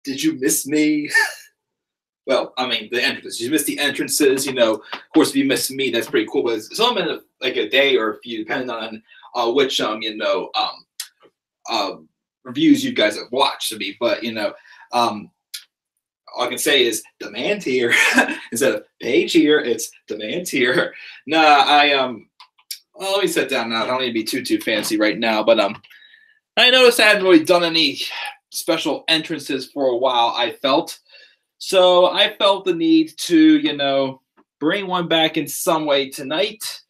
did you miss me? Well, I mean, the entrances. You missed the entrances, you know. Of course, if you miss me, that's pretty cool. But it's only been like a day or a few, depending on which reviews you guys have watched to me. But all I can say is demand here instead of page here. It's demand here. Nah, well, let me sit down now. I don't need to be too fancy right now. But I noticed I hadn't really done any special entrances for a while. I felt. So I felt the need to, bring one back in some way tonight.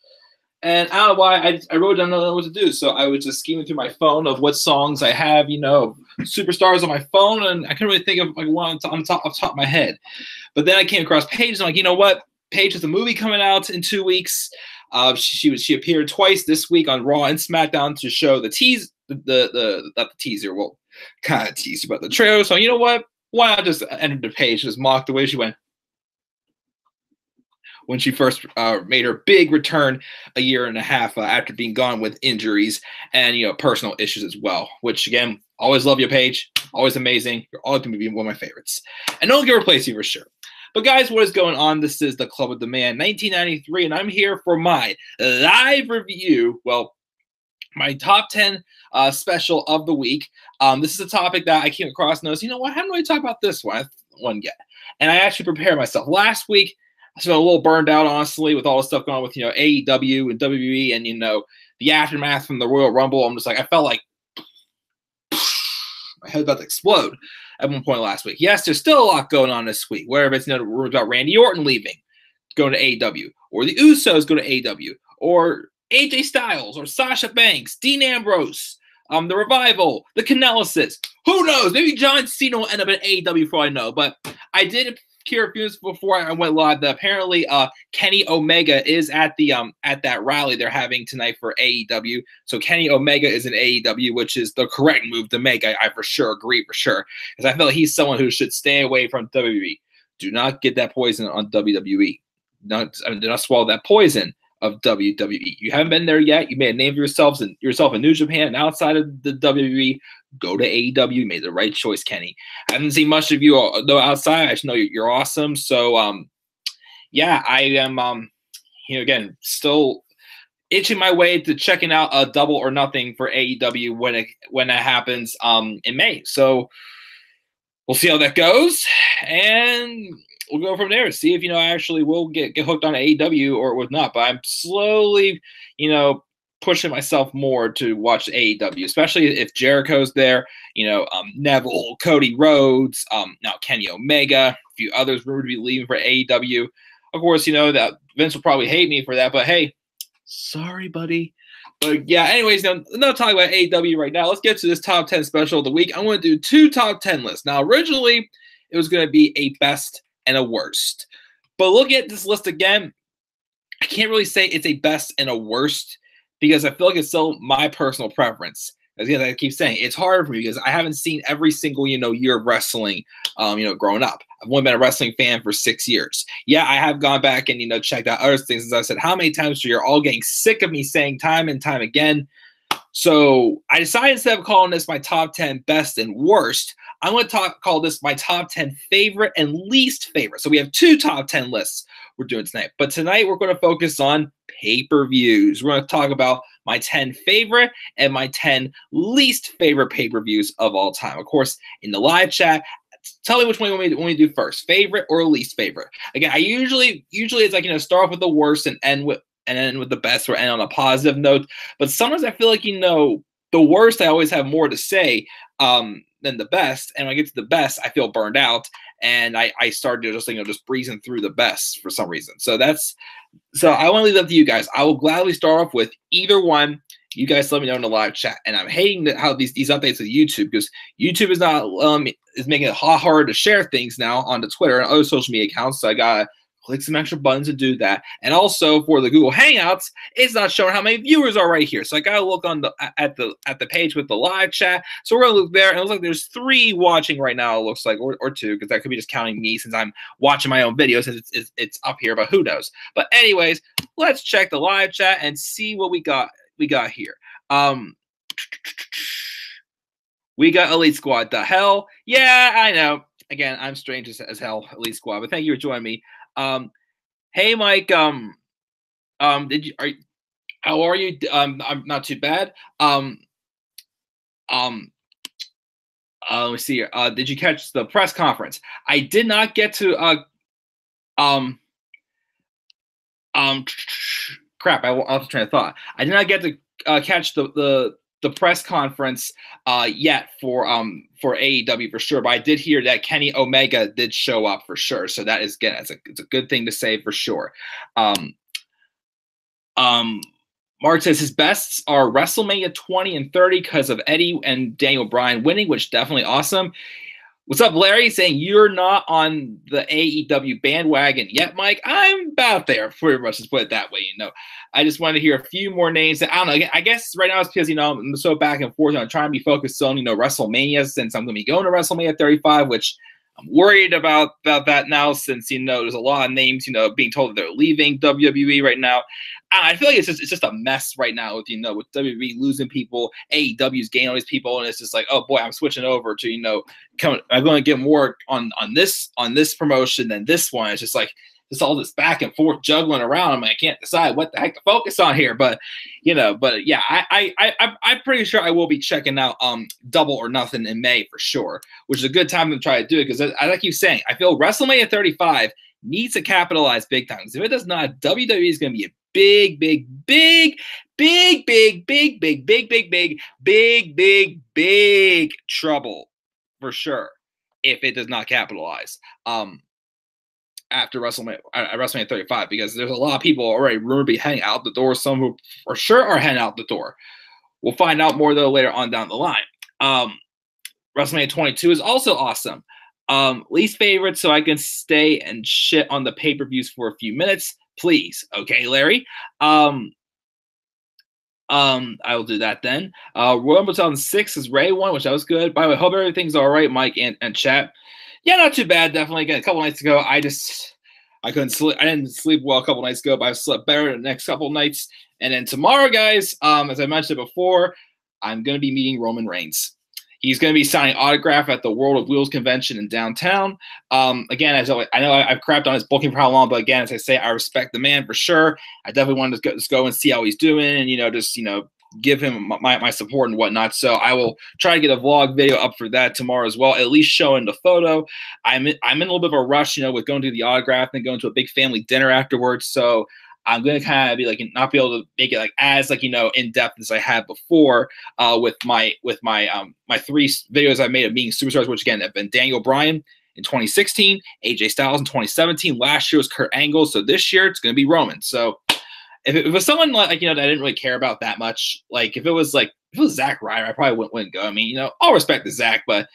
And I don't know why, I really don't know what to do. So I was just scheming through my phone of what songs I have, superstars on my phone. And I couldn't really think of like one off the top of my head. But then I came across Paige. And I'm like, you know what? Paige has a movie coming out in 2 weeks. She appeared twice this week on Raw and SmackDown to show the tease, not the teaser, well, kind of teaser, but the trailer. So you know what? Why not just enter the page, just mock the way she went when she first made her big return a year and a half after being gone with injuries and personal issues as well. Which again, always love you, Paige. Always amazing. You're always going to be one of my favorites, and no one can replace you for sure. But guys, what is going on? This is the Club of Demand 1993, and I'm here for my live review. Well, my top 10 special of the week. This is a topic that I came across and noticed, you know what, I haven't really talked about this one yet. And I actually prepared myself. Last week, I felt a little burned out, honestly, with all the stuff going on with, AEW and WWE and, the aftermath from the Royal Rumble. I'm just like, I felt like my head's about to explode at one point last week. Yes, there's still a lot going on this week, whether it's, rumors about Randy Orton leaving, going to AEW, or the Usos go to AEW, or AJ Styles or Sasha Banks, Dean Ambrose, the Revival, the Canellises. Who knows? Maybe John Cena will end up in AEW for all I know. But I did hear a few minutes before I went live that apparently Kenny Omega is at that rally they're having tonight for AEW. So Kenny Omega is in AEW, which is the correct move to make. I for sure agree, because I feel like he's someone who should stay away from WWE. Do not get that poison on WWE. Do not swallow that poison of WWE. You haven't been there yet. You made a name for yourself in New Japan and outside of the WWE. Go to AEW. You made the right choice, Kenny. I haven't seen much of you though outside. I just know you're awesome. So yeah, I am again still itching my way to checking out a Double or Nothing for AEW when that happens in May. So we'll see how that goes, and we'll go from there. See if I actually will get hooked on AEW or with not. But I'm slowly, pushing myself more to watch AEW, especially if Jericho's there. Neville, Cody Rhodes, now Kenny Omega, a few others rumored to be leaving for AEW. Of course, that Vince will probably hate me for that. But hey, sorry, buddy. But yeah, anyways, no talking about AEW right now. Let's get to this top 10 special of the week. I want to do 2 top 10 lists. Now, originally, it was going to be a best and a worst. But looking at this list again, I can't really say it's a best and a worst because I feel like it's still my personal preference. As I keep saying, it's hard for me because I haven't seen every single, year of wrestling, growing up. I've only been a wrestling fan for 6 years. Yeah, I have gone back and, checked out other things. As I said, how many times you're all getting sick of me saying time and time again. So I decided instead of calling this my top 10 best and worst, I'm going to call this my top 10 favorite and least favorite. So we have 2 top 10 lists we're doing tonight. But tonight we're going to focus on pay-per-views. We're going to talk about my 10 favorite and my 10 least favorite pay-per-views of all time. Of course, in the live chat, tell me which one you want me to do first, favorite or least favorite. Again, I usually it's like, start off with the worst and end with the best or end on a positive note. But sometimes I feel like, the worst, I always have more to say than the best. And when I get to the best, I feel burned out. And I started just breezing through the best for some reason. So I want to leave that to you guys. I will gladly start off with either one. You guys let me know in the live chat. And I'm hating how these updates with YouTube, because YouTube is making it a lot harder to share things now onto Twitter and other social media accounts. So I gotta click some extra buttons to do that. And also for the Google Hangouts, it's not showing how many viewers are right here. So I gotta look on at the page with the live chat. So we're gonna look there, and it looks like there's 3 watching right now. It looks like, or 2, because that could be just counting me since I'm watching my own videos since it's up here. But who knows? But anyways, let's check the live chat and see what we got. Here. We got Elite Squad. The hell? Yeah, I know. again, I'm strange as hell, Elite Squad, but thank you for joining me. Hey, Mike. Did you how are you? I'm not too bad. Um, let me see here. Did you catch the press conference? I did not get to. Um, Crap. I lost the train of thought. I did not get to catch the press conference yet for AEW for sure, but I did hear that Kenny Omega did show up for sure. So that is again, it's a good thing to say for sure. Mark says his bests are WrestleMania 20 and 30 because of Eddie and Daniel Bryan winning, which definitely awesome. What's up, Larry? Saying you're not on the AEW bandwagon yet, Mike. I'm about there, pretty much. Just put it that way. I just wanted to hear a few more names. I don't know. I guess right now it's because I'm so back and forth. I'm trying to be focused on WrestleMania since I'm going to be going to WrestleMania 35, which I'm worried about that now since there's a lot of names being told that they're leaving WWE right now. I feel like it's just a mess right now with with WWE losing people, AEW's gaining all these people, and it's just like, oh boy, I'm switching over to I'm going to get more on this promotion than this one. It's just like just all this back and forth juggling around. I can't decide what the heck to focus on here, but yeah, I'm pretty sure I will be checking out Double or Nothing in May for sure, which is a good time to try to do it because I like you saying, I feel WrestleMania 35 needs to capitalize big time. Because if it does not, WWE is going to be a big trouble for sure if it does not capitalize after WrestleMania 35, because there's a lot of people already rumored to be heading out the door. Some who for sure are heading out the door. We'll find out more though later on down the line. WrestleMania 22 is also awesome. Least favorite, so I can stay and shit on the pay-per-views for a few minutes, please. Okay, Larry. I will do that then. Royal Rumble 2006 is Ray one, which that was good. By the way, hope everything's all right, Mike and chat. Yeah, not too bad. Definitely. Again, a couple nights ago, I couldn't sleep. I didn't sleep well a couple nights ago, but I slept better the next couple nights. And then tomorrow, guys, as I mentioned before, I'm going to be meeting Roman Reigns. He's going to be signing autograph at the World of Wheels convention in downtown. Again, as always, I know I've crapped on his booking for how long, but again, as I say, I respect the man for sure. I definitely wanted to just go and see how he's doing, and give him my support and whatnot. So I will try to get a vlog video up for that tomorrow as well, at least showing the photo. I'm in a little bit of a rush, with going to the autograph and going to a big family dinner afterwards. So I'm going to kind of be not be able to make it as in depth as I had before with my 3 videos I made of meeting superstars, which again have been Daniel Bryan in 2016, AJ Styles in 2017. Last year was Kurt Angle, so this year it's going to be Roman. So if it was someone that I didn't really care about that much, if it was Zack Ryder, I probably wouldn't go. I mean, I'll respect the Zack, but is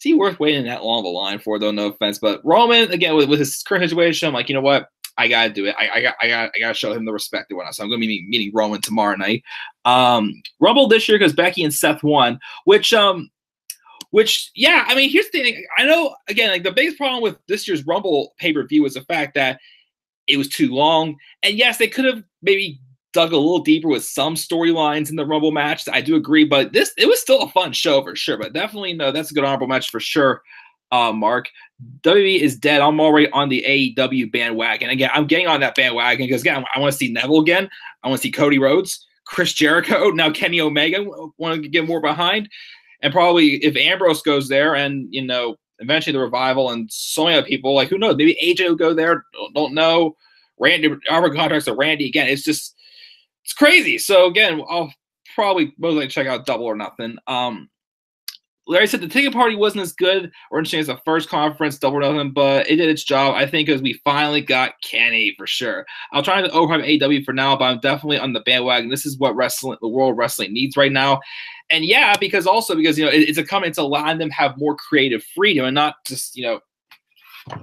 he worth waiting that long of a line for, though? No offense, but Roman again with his current situation, I'm like, you know what? I gotta do it. I gotta show him the respect and whatnot. So I'm gonna be meeting Roman tomorrow night. Rumble this year because Becky and Seth won, which yeah, I mean, here's the thing. I know again, the biggest problem with this year's Rumble pay-per-view was the fact that it was too long. And yes, they could have maybe dug a little deeper with some storylines in the Rumble match. I do agree, but it was still a fun show for sure. But definitely, no, that's a good honorable match for sure. Mark, WWE is dead. I'm already on the AEW bandwagon. Again, I'm getting on that bandwagon because again, I want to see Neville again. I want to see Cody Rhodes, Chris Jericho, now Kenny Omega. Want to get more behind, and probably if Ambrose goes there, and eventually the Revival and so many other people, who knows? Maybe AJ will go there. Don't know. Randy, our contracts are Randy again. It's crazy. So again, I'll probably most likely check out Double or Nothing. Larry said the ticket party wasn't as good or interesting as the first conference, Double or Nothing, but it did its job. I think because we finally got Kenny for sure. I'll try to overhype AEW for now, but I'm definitely on the bandwagon. This is what the world wrestling needs right now. And yeah, because it's a company to allow them have more creative freedom and not just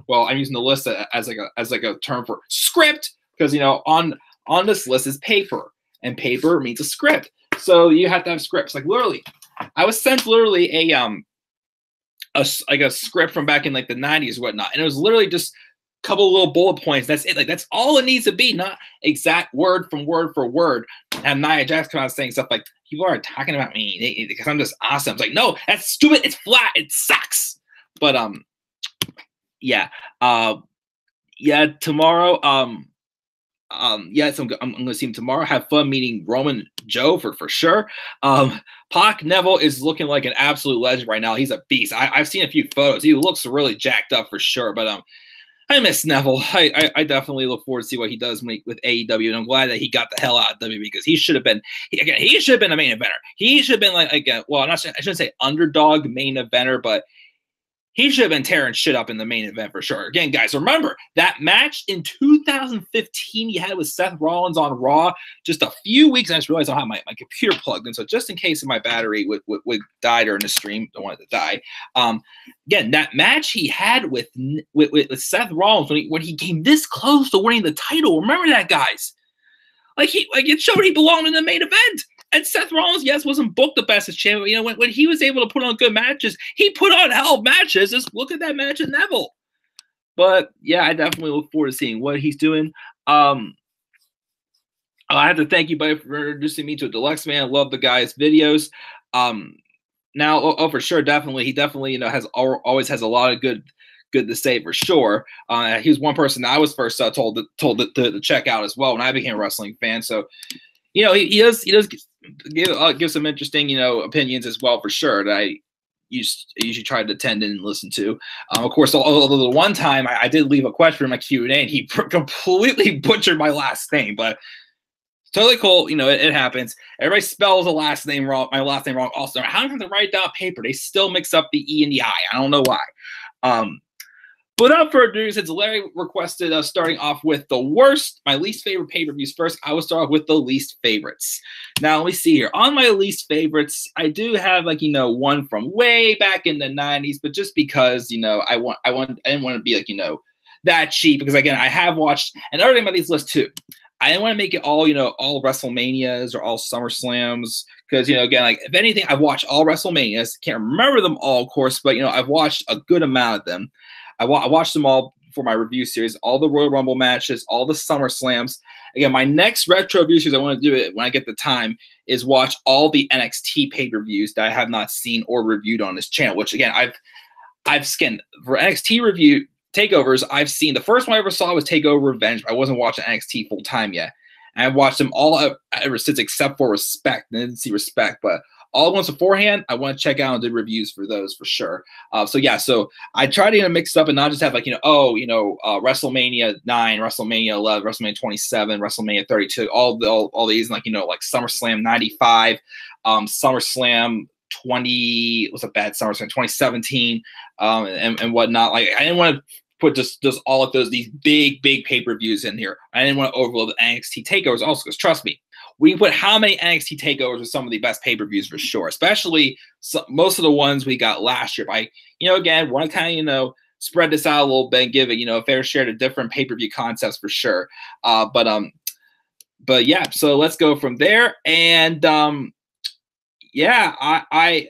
well, I'm using the list as a term for script because on this list is paper, and paper means a script. So you have to have scripts. Literally, I was sent literally a script from back in the 90s or whatnot, and it was literally just a couple of little bullet points. That's it. That's all it needs to be, not exact word for word. And Nia Jax come out saying stuff like, "People are talking about me because I'm just awesome." It's like, no, that's stupid. It's flat. It sucks. But yeah, uh, yeah. Tomorrow, yeah, so I'm gonna see him tomorrow. Have fun meeting Roman Joe for sure. Pac Neville is looking like an absolute legend right now. He's a beast. I've seen a few photos. He looks really jacked up for sure. But I miss Neville. I definitely look forward to see what he does with AEW, and I'm glad that he got the hell out of WWE because he should have been he should have been a main eventer. He should have been like again. Well, I shouldn't say underdog main eventer, but he should have been tearing shit up in the main event for sure. Again, guys, remember that match in 2015 he had with Seth Rollins on Raw just a few weeks. I just realized I don't have my computer plugged in. So just in case my battery would die during the stream, don't want it to die. Again, that match he had with Seth Rollins when he came this close to winning the title. Remember that, guys? Like it showed he belonged in the main event. And Seth Rollins, yes, wasn't booked the best as champion. You know, when he was able to put on good matches, he put on hell of matches. Just look at that match with Neville. But yeah, I definitely look forward to seeing what he's doing. I have to thank you, buddy, for introducing me to a Deluxe Man. I love the guy's videos. Now, for sure, definitely, he definitely, always has a lot of good to say for sure. He was one person that I was first told to check out as well when I became a wrestling fan. So, he does give some interesting, opinions as well for sure that I usually try to attend and listen to. Of course, the one time I did leave a question in my Q&A and he completely butchered my last name, but it's totally cool. It happens. Everybody spells my last name wrong. Also, I don't have to write it down on paper. They still mix up the E and the I. I don't know why. But without further ado, since Larry requested us starting off with my least favorite pay-per-views first, I will start off with the least favorites. Now, let me see here. On my least favorites, I do have one from way back in the 90s, but just because, I didn't want to be that cheap because again, I have watched another thing about these lists too. I didn't want to make it all, all WrestleManias or all SummerSlams because, again, if anything, I've watched all WrestleManias. Can't remember them all, of course, but, I've watched a good amount of them. I watched them all for my review series, all the Royal Rumble matches, all the SummerSlams. Again, my next retro review series, I want to do it when I get the time, is watch all the NXT pay-per-views that I have not seen or reviewed on this channel, which, again, I've skinned. For NXT review takeovers, I've seen. The first one I ever saw was TakeOver Revenge. I wasn't watching NXT full-time yet. And I've watched them all ever since except for Respect. And I didn't see Respect, but all the ones beforehand, I want to check out and do reviews for those for sure. So I try to mix it up and not just have WrestleMania 9, WrestleMania 11, WrestleMania 27, WrestleMania 32, all these, like SummerSlam 95, SummerSlam 2017, and whatnot. Like I didn't want to put just all of these big pay-per-views in here. I didn't want to overload the NXT takeovers also because trust me, we can put how many NXT takeovers with some of the best pay-per-views for sure, especially most of the ones we got last year. I, again, want to kind of, spread this out a little bit and give it, a fair share to different pay-per-view concepts for sure. But yeah, so let's go from there. And yeah, I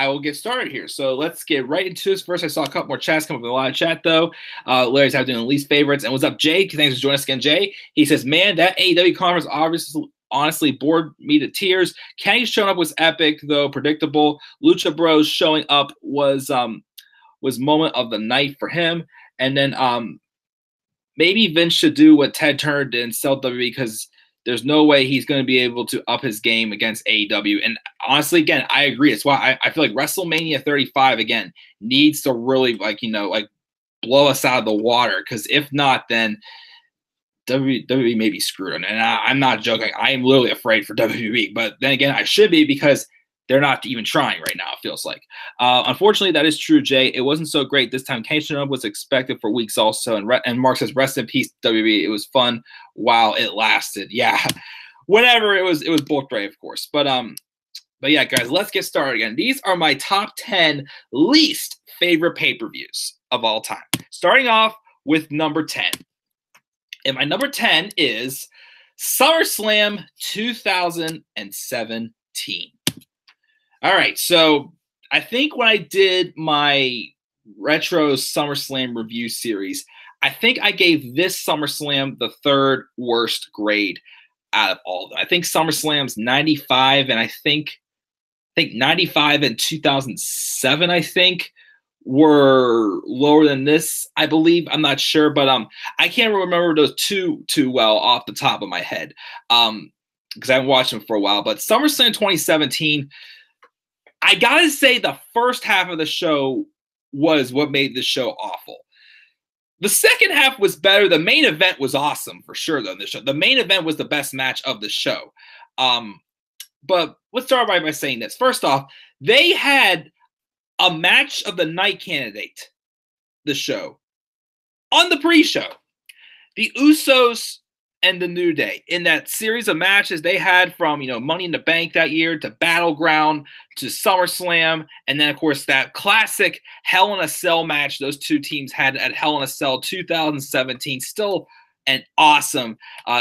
will get started here. So let's get right into this. First, I saw a couple more chats come up with a lot of chat, though. Larry's doing the least favorites. And what's up, Jay? Thanks for joining us again, Jay. He says, man, that AEW conference honestly bored me to tears. Kenny showing up was epic, though predictable. Lucha Bros showing up was moment of the night for him. And then maybe Vince should do what Ted Turner did and sell WWE because there's no way he's going to be able to up his game against AEW. And honestly, again, I agree. It's why I feel like WrestleMania 35, again, needs to really, blow us out of the water. Because if not, then WWE may be screwed. And I'm not joking. I am literally afraid for WWE. But then again, I should be because they're not even trying right now, it feels like. Unfortunately, that is true, Jay. It wasn't so great this time. Kane was expected for weeks also. And Mark says, rest in peace, WWE. It was fun while it lasted. Yeah. Whenever it was both great, of course. But yeah, guys, let's get started again. These are my top 10 least favorite pay-per-views of all time. Starting off with number 10. And my number 10 is SummerSlam 2017. All right, so I think when I did my retro SummerSlam review series, I think I gave this SummerSlam the third worst grade out of all of them. I think SummerSlam's 95, and I think think 95 and 2007, I think, were lower than this, I believe. I'm not sure, but I can't remember those too well off the top of my head. Because I haven't watched them for a while. But SummerSlam 2017, I gotta say the first half of the show was what made the show awful. The second half was better. The main event was awesome for sure, though. The show, the main event was the best match of the show. But let's start by saying this. First off, they had a match of the night candidate, the show, on the pre-show. The Usos and the New Day, in that series of matches they had from, Money in the Bank that year to Battleground to SummerSlam, and then, of course, that classic Hell in a Cell match those two teams had at Hell in a Cell 2017. Still an awesome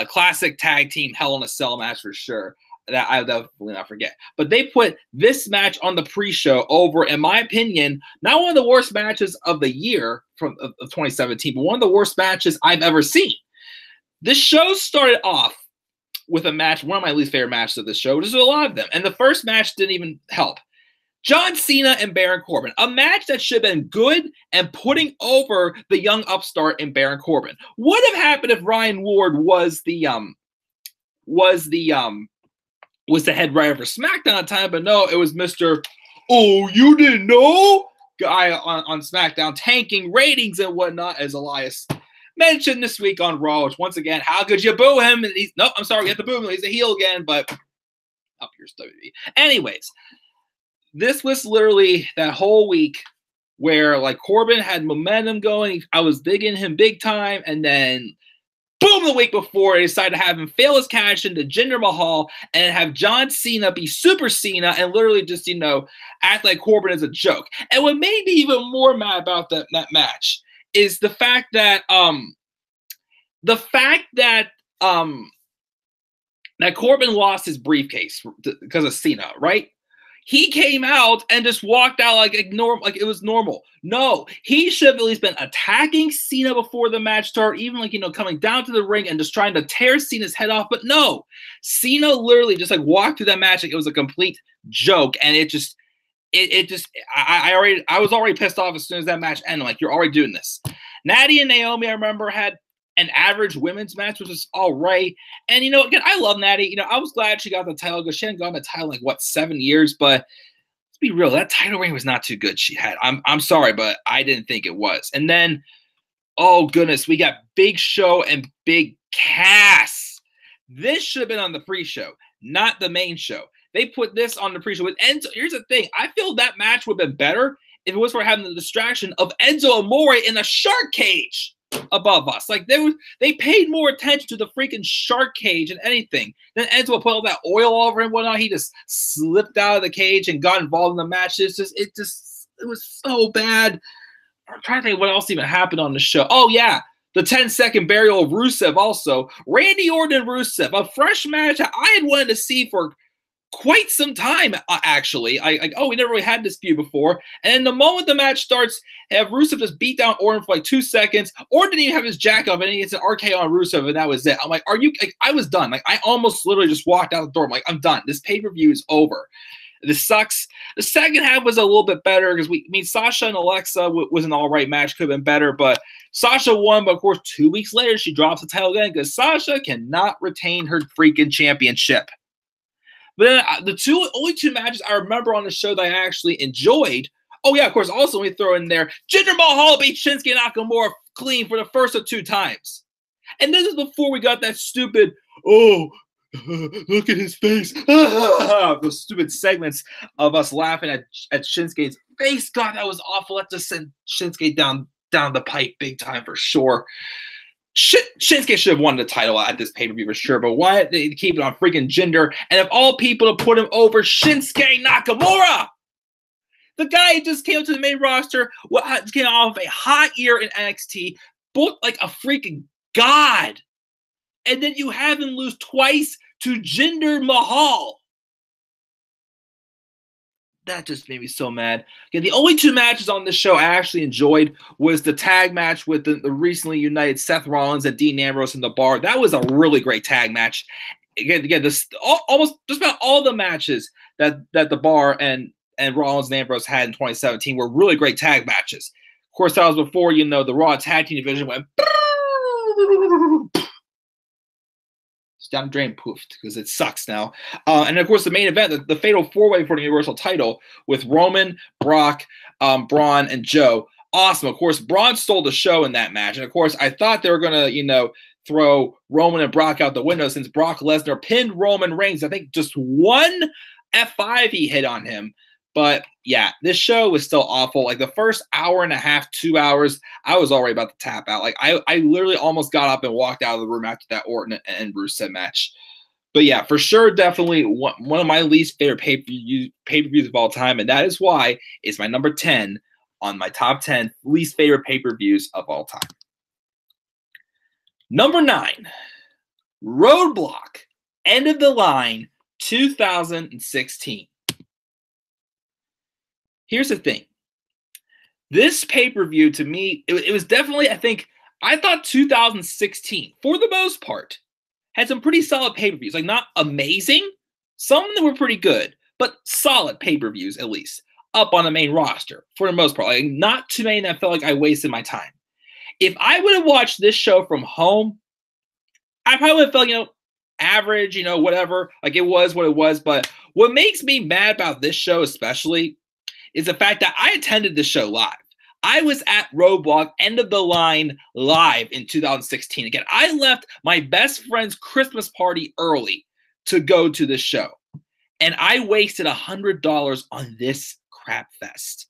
classic tag team Hell in a Cell match for sure. That I'll definitely not forget. But they put this match on the pre-show over, in my opinion, not one of the worst matches of the year of 2017, but one of the worst matches I've ever seen. This show started off with a match, one of my least favorite matches of the show. There's a lot of them. And the first match didn't even help. John Cena and Baron Corbin. A match that should have been good and putting over the young upstart in Baron Corbin. What would have happened if Ryan Ward was the head writer for SmackDown at the time? But no, it was Mr. Oh, you didn't know? Guy on SmackDown tanking ratings and whatnot, as Elias mentioned this week on Raw, which once again, how could you boo him? And I'm sorry, we have to boo him. He's a heel again, but up your WWE. Anyways, this was literally that whole week where Corbin had momentum going. I was digging him big time, and then boom, the week before, they decided to have him fail his cash into Jinder Mahal and have John Cena be Super Cena and literally just, act like Corbin is a joke. And what made me even more mad about that match is the fact that that Corbin lost his briefcase because of Cena, right? He came out and just walked out like it was normal. No, he should have at least been attacking Cena before the match started, even coming down to the ring and just trying to tear Cena's head off. But no, Cena literally just walked through that match like it was a complete joke, and I was already pissed off as soon as that match ended. You're already doing this. Natty and Naomi, I remember, had an average women's match, which was all right. And, again, I love Natty. I was glad she got the title because she hadn't gotten the title in 7 years. But let's be real, that title reign was not too good she had. I'm sorry, but I didn't think it was. And then, oh, goodness, we got Big Show and Big Cass. This should have been on the pre-show, not the main show. They put this on the pre-show with Enzo. Here's the thing. I feel that match would have been better if it was for having the distraction of Enzo Amore in a shark cage above us. They paid more attention to the freaking shark cage than anything. Then Enzo put all that oil all over him and whatnot. He just slipped out of the cage and got involved in the match. It was so bad. I'm trying to think what else even happened on the show. Oh, yeah. The 10-second burial of Rusev also. Randy Orton and Rusev. A fresh match I had wanted to see for quite some time, actually. We never really had this feud before. And the moment the match starts, have Rusev just beat down Orton for 2 seconds. Orton didn't even have his jack up, and he gets an RKO on Rusev, and that was it. I'm like, are you? I was done. I almost literally just walked out the door. I'm like, I'm done. This pay-per-view is over. This sucks. The second half was a little bit better because Sasha and Alexa was an all right match. Could have been better, but Sasha won. But of course, 2 weeks later, she drops the title again because Sasha cannot retain her freaking championship. But then the only two matches I remember on the show that I actually enjoyed. Oh yeah, of course. Also, we throw in there Jinder Mahal beat Shinsuke Nakamura clean for the first of 2 times, and this is before we got that stupid look at his face. Those stupid segments of us laughing at Shinsuke's face. God, that was awful. That just sent Shinsuke down the pipe big time for sure. Shinsuke should have won the title at this pay-per-view for sure, but why did they keep it on freaking Jinder? And of all people to put him over Shinsuke Nakamura, the guy just came to the main roster, came off of a hot year in NXT, booked like a freaking god, and then you have him lose twice to Jinder Mahal. That just made me so mad. Again, the only 2 matches on this show I actually enjoyed was the tag match with the recently united Seth Rollins and Dean Ambrose in the bar. That was a really great tag match. again, this almost just about all the matches that the Bar and Rollins and Ambrose had in 2017 were really great tag matches. Of course, that was before, you know, the Raw tag team division went just down the drain, poofed, because it sucks now. And of course, the main event, the fatal four-way for the Universal title with Roman, Brock, Braun, and Joe. Awesome. Of course, Braun stole the show in that match. And of course, I thought they were going to, you know, throw Roman and Brock out the window since Brock Lesnar pinned Roman Reigns. I think just one F5 he hit on him. But yeah, this show was still awful. Like the first hour and a half, 2 hours, I was already about to tap out. Like I literally almost got up and walked out of the room after that Orton and Rusev match. But yeah, for sure, definitely one of my least favorite pay-per-views of all time. And that is why it's my number 10 on my top 10 least favorite pay-per-views of all time. Number 9, Roadblock, End of the Line, 2016. Here's the thing. This pay-per-view, to me, it was definitely, I thought 2016, for the most part, had some pretty solid pay-per-views. Like, not amazing. Some of them were pretty good, but solid pay-per-views, at least, up on the main roster, for the most part. Like, not too many that felt like I wasted my time. If I would have watched this show from home, I probably would have felt, you know, average, you know, whatever. Like, it was what it was. But what makes me mad about this show especially is the fact that I attended the show live. I was at Roadblock End of the Line live in 2016. Again, I left my best friend's Christmas party early to go to this show. And I wasted $100 on this crap fest.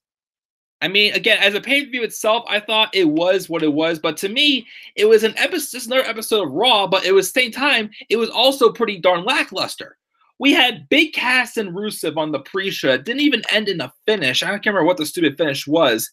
I mean, again, as a pay-per-view itself, I thought it was what it was. But to me, it was an episode, just another episode of Raw, but it was at the same time, it was also pretty darn lackluster. We had Big Cass and Rusev on the pre-show. It didn't even end in a finish. I can't remember what the stupid finish was.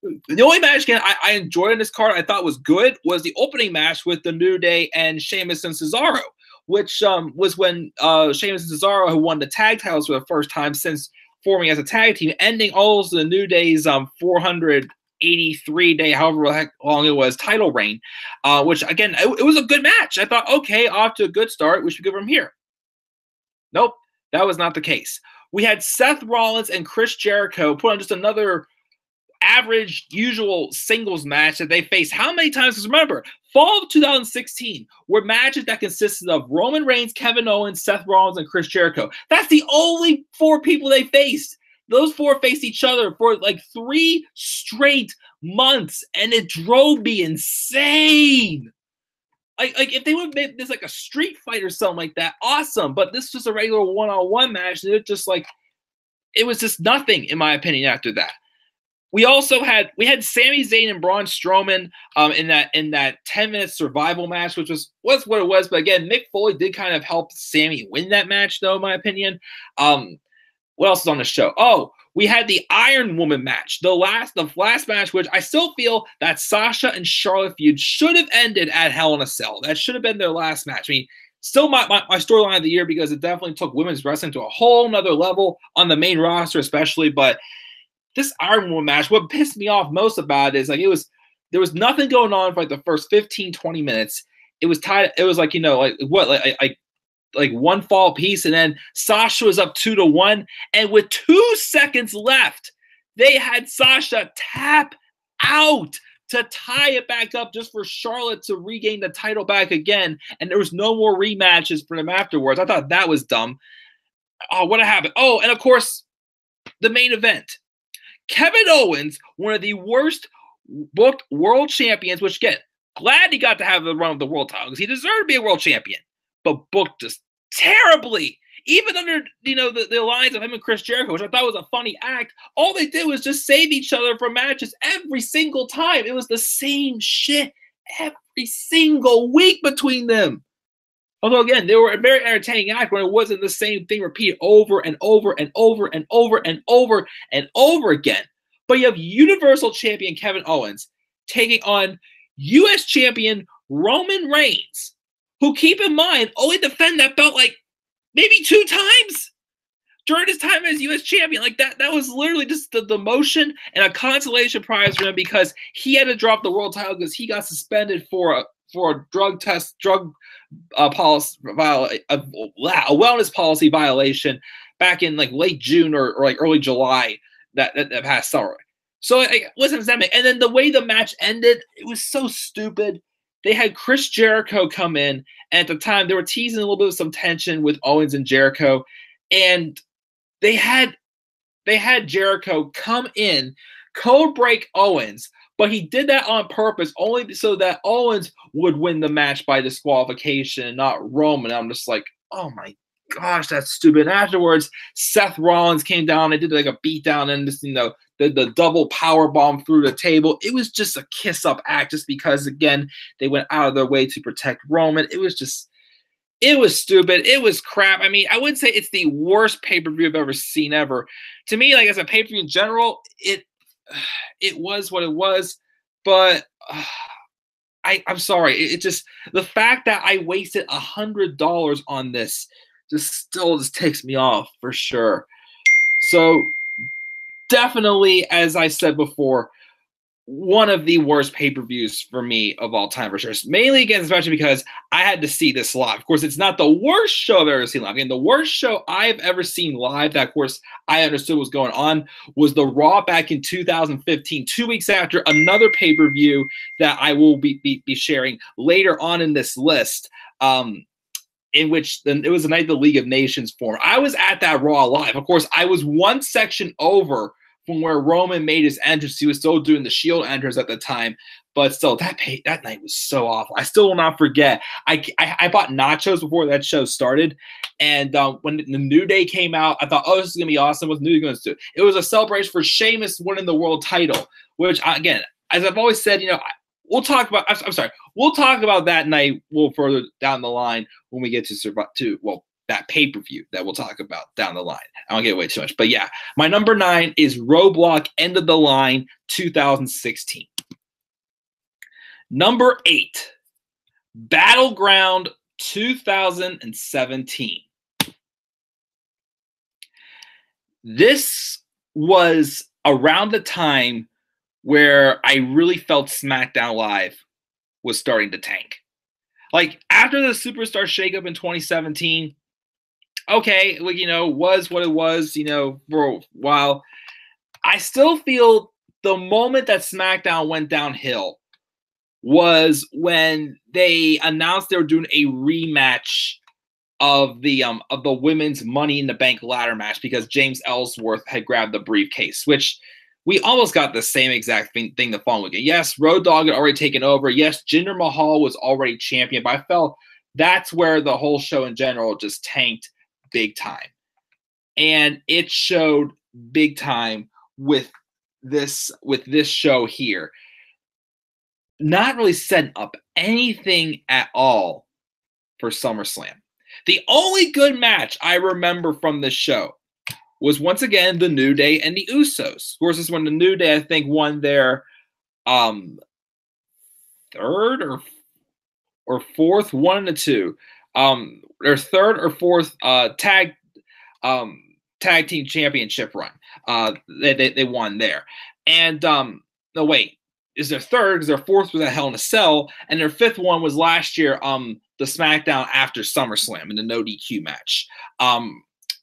The only match again I enjoyed in this card, I thought was good, was the opening match with the New Day and Sheamus and Cesaro, which was when Sheamus and Cesaro, who won the tag titles for the first time since forming as a tag team, ending all of the New Day's 483-day, however long it was, title reign, which, again, it was a good match. I thought, okay, off to a good start. We should go from here. Nope, that was not the case. We had Seth Rollins and Chris Jericho put on just another average, usual singles match that they faced how many times? Because remember, fall of 2016 were matches that consisted of Roman Reigns, Kevin Owens, Seth Rollins, and Chris Jericho. That's the only 4 people they faced. Those 4 faced each other for like 3 straight months, and it drove me insane. Like if they would have made this like a street fight or something like that, awesome. But this was a regular one-on-one match, and it was just nothing, in my opinion, after that. We had Sami Zayn and Braun Strowman in that 10-minute survival match, which was what it was. But again, Mick Foley did kind of help Sami win that match, though, in my opinion. What else is on the show? Oh, we had the Iron Woman match, the last match, which I still feel that Sasha and Charlotte feud should have ended at Hell in a Cell. That should have been their last match. I mean, still my storyline of the year, because it definitely took women's wrestling to a whole nother level on the main roster, especially. But this Iron Woman match, what pissed me off most about it is like there was nothing going on for like the first 15, 20 minutes. It was tied. It was like, you know, like one fall piece, and then Sasha was up 2-1, and with 2 seconds left, they had Sasha tap out to tie it back up just for Charlotte to regain the title back again, and there was no more rematches for them afterwards. I thought that was dumb. Oh, what happened? Oh, and of course, the main event. Kevin Owens, one of the worst booked world champions, which, again, glad he got to have the run of the world title because he deserved to be a world champion, but booked just terribly. Even under, you know, the alliance of him and Chris Jericho, which I thought was a funny act, all they did was just save each other for matches every single time. It was the same shit every single week between them. Although, again, they were a very entertaining act when it wasn't the same thing repeated over and over and over and over and over and over again. But you have Universal Champion Kevin Owens taking on U.S. Champion Roman Reigns, who, keep in mind, only defended that belt like maybe 2 times during his time as U.S. Champion. Like that was literally just the demotion and a consolation prize for him because he had to drop the world title because he got suspended for for a drug policy a wellness policy violation back in like late June or like early July that past summer. So it wasn't systemic. And then the way the match ended, it was so stupid. They had Chris Jericho come in, and at the time they were teasing a little bit of some tension with Owens and Jericho, and they had Jericho come in, code break Owens, but he did that on purpose only so that Owens would win the match by disqualification, not Roman. I'm just like, oh my gosh, that's stupid. And afterwards, Seth Rollins came down and did like a beatdown and just, the double power bomb through the table. It was just a kiss up act just because, again, they went out of their way to protect Roman. It was stupid. It was crap. I mean, I would say it's the worst pay-per-view I've ever seen ever. To me, like as a pay-per-view in general, it was what it was, but I'm sorry. It just, the fact that I wasted $100 on this still takes me off for sure. So definitely, as I said before, one of the worst pay-per-views for me of all time for sure. Mainly, again, especially because I had to see this live. Of course, it's not the worst show I've ever seen live. Again, the worst show I've ever seen live that, of course, I understood was going on was the Raw back in 2015, 2 weeks after another pay-per-view that I will be sharing later on in this list. In which then it was the night the League of Nations formed. I was at that Raw live. Of course, I was one section over from where Roman made his entrance. He was still doing the Shield entrance at the time, but still, that night was so awful. I still will not forget. I bought nachos before that show started, and when the New Day came out, I thought, oh, this is gonna be awesome. What's New Day going to do? It was a celebration for Sheamus winning the world title, which again, as I've always said, we'll talk about. I'm sorry. We'll talk about that night a little further down the line when we get to that pay-per-view that we'll talk about down the line. I don't get away too much. But yeah, my number 9 is Roadblock End of the Line 2016. Number 8, Battleground 2017. This was around the time where I really felt SmackDown Live was starting to tank. Like, after the Superstar shakeup in 2017, okay, was what it was, for a while. I still feel the moment that SmackDown went downhill was when they announced they were doing a rematch of the women's Money in the Bank ladder match because James Ellsworth had grabbed the briefcase, which we almost got the same exact thing the following weekend. Yes, Road Dogg had already taken over. Yes, Jinder Mahal was already champion, but I felt that's where the whole show in general just tanked big time. And it showed big time with this show here. Not really setting up anything at all for SummerSlam. The only good match I remember from this show was once again the New Day and the Usos. Of course, this is when the New Day, I think, won their third or fourth, one and a two. Their third or fourth tag team championship run. They won there. And no, wait, is their third, because their fourth was at Hell in a Cell, and their fifth one was last year, the SmackDown after SummerSlam in the no DQ match.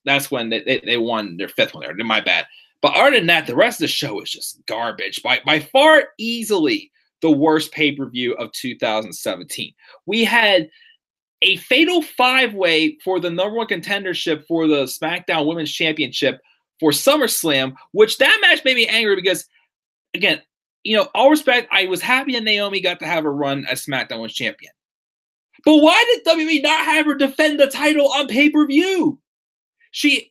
That's when they won their fifth one there. My bad. But other than that, the rest of the show is just garbage. By far, easily the worst pay-per-view of 2017. We had a fatal 5-way for the number one contendership for the SmackDown Women's Championship for SummerSlam, which that match made me angry because, again, all respect, I was happy that Naomi got to have a run as SmackDown Women's Champion. But why did WWE not have her defend the title on pay-per-view? She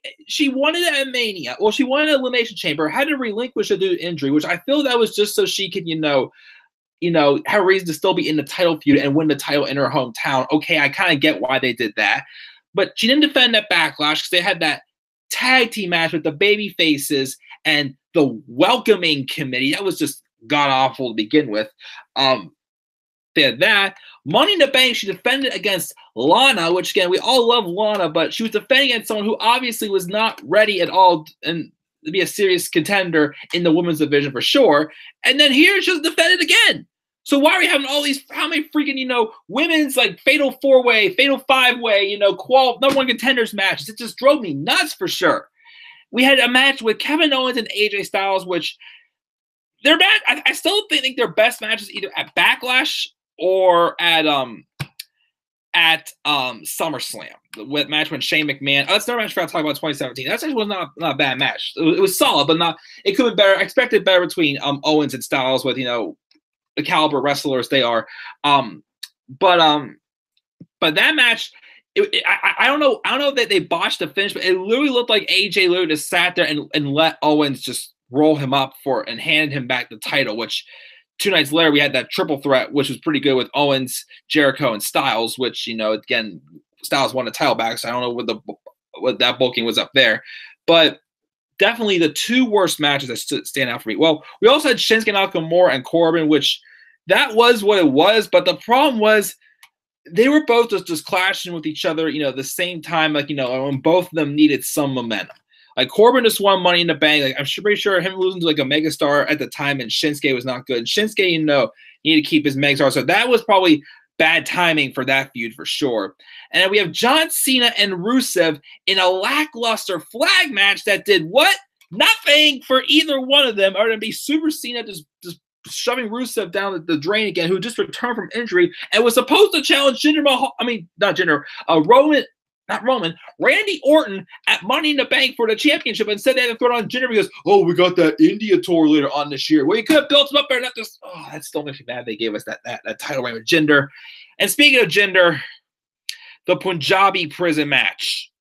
won it at Mania. Well, she won it at Elimination Chamber, had to relinquish it due to injury, which I feel that was just so she could, have a reason to still be in the title feud and win the title in her hometown. Okay, I kind of get why they did that. But she didn't defend that Backlash because they had that tag team match with the baby faces and the welcoming committee. That was just god-awful to begin with. They had that. Money in the Bank, she defended against Lana, which, again, we all love Lana, but she was defending against someone who obviously was not ready at all and to be a serious contender in the women's division for sure. And then here she was defended again. So why are we having all these, how many freaking, women's like fatal 4-way, fatal 5-way, number one contenders matches? It just drove me nuts for sure. We had a match with Kevin Owens and AJ Styles, which they're bad. I still think their best matches either at Backlash or at SummerSlam. The match when Shane McMahon. That's another match I forgot to talk about 2017. That actually was not a bad match. It was solid, but not. It could have been better. I expected better between Owens and Styles with the caliber wrestlers they are. But that match, I don't know that they botched the finish, but it literally looked like AJ literally just sat there and let Owens just roll him up and handed him back the title, which 2 nights later we had that triple threat, which was pretty good with Owens, Jericho, and Styles, which, again, Styles won the title back, so I don't know what that booking was up there. But definitely the 2 worst matches that stand out for me. Well, we also had Shinsuke Nakamura and Corbin, which that was what it was. But the problem was they were both just clashing with each other, the same time, when both of them needed some momentum. Like Corbin just won Money in the Bank. Like I'm pretty sure him losing to like a megastar at the time, and Shinsuke was not good. And Shinsuke, needed to keep his megastar. So that was probably bad timing for that feud for sure. And then we have John Cena and Rusev in a lackluster flag match that did what? Nothing for either one of them, other than be Super Cena just shoving Rusev down the drain again, who just returned from injury and was supposed to challenge Randy Orton at Money in the Bank for the championship. Instead, they had to throw it on Jinder because, we got that India tour later on this year. Well, you could have built him up there, not just, that still makes me mad they gave us that title reign with Jinder. And speaking of Jinder, the Punjabi prison match.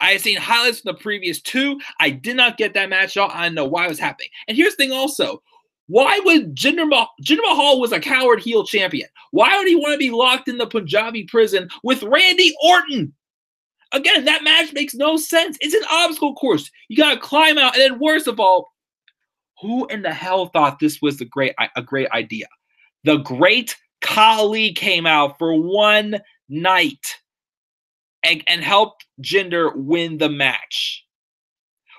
I had seen highlights from the previous 2. I did not get that match at all. I don't know why it was happening. And here's the thing also. Why would Jinder Mahal was a coward heel champion? Why would he want to be locked in the Punjabi prison with Randy Orton? Again, that match makes no sense. It's an obstacle course. You got to climb out. And then worst of all, who in the hell thought this was a great idea? The Great Khali came out for one night and helped Jinder win the match.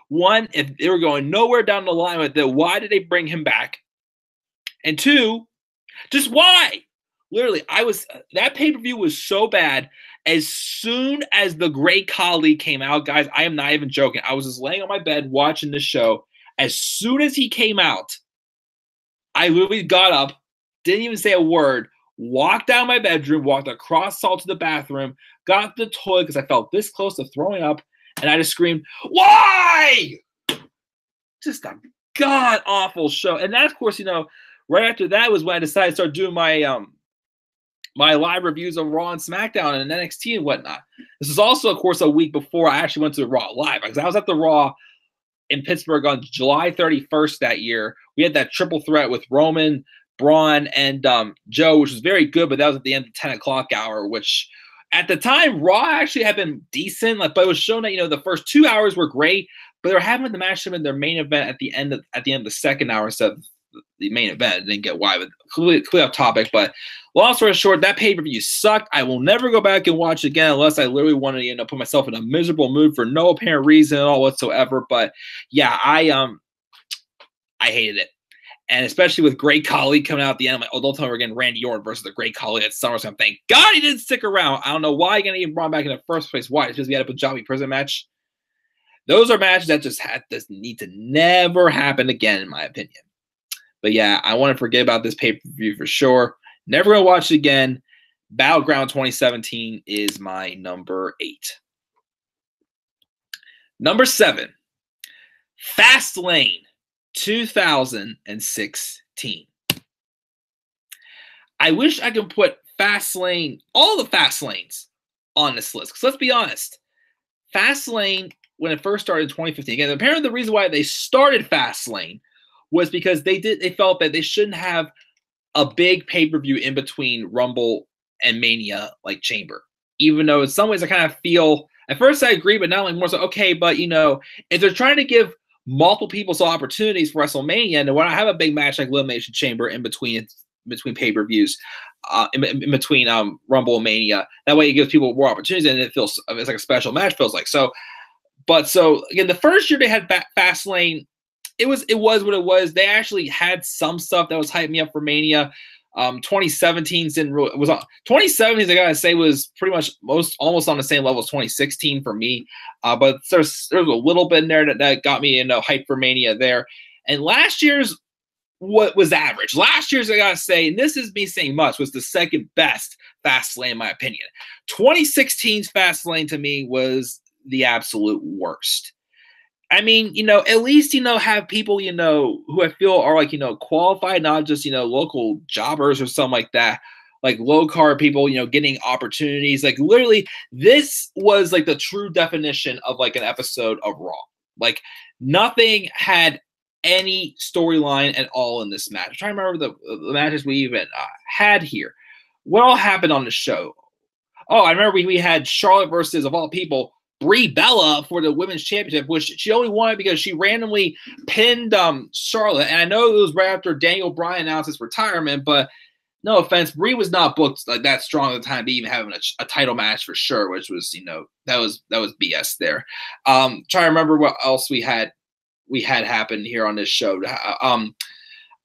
One, if they were going nowhere down the line with it, why did they bring him back? And 2, just why? Literally, that pay-per-view was so bad. As soon as the Great Khali came out, guys, I am not even joking. I was just laying on my bed watching the show. As soon as he came out, I literally got up, didn't even say a word, walked down my bedroom, walked across the hall to the bathroom, got to the toilet because I felt this close to throwing up, and I just screamed, "Why?" Just a god-awful show. And that, of course, right after that was when I decided to start doing my my live reviews of Raw and SmackDown and NXT and whatnot. This is also, of course, a week before I actually went to Raw live, because I was at the Raw in Pittsburgh on July 31st that year. We had that triple threat with Roman, Braun, and Joe, which was very good, but that was at the end of the 10 o'clock hour, which at the time, Raw actually had been decent, but it was shown that, the first 2 hours were great, but they were having the match in their main event at the end of the second hour instead of the main event. I didn't get why, but clearly off topic. But long story short, that pay-per-view sucked. I will never go back and watch it again unless I literally want to, put myself in a miserable mood for no apparent reason at all whatsoever. But yeah, I hated it. And especially with Great Khali coming out at the end, I'm like, don't tell me we're getting Randy Orton versus the Great Khali at SummerSlam. Thank God he didn't stick around. I don't know why he got even brought back in the first place. Why? It's because we had a Punjabi prison match. Those are matches that just need to never happen again, in my opinion. But yeah, I want to forget about this pay-per-view for sure. Never going to watch it again. Battleground 2017 is my number 8. Number 7, Fastlane 2016. I wish I could put Fastlane, all the Fastlanes on this list. Because let's be honest, Fastlane, when it first started in 2015, again, apparently the reason why they started Fastlane was because they felt that they shouldn't have a big pay-per-view in between Rumble and Mania like Chamber. Even though in some ways I kind of feel, at first I agree, but now like more so, okay, but if they're trying to give multiple people some opportunities for WrestleMania, and when I have a big match like Elimination Chamber in between pay-per-views, in between Rumble and Mania, that way it gives people more opportunities and it's like a special match, feels like. So again, the first year they had Fastlane, it was what it was. They actually had some stuff that was hyping me up for Mania. 2017's didn't really, was on 2017's, I gotta say, was pretty much almost on the same level as 2016 for me. But there's a little bit in there that got me hype for Mania there. And last year's what was average. Last year's, I gotta say, and this is me saying much, was the second best Fastlane in my opinion. 2016's Fastlane to me was the absolute worst. I mean, at least, have people, who I feel are like, qualified, not just, local jobbers or something like that, like low card people, getting opportunities. Like literally, this was like the true definition of like an episode of Raw. Like nothing had any storyline at all in this match. I'm trying to remember the matches we even had here. What all happened on the show? Oh, I remember we had Charlotte versus, of all people, Brie Bella for the Women's Championship, which she only won because she randomly pinned Charlotte. And I know it was right after Daniel Bryan announced his retirement, but no offense, Brie was not booked like that strong at the time to even having a title match for sure, which was, that was BS there. Trying to remember what else we had happen here on this show.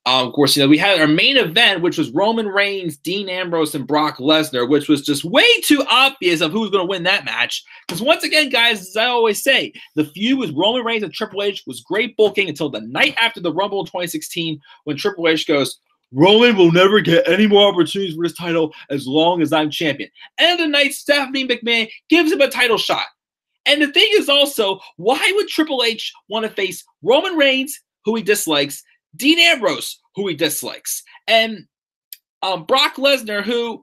Of course, we had our main event, which was Roman Reigns, Dean Ambrose, and Brock Lesnar, which was just way too obvious of who's going to win that match. Because once again, guys, as I always say, the feud with Roman Reigns and Triple H was great booking until the night after the Rumble in 2016 when Triple H goes, Roman will never get any more opportunities for this title as long as I'm champion. End of the night, Stephanie McMahon gives him a title shot. And the thing is also, why would Triple H want to face Roman Reigns, who he dislikes, Dean Ambrose, who he dislikes, and Brock Lesnar, who,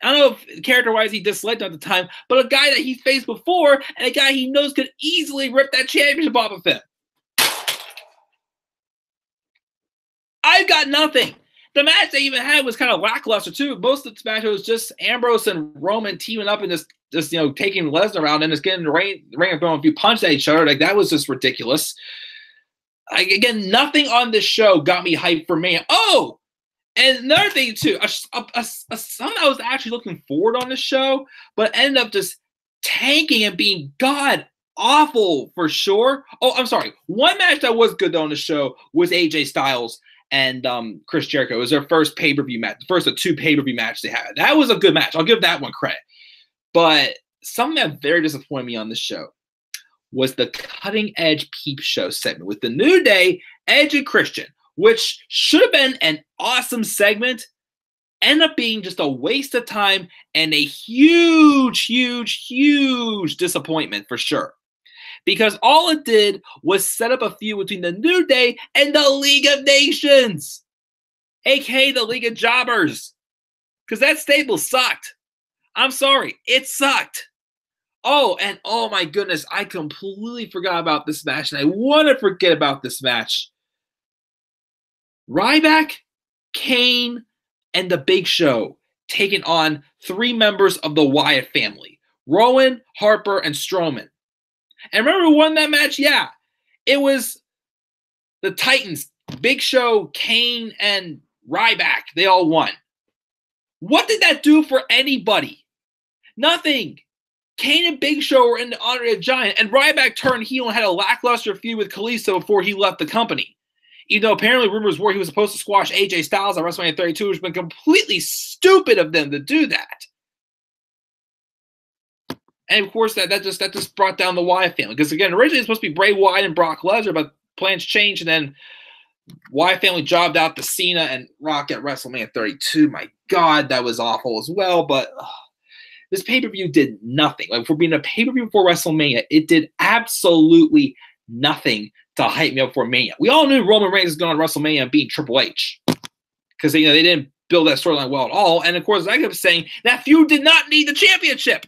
I don't know if character-wise he disliked at the time, but a guy that he faced before and a guy he knows could easily rip that championship off of him. I've got nothing. The match they even had was kind of lackluster too. Most of the match was just Ambrose and Roman teaming up and just taking Lesnar around and just getting the ring and throwing a few punches at each other. Like that was just ridiculous. Again, nothing on this show got me hyped for Mania. Oh, and another thing too, something I was actually looking forward on this show, but ended up just tanking and being god awful for sure. Oh, I'm sorry. One match that was good though on the show was AJ Styles and Chris Jericho. It was their first pay-per-view match, the first of two pay-per-view matches they had. That was a good match. I'll give that one credit. But something that very disappointed me on this show was the Cutting Edge Peep Show segment with the New Day, Edge, and Christian, which should have been an awesome segment, ended up being just a waste of time and a huge, huge, huge disappointment for sure. Because all it did was set up a feud between the New Day and the League of Nations, aka the League of Jobbers. Because that stable sucked. I'm sorry, it sucked. Oh, and oh my goodness, I completely forgot about this match, and I want to forget about this match. Ryback, Kane, and the Big Show taking on three members of the Wyatt family, Rowan, Harper, and Strowman. And remember who won that match? Yeah, it was the Titans, Big Show, Kane, and Ryback. They all won. What did that do for anybody? Nothing. Kane and Big Show were in the Honor of the Giant, and Ryback turned heel and had a lackluster feud with Kalisto before he left the company. Even though apparently rumors were he was supposed to squash AJ Styles at WrestleMania 32, which has been completely stupid of them to do that. And of course, that just brought down the Wyatt family. Because again, originally it was supposed to be Bray Wyatt and Brock Lesnar, but plans changed, and then Wyatt family jobbed out to Cena and Rock at WrestleMania 32. My God, that was awful as well. But this pay-per-view did nothing. Like, for being a pay-per-view before WrestleMania, it did absolutely nothing to hype me up for Mania. We all knew Roman Reigns was going to WrestleMania and beat Triple H. Because they didn't build that storyline well at all. And of course, I kept saying that feud did not need the championship.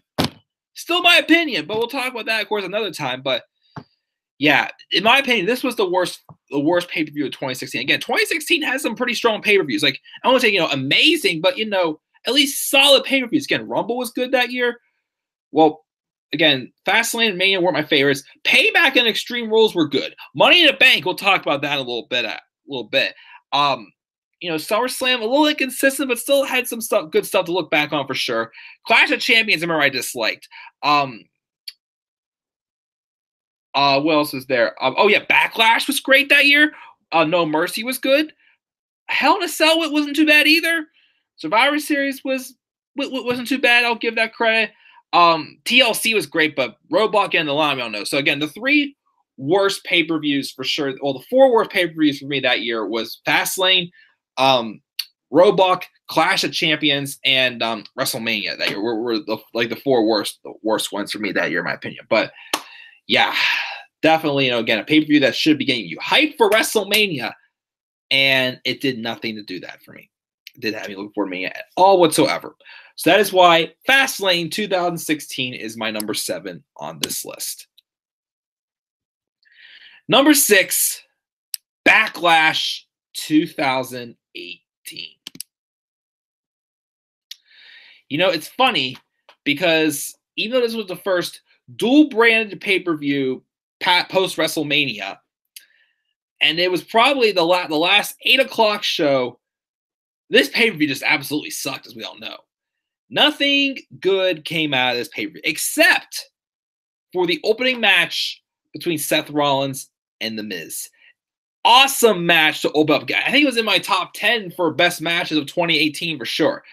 Still my opinion, but we'll talk about that, of course, another time. But yeah, in my opinion, this was the worst pay-per-view of 2016. Again, 2016 has some pretty strong pay-per-views. Like, I won't say, amazing, but, at least solid pay-per-views. Again, Rumble was good that year. Well, again, Fastlane and Mania weren't my favorites. Payback and Extreme Rules were good. Money in the Bank, we'll talk about that a little bit. SummerSlam, a little inconsistent, but still had some good stuff to look back on for sure. Clash of Champions, I remember I disliked. What else was there? Backlash was great that year. No Mercy was good. Hell in a Cell wasn't too bad either. Survivor Series wasn't too bad. I'll give that credit. TLC was great, but Roadblock and the line, we all know. So again, the 3 worst pay-per-views for sure. Well, the 4 worst pay-per-views for me that year was Fastlane, Roadblock, Clash of Champions, and WrestleMania that year were the 4 worst ones for me that year, in my opinion. But yeah, definitely, again, a pay-per-view that should be getting you hyped for WrestleMania, and it did nothing to do that for me. It didn't have me looking for me at all whatsoever. So that is why Fastlane 2016 is my number 7 on this list. Number 6, Backlash 2018. It's funny because even though this was the first dual-branded pay-per-view post-WrestleMania, and it was probably the last 8 o'clock show, this pay-per-view just absolutely sucked, as we all know. Nothing good came out of this pay-per-view, except for the opening match between Seth Rollins and The Miz. Awesome match to open up. I think it was in my top 10 for best matches of 2018 for sure.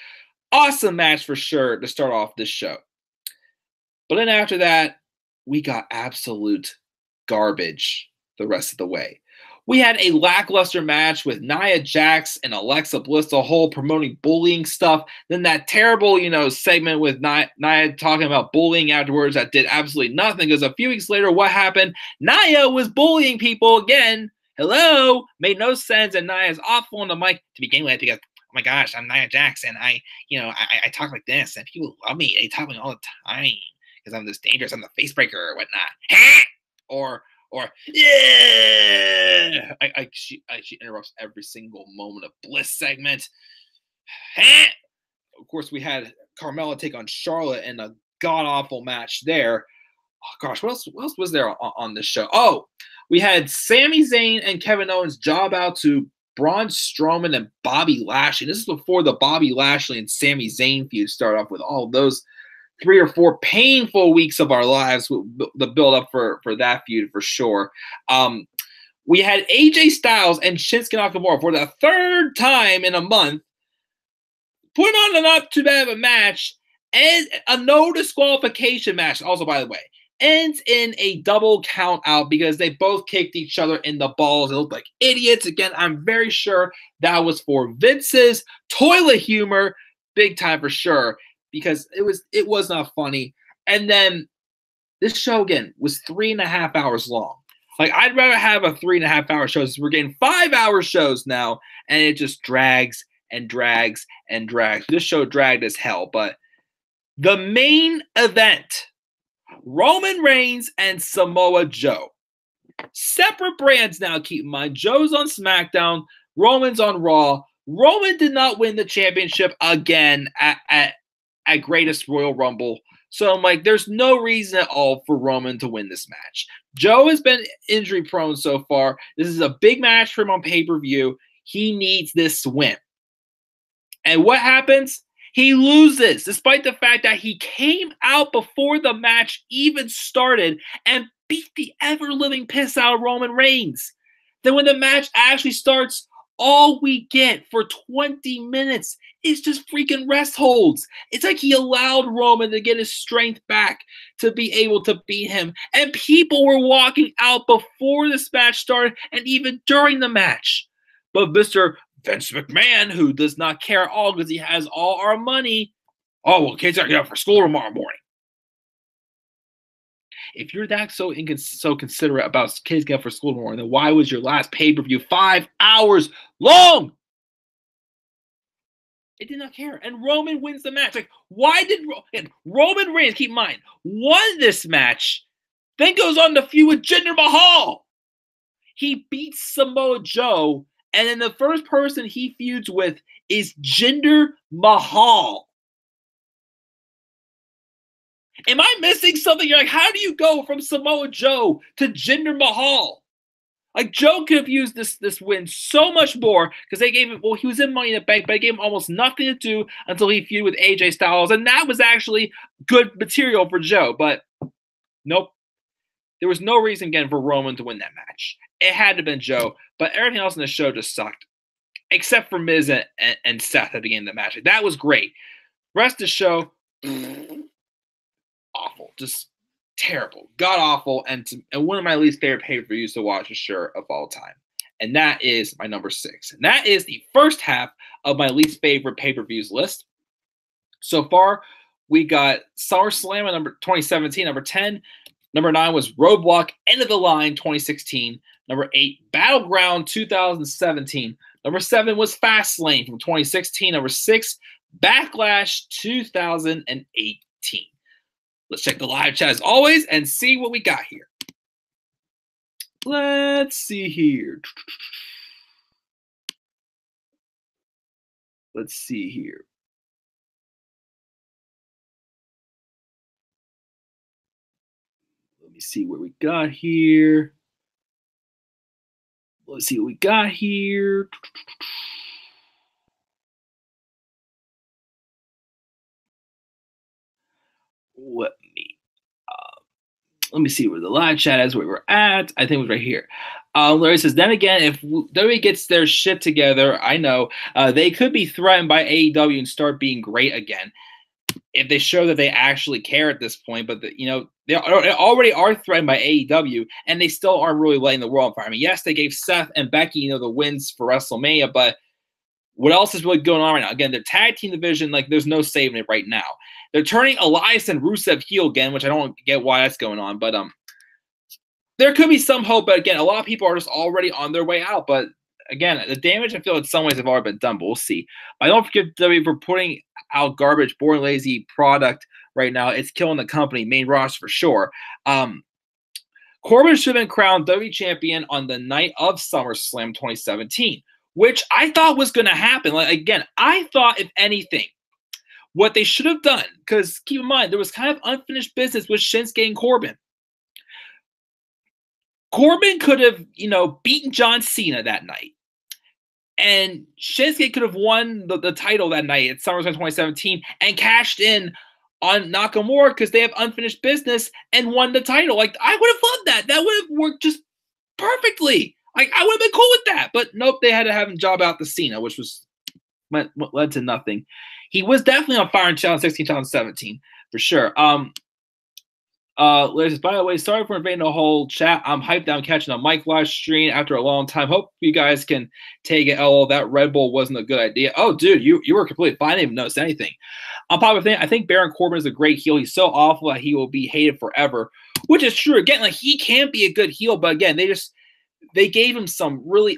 Awesome match for sure to start off this show. But then after that, we got absolute garbage the rest of the way. We had a lackluster match with Nia Jax and Alexa Bliss, the whole promoting bullying stuff. Then that terrible, segment with Nia talking about bullying afterwards that did absolutely nothing, because a few weeks later, what happened? Nia was bullying people again. Hello? Made no sense, and Nia's awful on the mic to begin with because, oh my gosh, I'm Nia Jax, and I talk like this, and people love me. They talk to me all the time because I'm this dangerous. I'm the face breaker or whatnot. Or yeah, she interrupts every single moment of Bliss segment. Of course, we had Carmella take on Charlotte in a god awful match there. Oh gosh, what else was there on this show? Oh, we had Sami Zayn and Kevin Owens job out to Braun Strowman and Bobby Lashley. This is before the Bobby Lashley and Sami Zayn feud started off with all those 3 or 4 painful weeks of our lives, the build up for that feud for sure. We had AJ Styles and Shinsuke Nakamura for the 3rd time in a month put on a not too bad of a match, and a no disqualification match. Also, by the way, ends in a double count out because they both kicked each other in the balls. It looked like idiots. Again, I'm very sure that was for Vince's toilet humor, big time for sure, because it was not funny. And then this show again was 3.5 hours long. Like, I'd rather have a 3.5 hour show. We're getting 5-hour shows now, and it just drags and drags and drags. This show dragged as hell. But the main event, Roman Reigns and Samoa Joe. Separate brands now, keep in mind. Joe's on SmackDown, Roman's on Raw. Roman did not win the championship again at Greatest Royal Rumble. So I'm like, there's no reason at all for Roman to win this match. Joe has been injury prone so far. This is a big match for him on pay-per-view. He needs this win. And what happens? He loses, despite the fact that he came out before the match even started and beat the ever-living piss out of Roman Reigns. Then when the match actually starts, all we get for 20 minutes is just freaking rest holds. It's like he allowed Roman to get his strength back to be able to beat him. And people were walking out before this match started and even during the match. But Mr. Vince McMahon, who does not care at all because he has all our money, oh, well, kids are getting up for school tomorrow morning. If you're that so considerate about kids getting up for school tomorrow morning, then why was your last pay-per-view 5 hours long? It did not care. And Roman wins the match. Like, why did Roman Reigns, keep in mind, won this match, then goes on to feud with Jinder Mahal? He beats Samoa Joe, and then the first person he feuds with is Jinder Mahal. Am I missing something? You're like, how do you go from Samoa Joe to Jinder Mahal? Like, Joe could have used this win so much more because they gave him, well, he was in Money in the Bank, but they gave him almost nothing to do until he feuded with AJ Styles, and that was actually good material for Joe. But nope. There was no reason, again, for Roman to win that match. It had to have been Joe, but everything else in the show just sucked. except for Miz and Seth at the end of the match. That was great. Rest of the show, awful, just terrible, god awful, and one of my least favorite pay-per-views to watch for sure of all time. And that is my number 6. And that is the first half of my least favorite pay-per-views list. So far, we got SummerSlam at number 2017, number 10. Number 9 was Roadblock, End of the Line 2016. Number 8, Battleground 2017. Number 7 was Fastlane from 2016. Number 6, Backlash 2018. Let's check the live chat as always and see what we got here. Let's see here. Let's see here. Let me see what we got here. Let's see what we got here. Let me see where the live chat is, where we're at. I think it was right here. Larry says, then again, if WWE gets their shit together, I know, they could be threatened by AEW and start being great again if they show that they actually care at this point. But, they already are threatened by AEW, and they still aren't really letting the world on fire. I mean, yes, they gave Seth and Becky, the wins for WrestleMania, but what else is really going on right now? Again, their tag team division, there's no saving it right now. They're turning Elias and Rusev heel again, which I don't get why that's going on. But there could be some hope. But again, a lot of people are just already on their way out. But again, the damage I feel in some ways have already been done. But we'll see. I don't forgive WWE for putting out garbage, boring, lazy product right now. It's killing the company, main roster for sure. Corbin should have been crowned WWE champion on the night of SummerSlam 2017, which I thought was going to happen. Again, I thought, if anything, what they should have done, because keep in mind, there was kind of unfinished business with Shinsuke and Corbin. Corbin could have, beaten John Cena that night. And Shinsuke could have won the title that night at SummerSlam 2017 and cashed in on Nakamura because they have unfinished business and won the title. I would have loved that. That would have worked just perfectly. I would have been cool with that. But nope, they had to have him job out the Cena, which led to nothing. He was definitely on fire in 2016, 2017, for sure. Liz, by the way, sorry for invading the whole chat. I'm hyped down catching a mic live stream after a long time. Hope you guys can take it. Oh, that Red Bull wasn't a good idea. Oh, dude, you were completely fine. I didn't even notice anything. I think Baron Corbin is a great heel. He's so awful that he will be hated forever, which is true. Again, he can be a good heel, but again, they gave him some really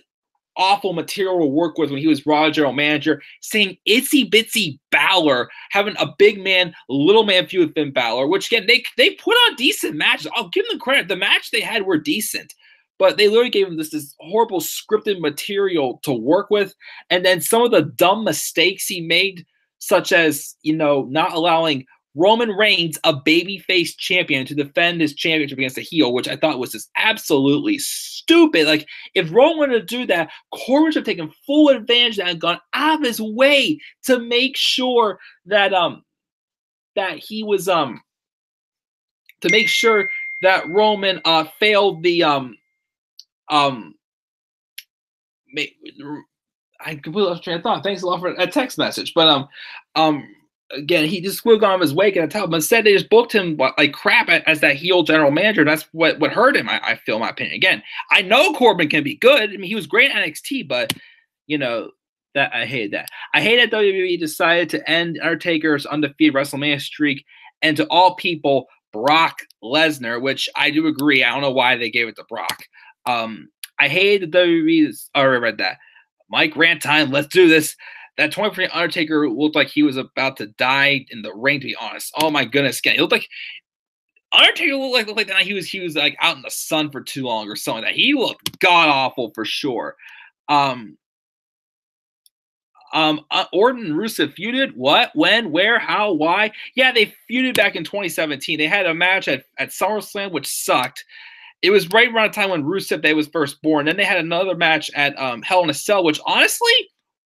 awful material to work with when he was Raw general manager, saying itsy bitsy Balor, having a big man, little man feud with Finn Balor, which again, they put on decent matches. I'll give them credit. The match they had were decent, but they literally gave him this horrible scripted material to work with. And then some of the dumb mistakes he made, such as, not allowing Roman Reigns, a babyface champion, to defend his championship against a heel, which I thought was just absolutely stupid. If Roman wanted to do that, Corbin should have taken full advantage of that and gone out of his way to make sure that he was to make sure that Roman failed the I completely lost train of thought. Thanks a lot for a text message, but again, he just would have gone his way at the top. But instead, they just booked him like crap as that heel general manager. That's what hurt him, I feel, in my opinion. Again, I know Corbin can be good. I mean, he was great at NXT, but, that I hated that. I hate that WWE decided to end Undertaker's undefeated WrestleMania streak and, to all people, Brock Lesnar, which I do agree. I don't know why they gave it to Brock. I hated the WWE's. I already read that. Mike, rant time. Let's do this. That 20% Undertaker looked like he was about to die in the ring, to be honest. Oh my goodness. Again, it looked like Undertaker looked like that night he was out in the sun for too long or something like that. He looked god awful for sure. Orton and Rusev feuded. What? When? Where? How? Why? Yeah, they feuded back in 2017. They had a match at SummerSlam, which sucked. It was right around the time when Rusev Day was first born. Then they had another match at Hell in a Cell, which honestly,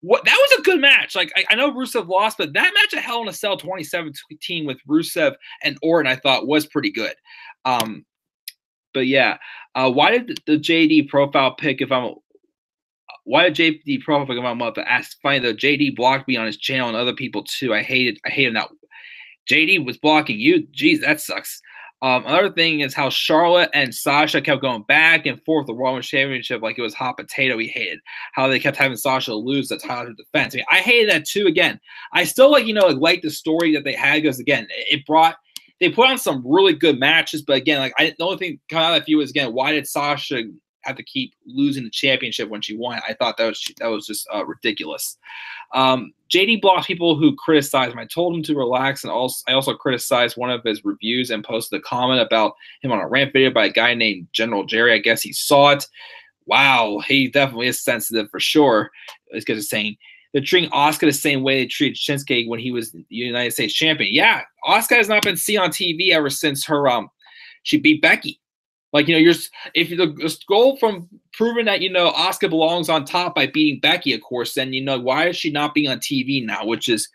that was a good match. I know Rusev lost, but that match at Hell in a Cell 2017 with Rusev and Orton, I thought was pretty good. But yeah, why did the JD profile pic? why did JD profile come out month to ask? Funny though, JD blocked me on his channel and other people too. I hated that. JD was blocking you. Jeez, that sucks. Another thing is how Charlotte and Sasha kept going back and forth the Raw Women's Championship like it was hot potato. He hated how they kept having Sasha lose the title defense. I mean, I hated that too. Again, I still like the story that they had because again, they put on some really good matches. But again, the only thing coming out of that feud was again, why did Sasha have to keep losing the championship when she won? I thought that was just ridiculous. JD blocks people who criticize him. I told him to relax, and I also criticized one of his reviews and posted a comment about him on a rant video by a guy named General Jerry. I guess he saw it. Wow, he definitely is sensitive for sure. It's because it's saying they're treating Asuka the same way they treated Shinsuke when he was the United States champion. Yeah, Asuka has not been seen on TV ever since she beat Becky. If the goal from proving that Asuka belongs on top by beating Becky, of course, then why is she not being on TV now, which is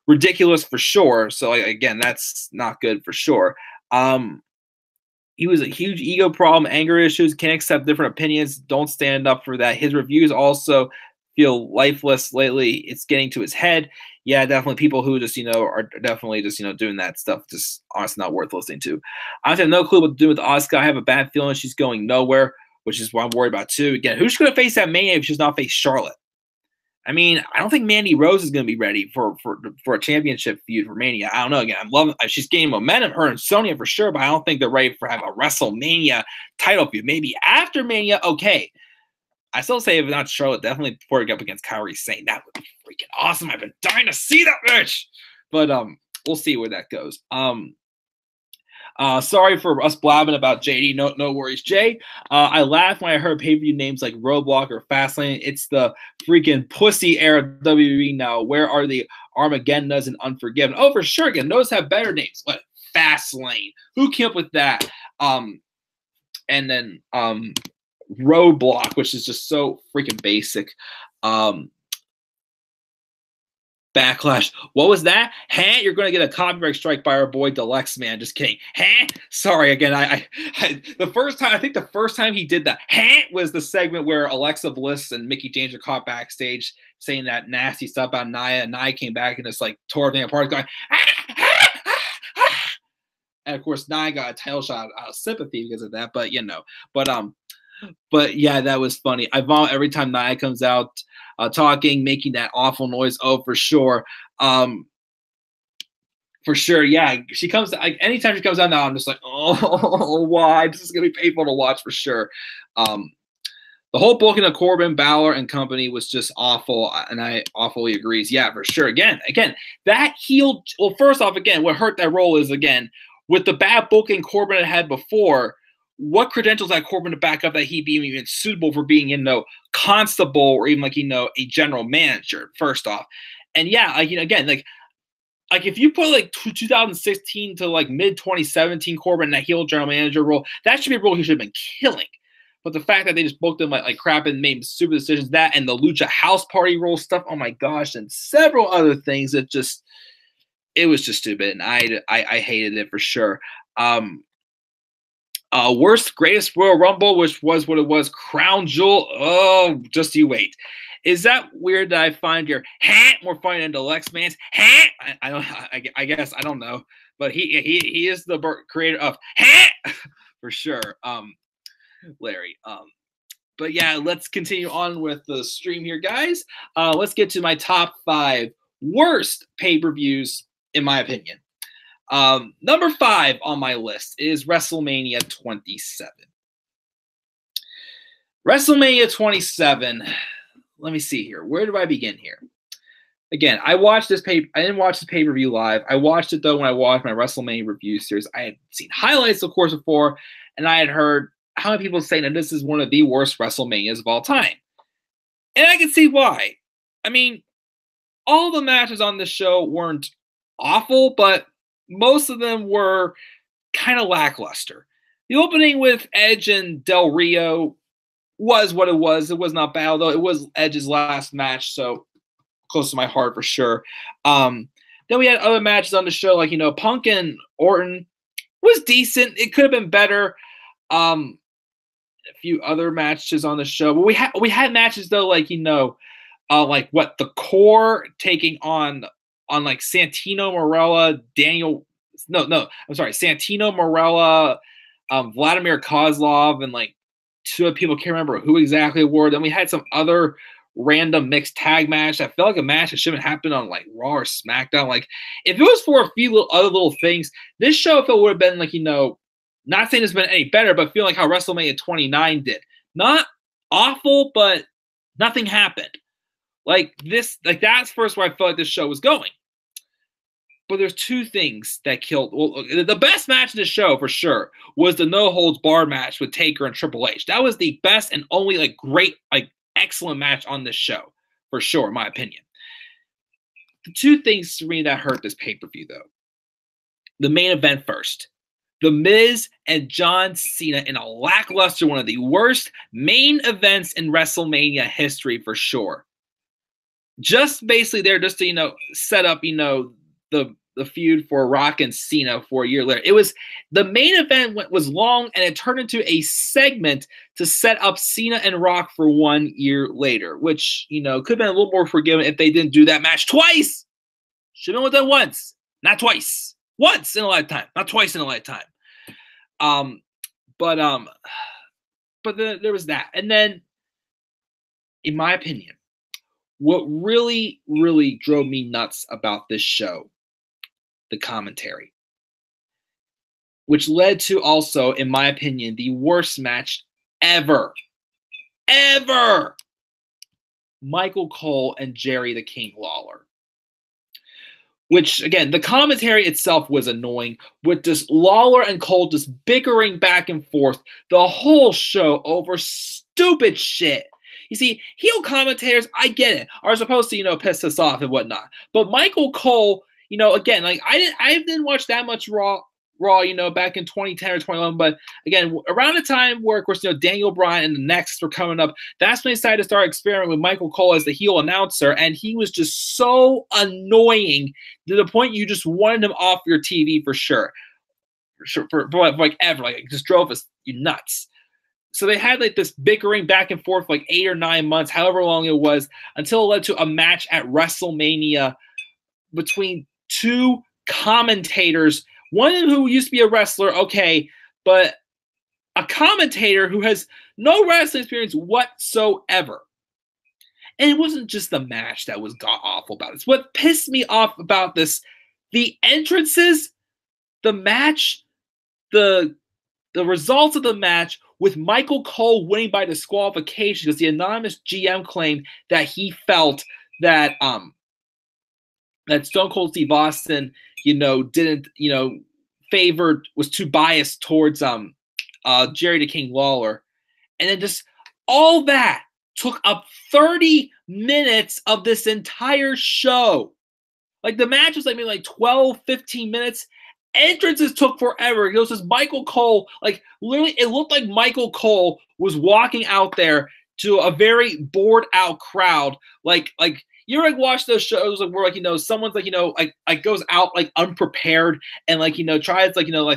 ridiculous for sure. So again, that's not good for sure. He was a huge ego problem, anger issues, can't accept different opinions, don't stand up for that. His reviews also feel lifeless lately. It's getting to his head. Yeah, definitely people who just, are definitely just, doing that stuff, just honestly not worth listening to. I have no clue what to do with Asuka. I have a bad feeling she's going nowhere, which is what I'm worried about too. Again, who's going to face that Mania if she's not face Charlotte? I mean, I don't think Mandy Rose is going to be ready for a championship feud for Mania. I don't know. Again, I'm loving. She's gaining momentum, her and Sonya for sure, but I don't think they're ready for have a WrestleMania title feud. Maybe after Mania, okay. I still say if not Charlotte, definitely before it up against Kairi Sane. That would be freaking awesome. I've been dying to see that match. But we'll see where that goes. Sorry for us blabbing about JD. No worries, Jay. I laughed when I heard pay-per-view names like Roadblock or Fastlane. It's the freaking pussy era of WWE now. Where are the Armageddons and Unforgiven? Oh, for sure. Again, those have better names. What? Fastlane. Who came up with that? And then Roadblock, which is just so freaking basic. Backlash. What was that? Huh? You're going to get a copyright strike by our boy Deluxe, man. Just kidding. Huh? Sorry again. The first time he did that was the segment where Alexa Bliss and Mickey James are caught backstage saying that nasty stuff about Nia, and Nia came back and just tore everything apart, going and of course Nia got a title shot out of sympathy because of that. But yeah, that was funny. I vomit every time Nia comes out talking, making that awful noise. Oh, for sure. For sure. Yeah, she comes anytime she comes out now, I'm just like, oh, why? This is gonna be painful to watch for sure. The whole booking of Corbin, Balor, and company was just awful, and I awfully agrees. Yeah, for sure. Again, that heel. Well, first off, again, what hurt that role is again with the bad booking Corbin had before. What credentials had Corbin to back up that he'd be even suitable for being, constable or even a general manager? First off, and yeah, again, if you put 2016 to mid 2017 Corbin in that heel general manager role, that should be a role he should have been killing. But the fact that they just booked him like crap and made stupid decisions, that and the Lucha House Party role stuff, oh my gosh, and several other things that it was just stupid, and I hated it for sure. Worst, greatest Royal Rumble, which was what it was, Crown Jewel. Oh, just you wait. Is that weird that I find your more funny than Deluxe Man's? I guess I don't know, but he is the creator of for sure. Larry. But yeah, let's continue on with the stream here, guys. Let's get to my top 5 worst pay-per-views in my opinion. Number 5 on my list is WrestleMania 27. WrestleMania 27. Let me see here. Where do I begin here? Again, I didn't watch the pay-per-view live. I watched it though when I watched my WrestleMania review series. I had seen highlights, of course, before, and I had heard how many people saying that this is one of the worst WrestleManias of all time. And I can see why. I mean, all the matches on this show weren't awful, but most of them were kind of lackluster. The opening with Edge and Del Rio was what it was. It was not bad, though. It was Edge's last match, so close to my heart for sure. Then we had other matches on the show, like, Punk and Orton was decent. It could have been better. few other matches on the show, but we had matches though, like like what the Core taking on like Santino Marella, Santino Marella, Vladimir Kozlov, and like two other people, can't remember who exactly were. Then we had some other random mixed tag match. I felt like a match that shouldn't happen on like Raw or SmackDown. Like if it was for a few other little things, this show if it would have been like, not saying it's been any better, but feeling like how WrestleMania 29 did. Not awful, but nothing happened. Like that's first where I felt like this show was going. But there's two things that killed. Well, the best match of the show for sure was the no holds barred match with Taker and Triple H. That was the best and only like great, like excellent match on this show for sure, in my opinion. The two things for me that hurt this pay-per-view though. The main event first. The Miz and John Cena in a lackluster, one of the worst main events in WrestleMania history for sure. Just basically there just to, set up, the feud for Rock and Cena for a year later. It was the main event was long and it turned into a segment to set up Cena and Rock for 1 year later, which, could have been a little more forgiving if they didn't do that match twice. Should have been done once, not twice. Once in a lifetime, not twice in a lifetime. But then there was that. And then, in my opinion, what really, really drove me nuts about this show, the commentary, which led to also, in my opinion, the worst match ever. Ever! Michael Cole and Jerry the King Lawler. Which, again, the commentary itself was annoying, with just Lawler and Cole just bickering back and forth the whole show over stupid shit. You see, heel commentators, I get it, are supposed to, piss us off and whatnot. But Michael Cole, again, like I didn't watch that much Raw, back in 2010 or 2011. But again, around the time where, of course, Daniel Bryan and the Next were coming up, that's when they decided to start experimenting with Michael Cole as the heel announcer. And he was just so annoying to the point you just wanted him off your TV for sure. For like ever. Like, it just drove us nuts. So they had like this bickering back and forth like 8 or 9 months, however long it was, until it led to a match at WrestleMania between two commentators. One who used to be a wrestler, okay, but a commentator who has no wrestling experience whatsoever. And it wasn't just the match that was god-awful about this. What pissed me off about this, the entrances, the match, the results of the match, with Michael Cole winning by disqualification because the anonymous GM claimed that he felt that that Stone Cold Steve Austin, didn't, was too biased towards Jerry the King Lawler. And then just all that took up 30 minutes of this entire show. Like the match was maybe 12, 15 minutes. Entrances took forever. It was just Michael Cole, like literally it looked like Michael Cole was walking out there to a very bored out crowd. Like you ever watch those shows where someone's like goes out like unprepared and tries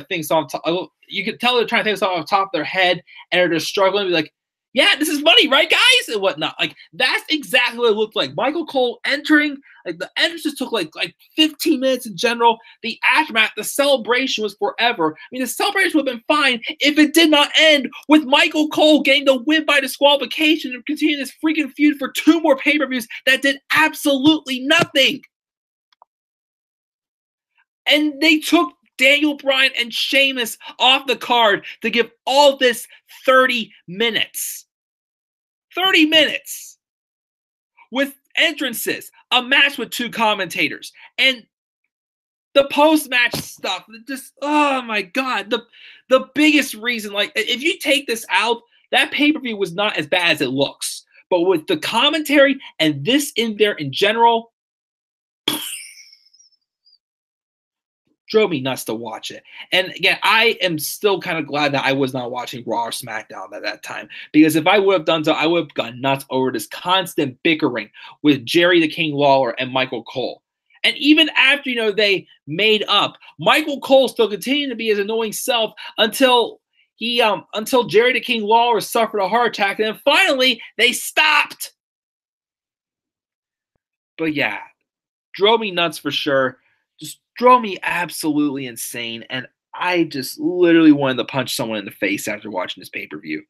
things off top. You can tell they're trying to think off the top of their head and they're just struggling to be like, yeah, this is money, right, guys? And whatnot. Like, that's exactly what it looked like. Michael Cole entering, like, the entrances took, like 15 minutes in general. The aftermath, the celebration was forever. I mean, the celebration would have been fine if it did not end with Michael Cole getting the win by disqualification and continuing this freaking feud for 2 more pay-per-views that did absolutely nothing. And they took Daniel Bryan and Sheamus off the card to give all this 30 minutes. 30 minutes with entrances, a match with 2 commentators, and the post-match stuff. Just, oh my God, the biggest reason, like, if you take this out, that pay-per-view was not as bad as it looks. But with the commentary and this in there in general, drove me nuts to watch it. And again, I am still kind of glad that I was not watching Raw or SmackDown at that time, because if I would have done so, I would have gone nuts over this constant bickering with Jerry the King Lawler and Michael Cole. And even after, they made up, Michael Cole still continued to be his annoying self until He until Jerry the King Lawler suffered a heart attack, and then finally they stopped. But yeah, drove me nuts for sure. Just drove me absolutely insane, and I just literally wanted to punch someone in the face after watching this pay-per-view.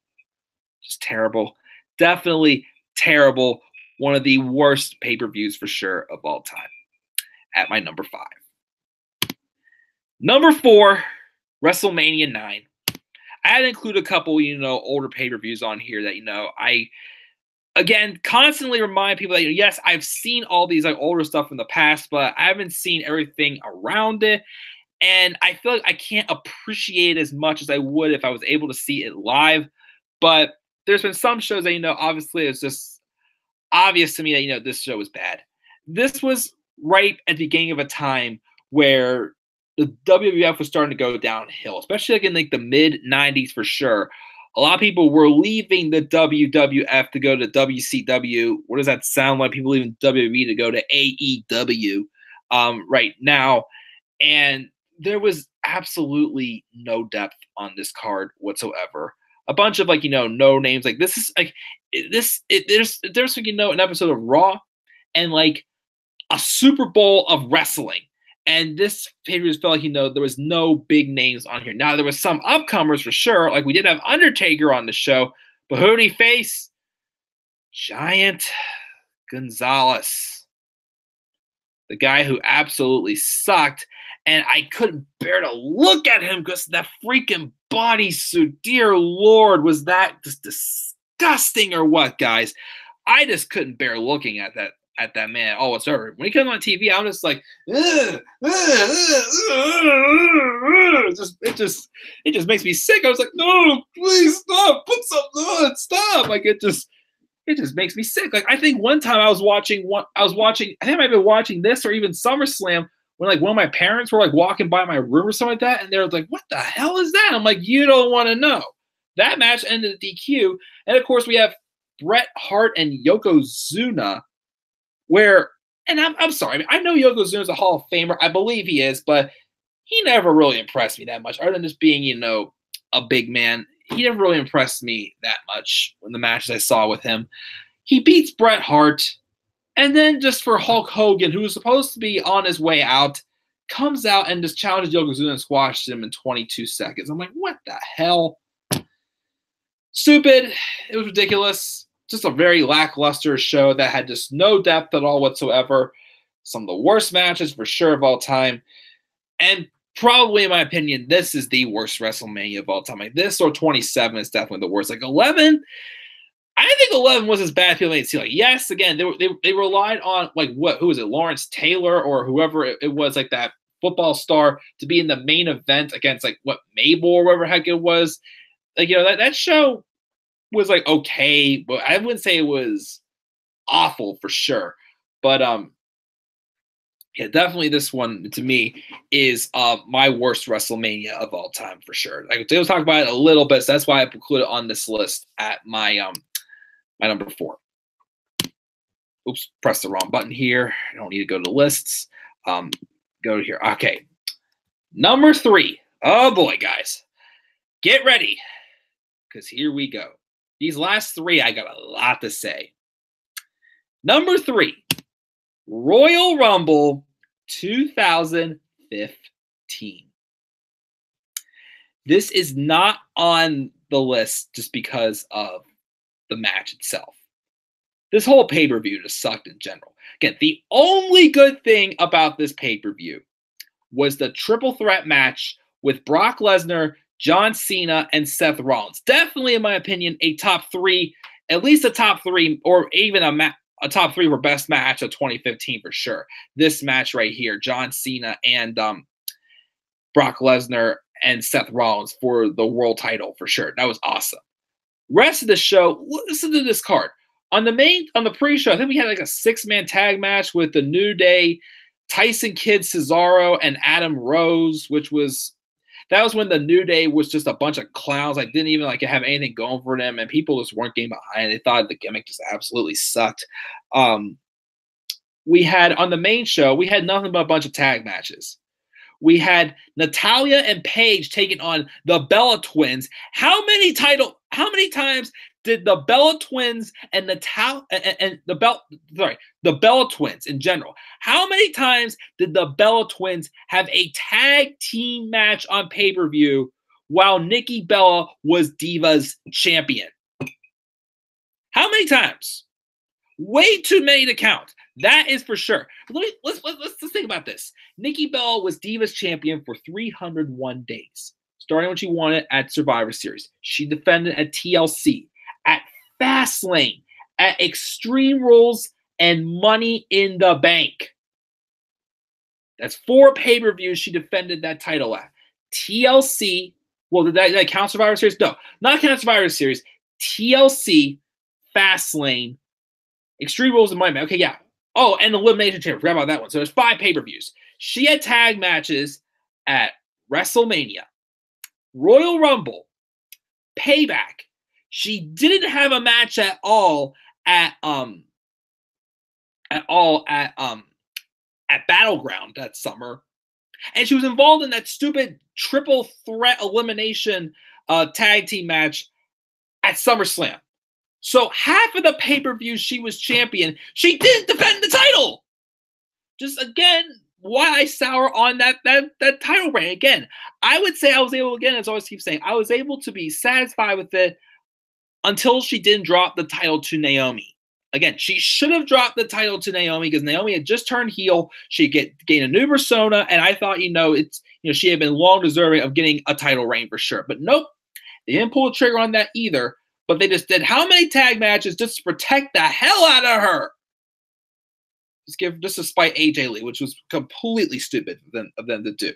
Just terrible. Definitely terrible. One of the worst pay-per-views for sure of all time. At my number 5. Number 4, WrestleMania 9. I had to include a couple, older pay-per-views on here that, I, again, constantly remind people that, yes, I've seen all these older stuff in the past, but I haven't seen everything around it. And I feel like I can't appreciate it as much as I would if I was able to see it live. But there's been some shows that, obviously it's just obvious to me that, this show was bad. This was right at the beginning of a time where the WWF was starting to go downhill, especially in the mid-90s for sure. A lot of people were leaving the WWF to go to WCW. What does that sound like? People leaving WWE to go to AEW right now. And there was absolutely no depth on this card whatsoever. A bunch of no names. This is there's an episode of Raw and a Super Bowl of wrestling. And this pay-per-view felt like, there was no big names on here. Now, there was some upcomers for sure. We did have Undertaker on the show. But who did he face? Giant Gonzalez. The guy who absolutely sucked. And I couldn't bear to look at him because that freaking bodysuit. Dear Lord, was that just disgusting or what, guys? I just couldn't bear looking at that man all whatsoever. When he came on TV, I'm just like, it just makes me sick. I was like, no, please stop, put something on, stop. It just makes me sick. I think one time I was watching, I think I might have been watching this or even SummerSlam when one of my parents were walking by my room or something like that, and they were like, what the hell is that? I'm like, you don't want to know. That match ended at DQ, and of course we have Bret Hart and Yokozuna. And I'm sorry, I know Yokozuna's a Hall of Famer. I believe he is, but he never really impressed me that much. Other than just being, a big man, he never really impressed me that much in the matches I saw with him. He beats Bret Hart, and then just for Hulk Hogan, who was supposed to be on his way out, comes out and just challenges Yokozuna and squashes him in 22 seconds. I'm like, what the hell? Stupid. It was ridiculous. Just a very lackluster show that had just no depth at all whatsoever. Some of the worst matches for sure of all time. And probably, in my opinion, this is the worst WrestleMania of all time. This or 27 is definitely the worst. 11, I think 11 was as bad as people made it seem. Yes, again, they relied on, who was it, Lawrence Taylor or whoever it was, that football star to be in the main event against, Mabel or whatever heck it was. That show was okay, but I wouldn't say it was awful for sure. But yeah, definitely this one to me is my worst WrestleMania of all time for sure. They was talking about it a little bit, so that's why I put it on this list at my my number 4. Oops, press the wrong button here. I don't need to go to lists. Go to here. Okay, number 3. Oh boy, guys, get ready because here we go. These last 3, I got a lot to say. Number 3, Royal Rumble 2015. This is not on the list just because of the match itself. This whole pay-per-view just sucked in general. Again, the only good thing about this pay-per-view was the triple threat match with Brock Lesnar, John Cena, and Seth Rollins. Definitely, in my opinion, a top 3, at least a top 3, or even a top 3 for best match of 2015 for sure. This match right here, John Cena and Brock Lesnar and Seth Rollins for the world title for sure. That was awesome. Rest of the show, listen to this card. On the pre-show, I think we had a 6-man tag match with the New Day, Tyson Kidd, Cesaro, and Adam Rose, that was when the New Day was just a bunch of clowns. Didn't even have anything going for them, and people just weren't getting behind it. They thought the gimmick just absolutely sucked. We had on the main show, we had nothing but a bunch of tag matches. We had Natalya and Paige taking on the Bella Twins. How many times did the Bella Twins and the Bella Twins in general, how many times did the Bella Twins have a tag team match on pay-per-view while Nikki Bella was Divas champion? How many times? Way too many to count. That is for sure. Let's think about this. Nikki Bella was Divas champion for 301 days, starting when she won it at Survivor Series. She defended at TLC, at Fastlane, at Extreme Rules, and Money in the Bank. That's 4 pay-per-views she defended that title at. TLC, well, did that count Survivor Series? No, not count Survivor Series. TLC, Fastlane, Extreme Rules, and Money in the Bank. Okay, yeah. Oh, and Elimination Chamber. Forgot about that one. So there's 5 pay-per-views. She had tag matches at WrestleMania, Royal Rumble, Payback. She didn't have a match at all at Battleground that summer. And she was involved in that stupid triple threat elimination tag team match at SummerSlam. So half of the pay-per-views she was champion, she didn't defend the title. Just again, why I sour on that title reign. Again, I would say I was able, again, as I always keep saying, I was able to be satisfied with it until she didn't drop the title to Naomi. Again, she should have dropped the title to Naomi because Naomi had just turned heel. She gained a new persona, and I thought, she had been long deserving of getting a title reign for sure. But nope, they didn't pull the trigger on that either. But they just did how many tag matches just to protect the hell out of her? Just to spite AJ Lee, which was completely stupid of them to do.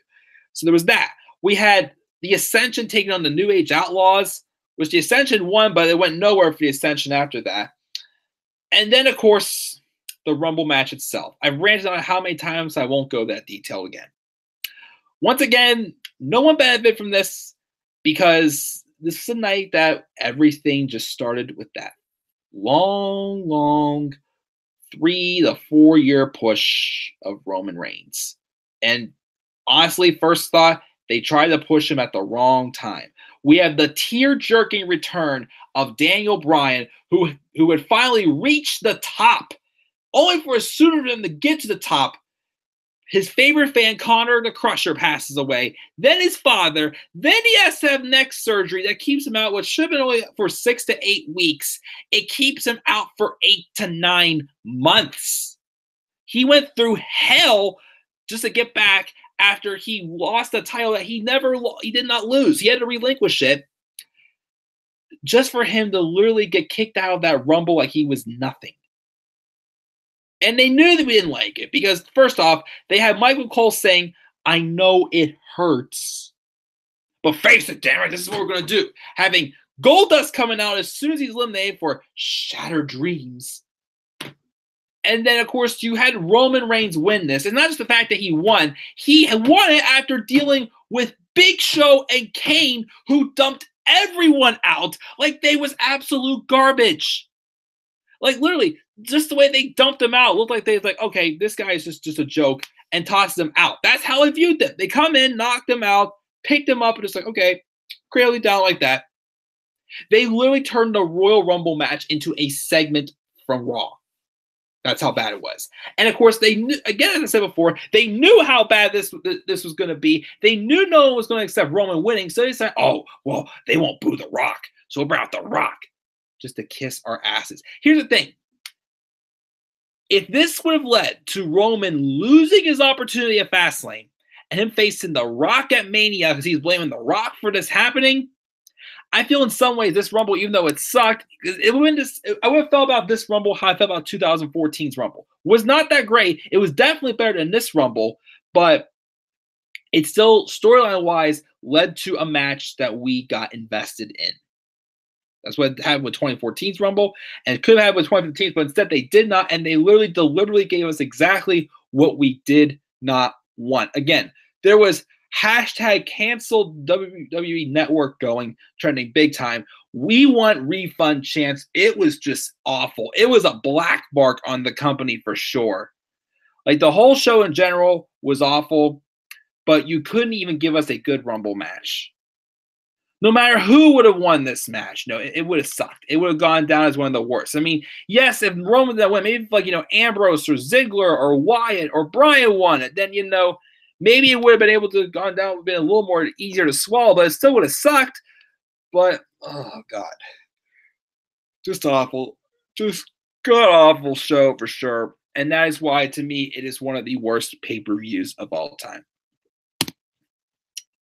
So there was that. We had the Ascension taking on the New Age Outlaws, which the Ascension won, but it went nowhere for the Ascension after that. And then, of course, the Rumble match itself. I've ranted on how many times, I won't go that detailed again. Once again, no one benefited from this because this is a night that everything just started with that long 3 to 4 year push of Roman Reigns. And honestly, first thought, they tried to push him at the wrong time. We have the tear-jerking return of Daniel Bryan, who had finally reached the top, only for sooner than to get to the top. His favorite fan, Connor the Crusher, passes away. Then his father. Then he has to have neck surgery that keeps him out, which should have been only for 6 to 8 weeks. It keeps him out for 8 to 9 months. He went through hell just to get back after he lost a title that he did not lose. He had to relinquish it just for him to literally get kicked out of that Rumble like he was nothing. And they knew that we didn't like it because, first off, they had Michael Cole saying, "I know it hurts, but face it, damn it, this is what we're going to do." Having Goldust coming out as soon as he's eliminated for Shattered Dreams. And then, of course, you had Roman Reigns win this. And not just the fact that he won it after dealing with Big Show and Kane, who dumped everyone out like they was absolute garbage. Like, literally, just the way they dumped them out looked like they was like, okay, this guy is just a joke, and tossed them out. That's how I viewed them. They come in, knock them out, pick them up, and just like, okay, cradle down like that. They literally turned the Royal Rumble match into a segment from Raw. That's how bad it was. And, of course, they knew, again, as I said before, they knew how bad this was going to be. They knew no one was going to accept Roman winning, so they said, oh, well, they won't boo The Rock, so we'll bring out The Rock just to kiss our asses. Here's the thing. If this would have led to Roman losing his opportunity at Fastlane and him facing The Rock at Mania because he's blaming The Rock for this happening, I feel in some ways this Rumble, even though it sucked, I would have felt about this Rumble how I felt about 2014's Rumble. It was not that great. It was definitely better than this Rumble, but it still, storyline-wise, led to a match that we got invested in. That's what it happened with 2014's Rumble, and it could have happened with 2015's, but instead they did not, and they literally deliberately gave us exactly what we did not want. Again, there was hashtag canceled WWE Network going, trending big time. We want refund chance. It was just awful. It was a black mark on the company for sure. Like, the whole show in general was awful. but you couldn't even give us a good Rumble match. No matter who would have won this match, no, it would have sucked. It would have gone down as one of the worst. I mean, yes, if Roman that went, maybe like, Ambrose or Ziggler or Wyatt or Bryan won it, then, maybe it would have been able to have gone down, would have been a little more easier to swallow, but it still would have sucked. But, oh, God. Just awful. Just god-awful show for sure. And that is why, to me, it is one of the worst pay-per-views of all time.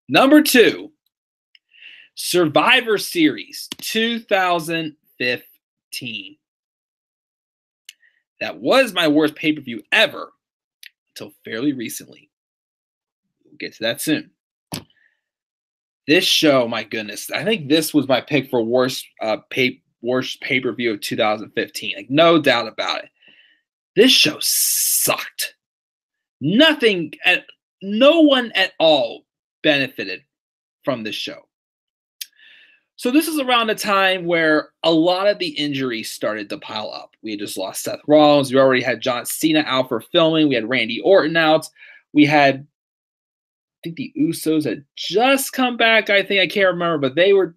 Number 2. Survivor Series 2015. That was my worst pay-per-view ever until fairly recently. We'll get to that soon. This show, my goodness, I think this was my pick for worst pay-per-view of 2015. Like, no doubt about it. This show sucked. No one at all benefited from this show. So this is around the time where a lot of the injuries started to pile up. We had just lost Seth Rollins. We already had John Cena out for filming. We had Randy Orton out. We had, I think the Usos had just come back. I can't remember, but they were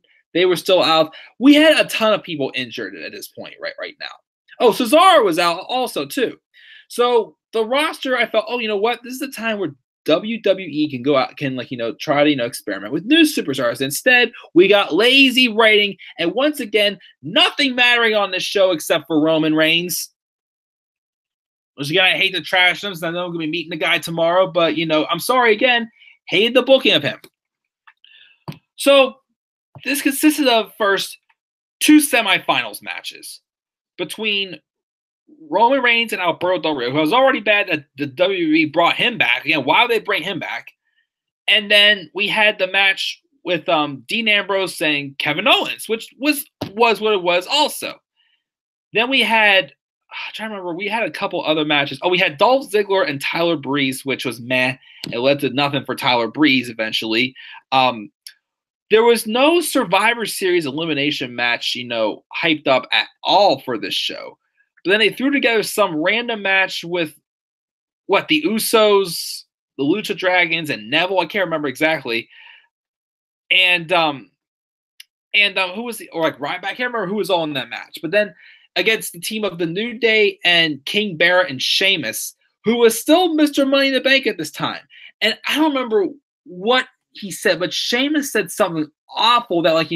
still out. We had a ton of people injured at this point right now. Oh, Cesaro was out also too. So the roster, I felt, oh, you know what? This is the time where WWE can go out, try to, experiment with new superstars. Instead, we got lazy writing, and once again, nothing mattering on this show except for Roman Reigns. Once again, I hate to trash him, so I know I'm going to be meeting the guy tomorrow, but, I'm sorry again, hated the booking of him. So, this consisted of first 2 semifinals matches between Roman Reigns and Alberto Del Rio, who was already bad that the WWE brought him back. Again, why would they bring him back? And then we had the match with Dean Ambrose saying Kevin Owens, which was what it was also. Then we had, I'm trying to remember, we had a couple other matches. Oh, we had Dolph Ziggler and Tyler Breeze, which was meh. It led to nothing for Tyler Breeze eventually. There was no Survivor Series elimination match, hyped up at all for this show. But then they threw together some random match with, the Usos, the Lucha Dragons, and Neville. I can't remember exactly. And who was Ryback? I can't remember who was all in that match. But then against the team of the New Day and King Barrett and Sheamus, who was still Mr. Money in the Bank at this time. And I don't remember what he said, but Sheamus said something awful that,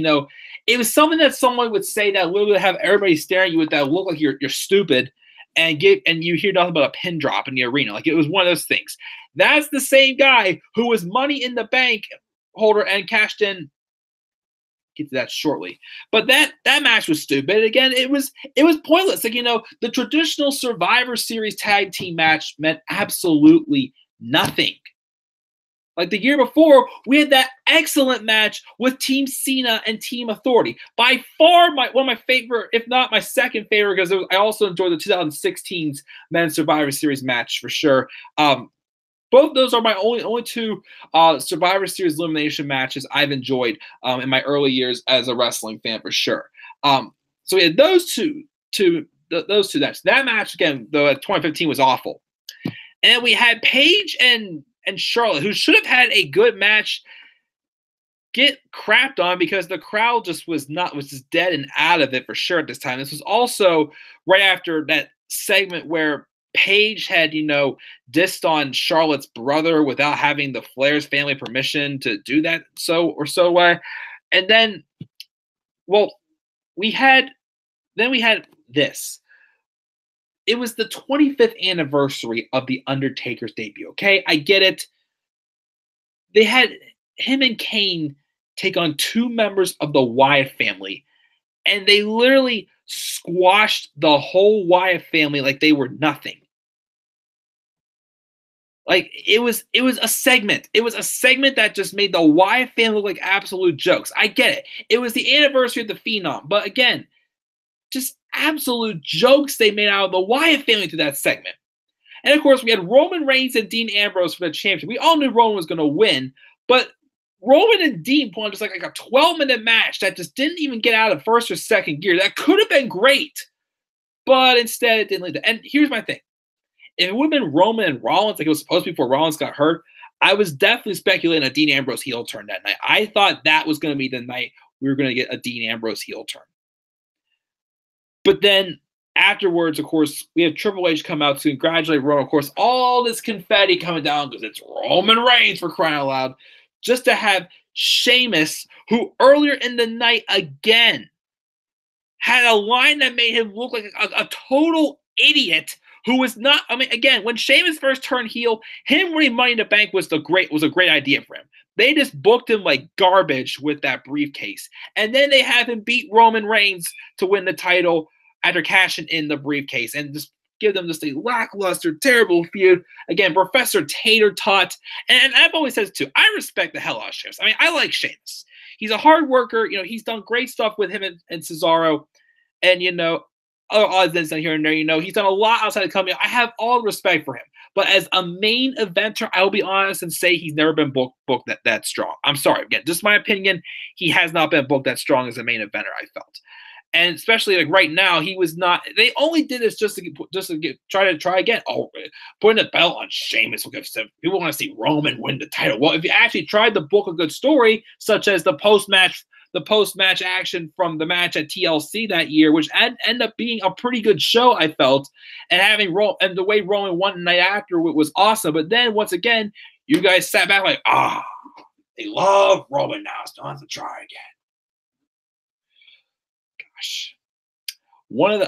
it was something that someone would say that literally have everybody staring at you with that look like you're stupid, and you hear nothing but a pin drop in the arena. Like, it was one of those things. That's the same guy who was Money in the Bank holder and cashed in. Get to that shortly. But that match was stupid. Again, it was pointless. The traditional Survivor Series tag team match meant absolutely nothing. Like the year before, we had that excellent match with Team Cena and Team Authority. By far, one of my favorite, if not my second favorite, because I also enjoyed the 2016's Men's Survivor Series match for sure. Both those are my only 2 Survivor Series elimination matches I've enjoyed in my early years as a wrestling fan for sure. So we had those two matches. That match, again, though, 2015 was awful. And we had Paige and Charlotte, who should have had a good match, get crapped on because the crowd just was just dead and out of it for sure at this time. This was also right after that segment where Paige had, dissed on Charlotte's brother without having the Flair's family permission to do that. And then, we had this. It was the 25th anniversary of The Undertaker's debut, okay? I get it. They had him and Kane take on 2 members of the Wyatt family, and they literally squashed the whole Wyatt family like they were nothing. Like, it was a segment. It was a segment that just made the Wyatt family look like absolute jokes. I get it. It was the anniversary of the Phenom, but again, just absolute jokes they made out of the Wyatt family through that segment. And of course, we had Roman Reigns and Dean Ambrose for the championship. We all knew Roman was going to win, but Roman and Dean put on just like a 12-minute match that just didn't even get out of first or second gear. That could have been great, but instead it didn't lead to. And here's my thing. If it would have been Roman and Rollins, like it was supposed to be before Rollins got hurt, I was definitely speculating a Dean Ambrose heel turn that night. I thought that was going to be the night we were going to get a Dean Ambrose heel turn. But then afterwards, of course, we have Triple H come out to congratulate Roman. Of course, all this confetti coming down because it's Roman Reigns, for crying out loud. Just to have Sheamus, who earlier in the night again had a line that made him look like a total idiot who was not. I mean, again, when Sheamus first turned heel, him winning Money in the Bank was a great idea for him. They just booked him like garbage with that briefcase. And then they have him beat Roman Reigns to win the title after cashing in the briefcase and just give them just a lackluster, terrible feud. Again, Professor Tater Tot. And I've always said this too, I respect the hell out of Sheamus. I mean, I like Sheamus. He's a hard worker. You know, he's done great stuff with him and Cesaro. And, you know, other odds and ends here and there, you know, he's done a lot outside the company. I have all the respect for him. But as a main eventer, I'll be honest and say he's never been booked that strong. I'm sorry. Again, just my opinion. He has not been booked that strong as a main eventer, I felt. And especially like right now, he was not. They only did this just to try again. Oh, putting the belt on Sheamus will give some people want to see Roman win the title. Well, if you actually tried to book a good story, such as the post match action from the match at TLC that year, which ended up being a pretty good show, I felt, and having the way Roman won the night after was awesome. But then once again, you guys sat back like, they love Roman now, so don't have to try again. Gosh.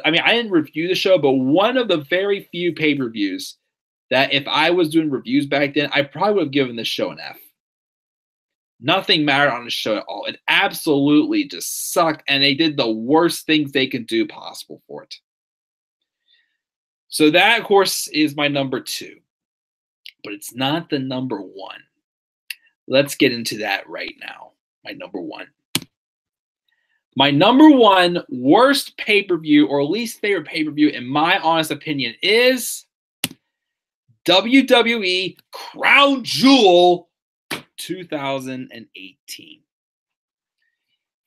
I didn't review the show, but one of the very few pay-per-views that if I was doing reviews back then, I probably would have given this show an F. Nothing mattered on the show at all. It absolutely just sucked, and they did the worst things they could do possible for it. So that, of course, is my number 2. But it's not the number 1. Let's get into that right now. My number 1. My number 1 worst pay-per-view or least favorite pay-per-view, in my honest opinion, is WWE Crown Jewel 2018.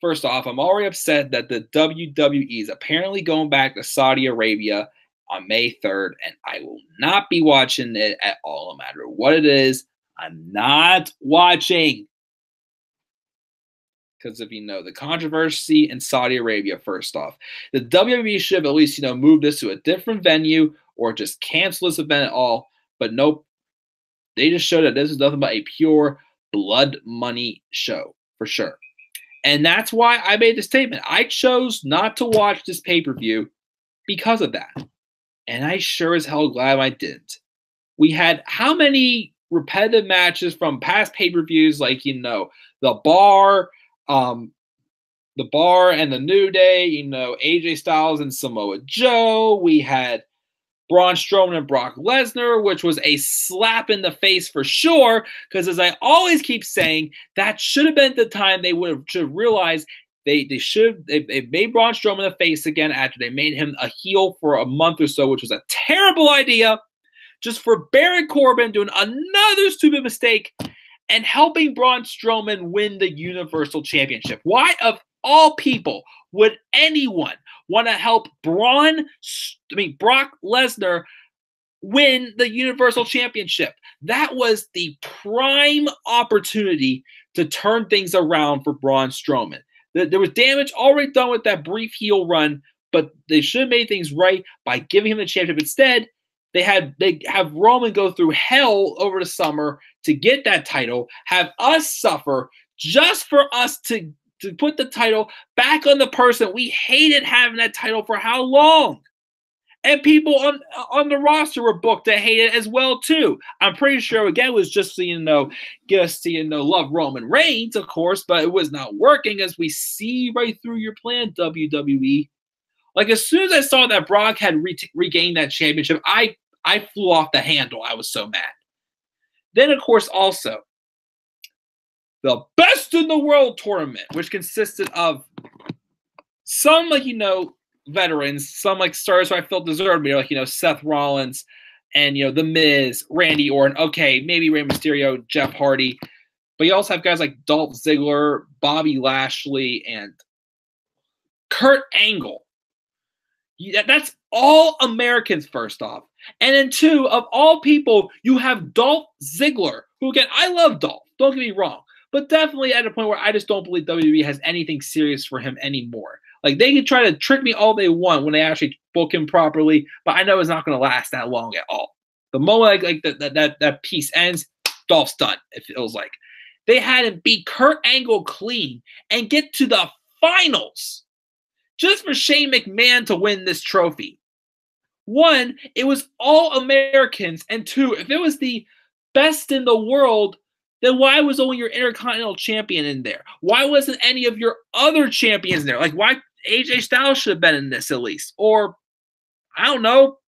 First off, I'm already upset that the WWE is apparently going back to Saudi Arabia on May 3rd, and I will not be watching it at all, no matter what it is. I'm not watching. Because if you know the controversy in Saudi Arabia, first off, the WWE should have at least, moved this to a different venue or just cancel this event at all. But nope, they just showed that this is nothing but a pure blood money show for sure. And that's why I made the statement. I chose not to watch this pay-per-view because of that. And I sure as hell glad I didn't. We had how many repetitive matches from past pay-per-views, like, the Bar and the New Day, AJ Styles and Samoa Joe. We had Braun Strowman and Brock Lesnar, which was a slap in the face for sure, because as I always keep saying, that should have been the time they should have realized they made Braun Strowman the face again after they made him a heel for a month or so, which was a terrible idea, just for Baron Corbin doing another stupid mistake and helping Braun Strowman win the Universal Championship. Why, of all people, would anyone want to help Brock Lesnar win the Universal Championship? That was the prime opportunity to turn things around for Braun Strowman. There was damage already done with that brief heel run, but they should have made things right by giving him the championship. Instead, they have Roman go through hell over the summer to get that title, have us suffer just for us to put the title back on the person we hated having that title for how long? And people on the roster were booked to hate it as well too. I'm pretty sure again it was just get us to love Roman Reigns, of course, but it was not working, as we see right through your plan, WWE. Like, as soon as I saw that Brock had regained that championship, I flew off the handle. I was so mad. Then, of course, also the Best in the World tournament, which consisted of some, veterans, some, stars who I felt deserved me, Seth Rollins and, The Miz, Randy Orton, okay, maybe Rey Mysterio, Jeff Hardy. But you also have guys like Dolph Ziggler, Bobby Lashley, and Kurt Angle. That's all Americans, first off. And then two, of all people, you have Dolph Ziggler, who, again, I love Dolph. Don't get me wrong. But definitely at a point where I just don't believe WWE has anything serious for him anymore. Like, they can try to trick me all they want when they actually book him properly, but I know it's not going to last that long at all. The moment that piece ends, Dolph's done, it feels like. They had him beat Kurt Angle clean and get to the finals just for Shane McMahon to win this trophy. One, it was all Americans, and two, if it was the best in the world, then why was only your Intercontinental Champion in there? Why wasn't any of your other champions in there? Like, why AJ Styles should have been in this at least? Or, I don't know,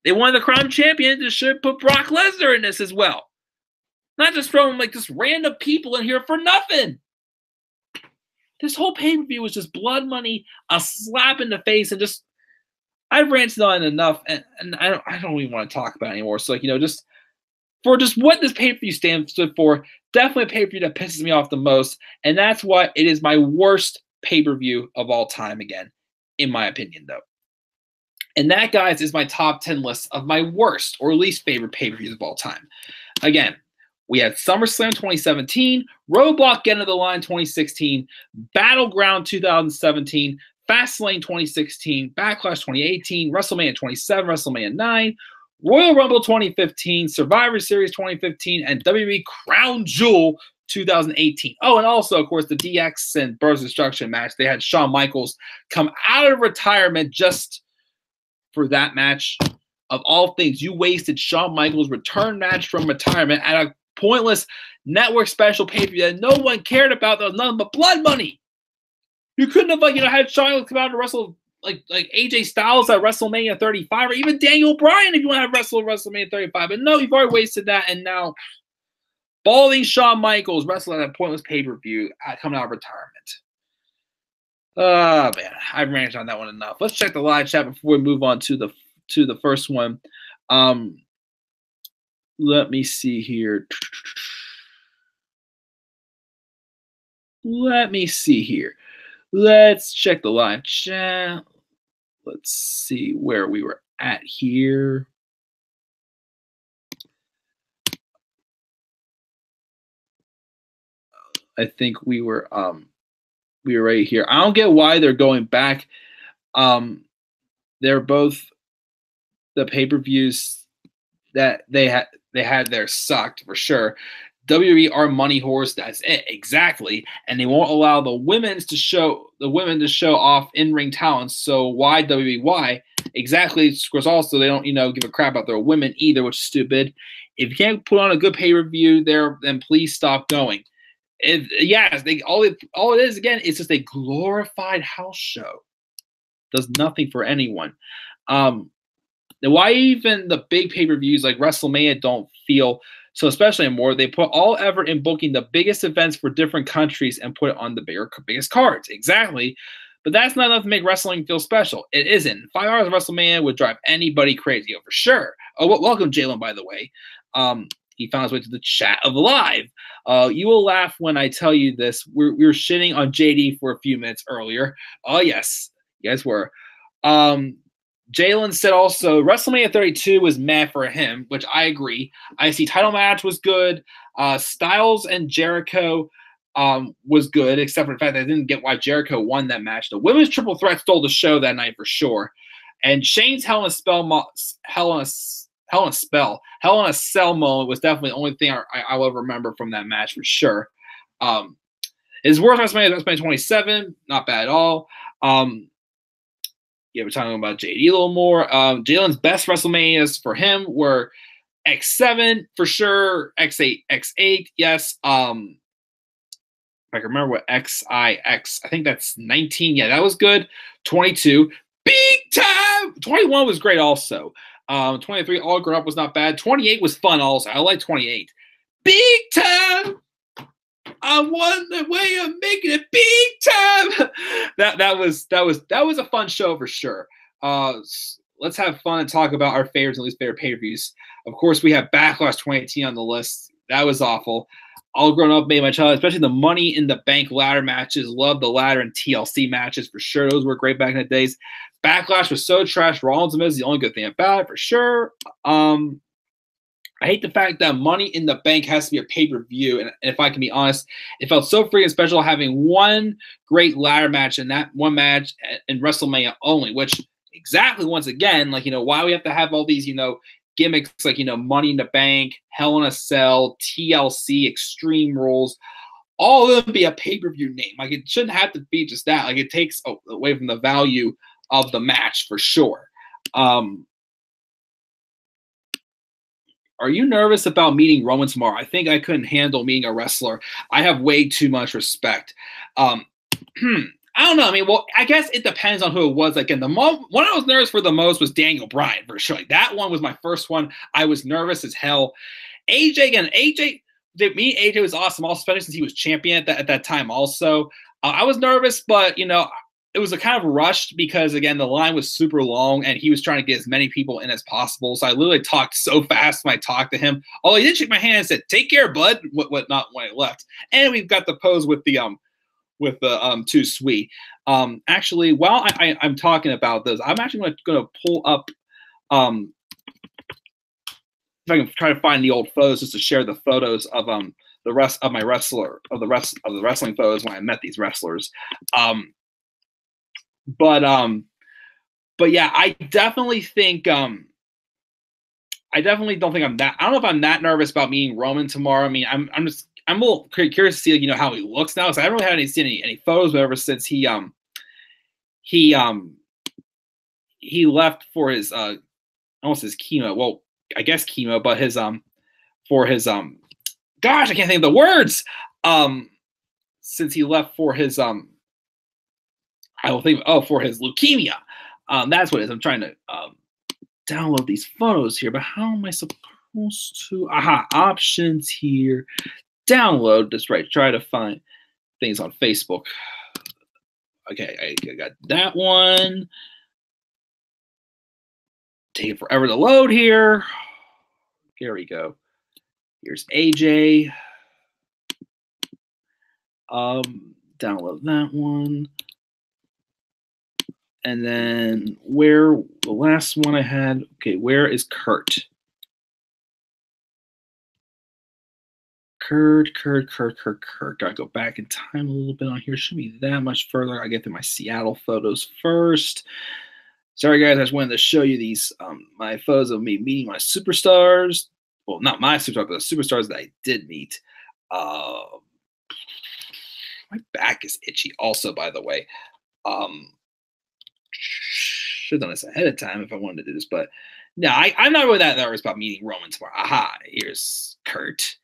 they wanted the Crown Champion, they should put Brock Lesnar in this as well. Not just throwing like just random people in here for nothing. This whole pay-per-view was just blood money, a slap in the face, and just, I've ranted on it enough, and I don't even want to talk about it anymore. So, like, you know, just for just what this pay-per-view stood for, definitely a pay-per-view that pisses me off the most, and that's why it is my worst pay-per-view of all time, again, in my opinion, though. And that, guys, is my top 10 list of my worst or least favorite pay-per-views of all time. Again, we had SummerSlam 2017, Roadblock End of the Line 2016, Battleground 2017, Fastlane 2016, Backlash 2018, WrestleMania 27, WrestleMania 9, Royal Rumble 2015, Survivor Series 2015, and WWE Crown Jewel 2018. Oh, and also, of course, the DX and Brothers Destruction match. They had Shawn Michaels come out of retirement just for that match. Of all things, you wasted Shawn Michaels' return match from retirement at a pointless network special pay-per-view that no one cared about. That was nothing but blood money. You couldn't have, like, you know, had Shawn Michaels come out to wrestle like AJ Styles at WrestleMania 35, or even Daniel Bryan if you want to have wrestle at WrestleMania 35. But no, you've already wasted that, and now balding Shawn Michaels wrestled at a pointless pay-per-view coming out of retirement. Oh man, I've ranted on that one enough. Let's check the live chat before we move on to the first one. Let me see here. Let's check the live chat. Let's see where we were at here. I think we were right here. I don't get why they're going back. They're both the pay-per-views that they had there sucked for sure. WWE are money whores. That's it, exactly. And they won't allow the women to show off in-ring talents. So why WWE? Why exactly? Of course, also they don't give a crap about their women either, which is stupid. If you can't put on a good pay-per-view there, then please stop going. All it is again is just a glorified house show. Does nothing for anyone. Why even the big pay-per-views like WrestleMania don't feel so especially anymore? They put all effort in booking the biggest events for different countries and put it on the biggest cards. Exactly. But that's not enough to make wrestling feel special. It isn't. 5 hours of WrestleMania would drive anybody crazy, for sure. Oh, welcome, Jalen, by the way. He found his way to the chat of live. You will laugh when I tell you this. We were shitting on JD for a few minutes earlier. Oh, yes. You guys were. Jalen said also WrestleMania 32 was meh for him, which I agree. IC title match was good. Styles and Jericho was good, except for the fact that I didn't get why Jericho won that match. The women's triple threat stole the show that night for sure. And Shane's Hell in a Cell moment was definitely the only thing I will remember from that match for sure. His worst WrestleMania 27, not bad at all. We're talking about JD a little more. Jalen's best WrestleManias for him were X7 for sure, X8, X8, yes. If I can remember what XIX, I think that's 19. Yeah, that was good. 22, big time. 21 was great also. 23, All Grown Up was not bad. 28 was fun also. I like 28. Big time. I won the way of making it big time. That was a fun show for sure. Let's have fun and talk about our favorites and least favorite pay-per-views. Of course, we have Backlash 2018 on the list. That was awful. All Grown Up made my child, especially the Money in the Bank ladder matches. Love the ladder and TLC matches for sure. Those were great back in the days. Backlash was so trash. Rollins is the only good thing about it for sure. I hate the fact that Money in the Bank has to be a pay-per-view. And if I can be honest, it felt so freaking special having one great ladder match and that one match in WrestleMania only, which exactly once again, like, why we have to have all these, gimmicks like, Money in the Bank, Hell in a Cell, TLC, Extreme Rules, all of them be a pay-per-view name. Like, it shouldn't have to be just that. Like, it takes away from the value of the match for sure. Are you nervous about meeting Roman tomorrow? I think I couldn't handle meeting a wrestler. I have way too much respect. I don't know. I mean, well, I guess it depends on who it was. Like, one I was nervous for the most was Daniel Bryan, for sure. Like, that one was my first one. I was nervous as hell. AJ, again, AJ was awesome, also, especially since he was champion at that time also. I was nervous, but, it was a kind of rushed because, again, the line was super long and he was trying to get as many people in as possible. So I literally talked so fast when I talked to him. Oh, he did shake my hand and said, "Take care, bud." Not when I left. And we've got the pose with the Too Sweet. Actually, while I'm talking about this, I'm actually going to pull up if I can try to find the old photos just to share the photos of the rest of the wrestling photos when I met these wrestlers. But yeah, I definitely think I definitely don't think I don't know if I'm that nervous about meeting Roman tomorrow. I mean, I'm a little curious to see how he looks now. So I haven't really seen any photos ever since he left for his almost his chemo. Well, I guess chemo, but his for his gosh, I can't think of the words. Since he left for his for his leukemia. That's what it is. I'm trying to download these photos here, but how am I supposed to? Options here. Download. That's right. Try to find things on Facebook. Okay, I got that one. Taking forever to load here. Here we go. Here's AJ. Download that one. And then the last one I had, okay, where is Kurt? Kurt. Gotta go back in time a little bit on here. Shouldn't be that much further. I get to my Seattle photos first. Sorry, guys, I just wanted to show you these, my photos of me meeting my superstars. Well, not my superstars, but the superstars that I did meet. My back is itchy also, by the way. Should have done this ahead of time if I wanted to do this, but no, I'm not really that nervous about meeting Roman tomorrow. Here's Kurt.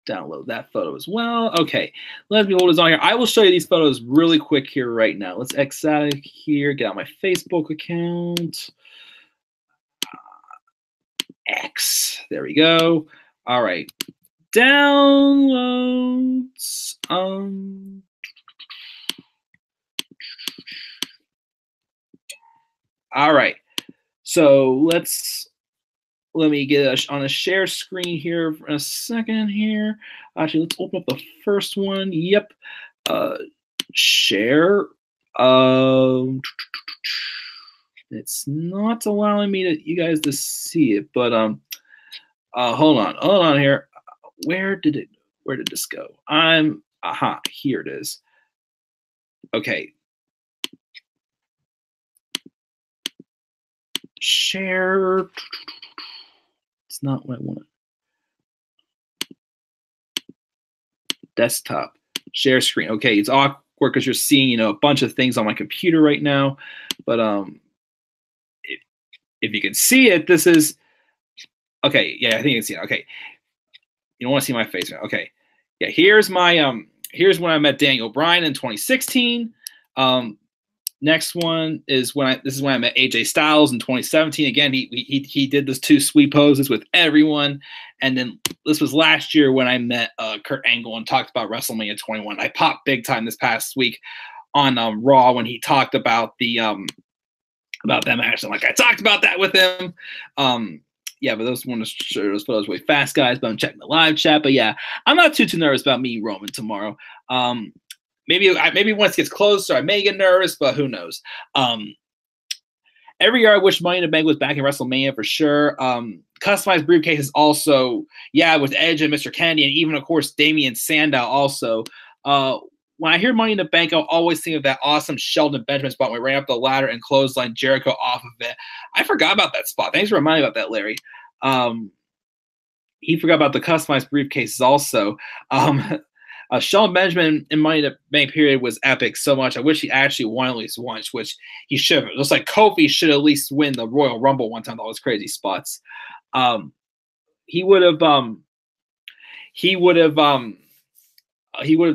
Download that photo as well. Okay, let me hold this on here. I will show you these photos really quick here right now. Let's X out of here, get on my Facebook account. X. There we go. All right. Downloads. All right, so let me get on a share screen here for a second here. Actually, let's open up the first one. Yep, share. It's not allowing me you guys to see it, but hold on here. Where did this go? Here it is. Okay. Share. It's not what I want. Desktop. Share screen. Okay, it's awkward because you're seeing, a bunch of things on my computer right now. But if you can see it, this is okay. Yeah, I think you can see it. Okay. You don't want to see my face now. Okay. Yeah, here's my here's when I met Daniel Bryan in 2016. Next one is this is when I met AJ Styles in 2017. Again, he did this 2 sweet poses with everyone. And then this was last year when I met Kurt Angle and talked about WrestleMania 21. I popped big time this past week on Raw when he talked about about that match. I'm like, I talked about that with him. Yeah, but those want to share those photos way fast, guys. But I'm checking the live chat. But yeah, I'm not too nervous about meeting Roman tomorrow. maybe once it gets closer, I may get nervous, but who knows? Every year I wish Money in the Bank was back in WrestleMania for sure. Customized briefcases also, yeah, with Edge and Mr. Kennedy, and even of course Damian Sandow also. When I hear Money in the Bank, I'll always think of that awesome Shelton Benjamin spot where we ran up the ladder and clothesline Jericho off of it. I forgot about that spot. Thanks for reminding me about that, Larry. He forgot about the customized briefcases also. Shelton Benjamin in Money in the Bank period was epic so much. I wish he actually won at least once, which he should have. Just like Kofi should at least win the Royal Rumble one time, all those crazy spots. He would have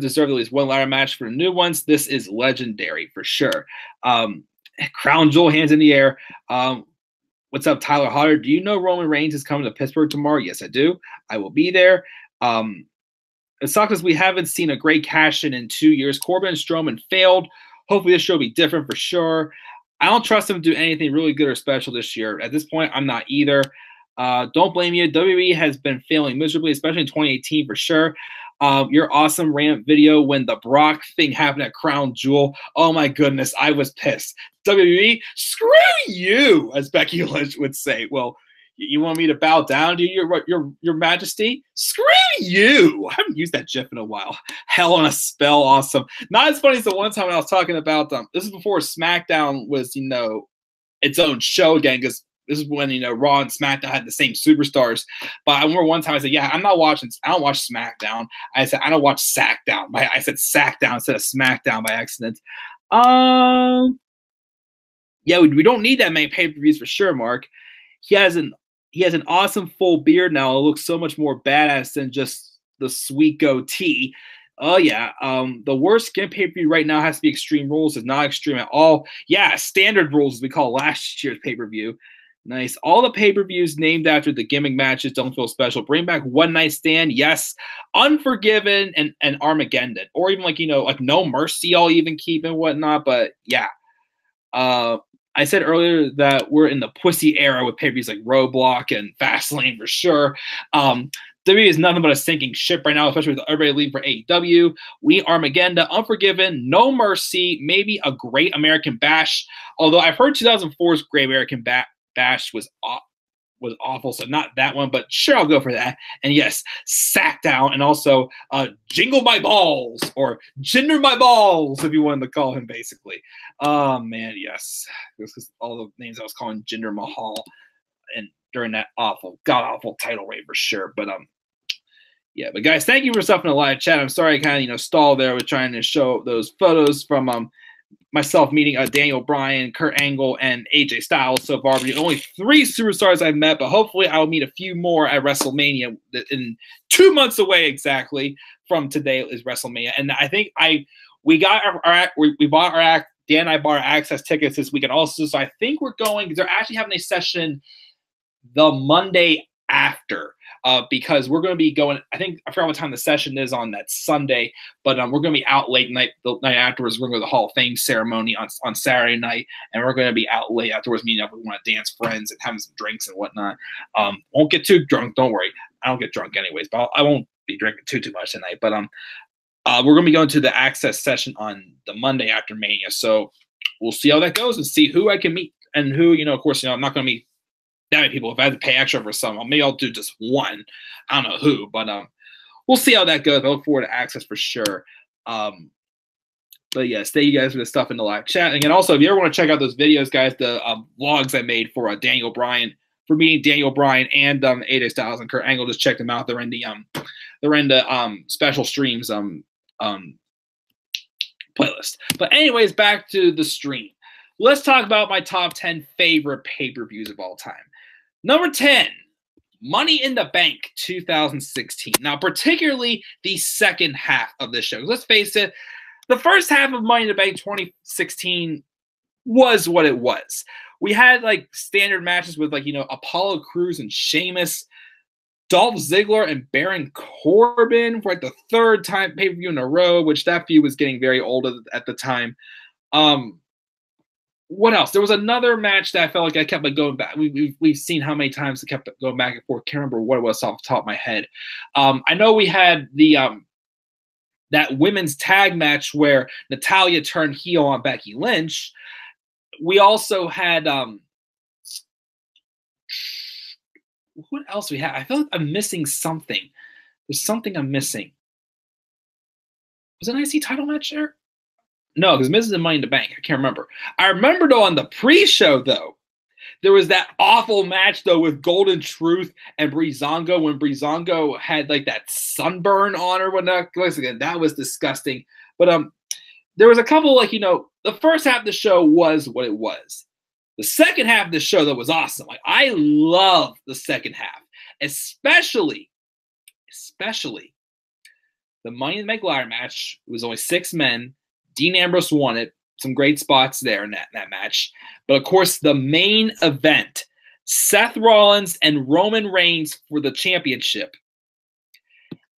deserved at least one ladder match for the new ones. This is legendary for sure. Crown Jewel, hands in the air. What's up, Tyler Hodder? Do you know Roman Reigns is coming to Pittsburgh tomorrow? Yes, I do. I will be there. It sucks because we haven't seen a great cash-in 2 years. Corbin and Strowman failed. Hopefully this show will be different for sure. I don't trust them to do anything really good or special this year. At this point, I'm not either. Don't blame you. WWE has been failing miserably, especially in 2018 for sure. Your awesome rant video when the Brock thing happened at Crown Jewel. Oh my goodness, I was pissed. WWE, screw you, as Becky Lynch would say. Well, you want me to bow down to your majesty? Screw you. I haven't used that GIF in a while. Hell on a spell, awesome. Not as funny as the one time when I was talking about this is before SmackDown was, its own show again, because this is when, Raw and SmackDown had the same superstars. But I remember one time I said, yeah, I don't watch SmackDown. I said, I don't watch Sackdown. I said Sackdown instead of SmackDown by accident. Yeah, we don't need that many pay-per-views for sure, Mark. He has an awesome full beard now. It looks so much more badass than just the sweet goatee. Oh, yeah. The worst skin pay-per-view right now has to be Extreme Rules. It's not extreme at all. Yeah, Standard Rules, as we call last year's pay-per-view. Nice. All the pay-per-views named after the gimmick matches don't feel special. Bring back One Night Stand, yes. Unforgiven and Armageddon. Or even like No Mercy I'll even keep and whatnot. But yeah. I said earlier that we're in the pussy era with pay-per-views like Roadblock and Fastlane for sure. WWE is nothing but a sinking ship right now, especially with everybody leaving for AEW. We Armageddon, Unforgiven, No Mercy, maybe a Great American Bash. Although I've heard 2004's Great American Bash was awful, so not that one, but sure, I'll go for that. And yes, Sackdown, and also Jingle My Balls, or Jinder My Balls, if you wanted to call him, basically. Oh, man, yes. This is all the names I was calling Jinder Mahal and during that god-awful title reign for sure. But, yeah, but guys, thank you for stuff in the live chat. I'm sorry I kind of, stalled there with trying to show those photos from myself meeting Daniel Bryan, Kurt Angle, and AJ Styles so far. But only 3 superstars I've met, but hopefully I will meet a few more at WrestleMania in 2 months away exactly from today is WrestleMania. And I think we bought our Dan and I bought our access tickets this weekend also. So I think we're going, because they're actually having a session the Monday after. Because we're going to be going, I forgot what time the session is on that Sunday, but we're going to be out late night. The night afterwards, we're going to go to the Hall of Fame ceremony on Saturday night, and we're going to be out late afterwards, meeting up with one of Dan's friends and having some drinks and whatnot. Won't get too drunk, don't worry. I don't get drunk anyways, but I won't be drinking too much tonight. But we're going to be going to the access session on the Monday after Mania, so we'll see how that goes and see who I can meet and who, of course, I'm not going to meet that many people. If I had to pay extra for some, maybe I'll do just one. I don't know who, but we'll see how that goes. I look forward to access for sure. But yes, thank you guys for the stuff in the live chat. And also, if you ever want to check out those videos, guys, the vlogs I made for Daniel Bryan, for meeting Daniel Bryan and AJ Styles and Kurt Angle, just check them out. They're in the special streams playlist. But anyways, back to the stream. Let's talk about my top 10 favorite pay-per-views of all time. Number 10, Money in the Bank 2016. Now, particularly the second half of this show. Let's face it, the first half of Money in the Bank 2016 was what it was. We had standard matches with Apollo Crews and Sheamus, Dolph Ziggler and Baron Corbin for the third time pay-per-view in a row, which that feud was getting very old at the time. What else? There was another match that I felt like I kept going back. We've seen how many times it kept going back and forth. Can't remember what it was off the top of my head. I know we had the that women's tag match where Natalya turned heel on Becky Lynch. We also had what else we had? I feel like I'm missing something. There's something I'm missing. Was it an IC title match there? No, because Miz is in Money in the Bank. I can't remember. I remember though on the pre-show though, there was that awful match though with Golden Truth and Breezango when Breezango had like that sunburn on her. Whatnot. Again, that was disgusting. But there was a couple like the first half of the show was what it was. The second half of the show though was awesome. Like I love the second half, especially the Money in the Bank ladder match. It was only 6 men. Dean Ambrose won it. Some great spots there in that match. But of course, the main event, Seth Rollins and Roman Reigns for the championship.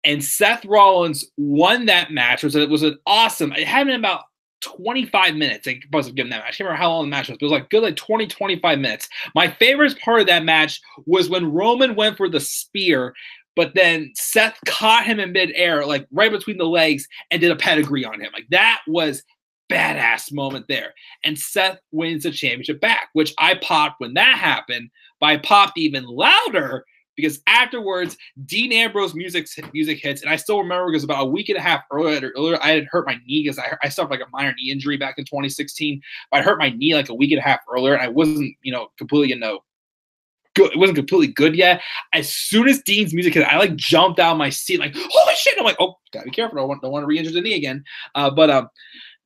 And Seth Rollins won that match. It was an awesome. It had been about 25 minutes. I supposed to give him that match. I can't remember how long the match was, but it was like good, like 20, 25 minutes. My favorite part of that match was when Roman went for the spear, but then Seth caught him in midair, like right between the legs, and did a pedigree on him. Like that was badass moment there. And Seth wins the championship back, which I popped when that happened, but I popped even louder because afterwards, Dean Ambrose music hits, and I still remember because about a week and a half earlier I had hurt my knee because I suffered like a minor knee injury back in 2016. But I hurt my knee like a week and a half earlier, and I wasn't, completely, good. It wasn't completely good yet. As soon as Dean's music hit, I like jumped out of my seat, like holy shit! I'm like, oh, gotta be careful. Don't want to re-injure the knee again. But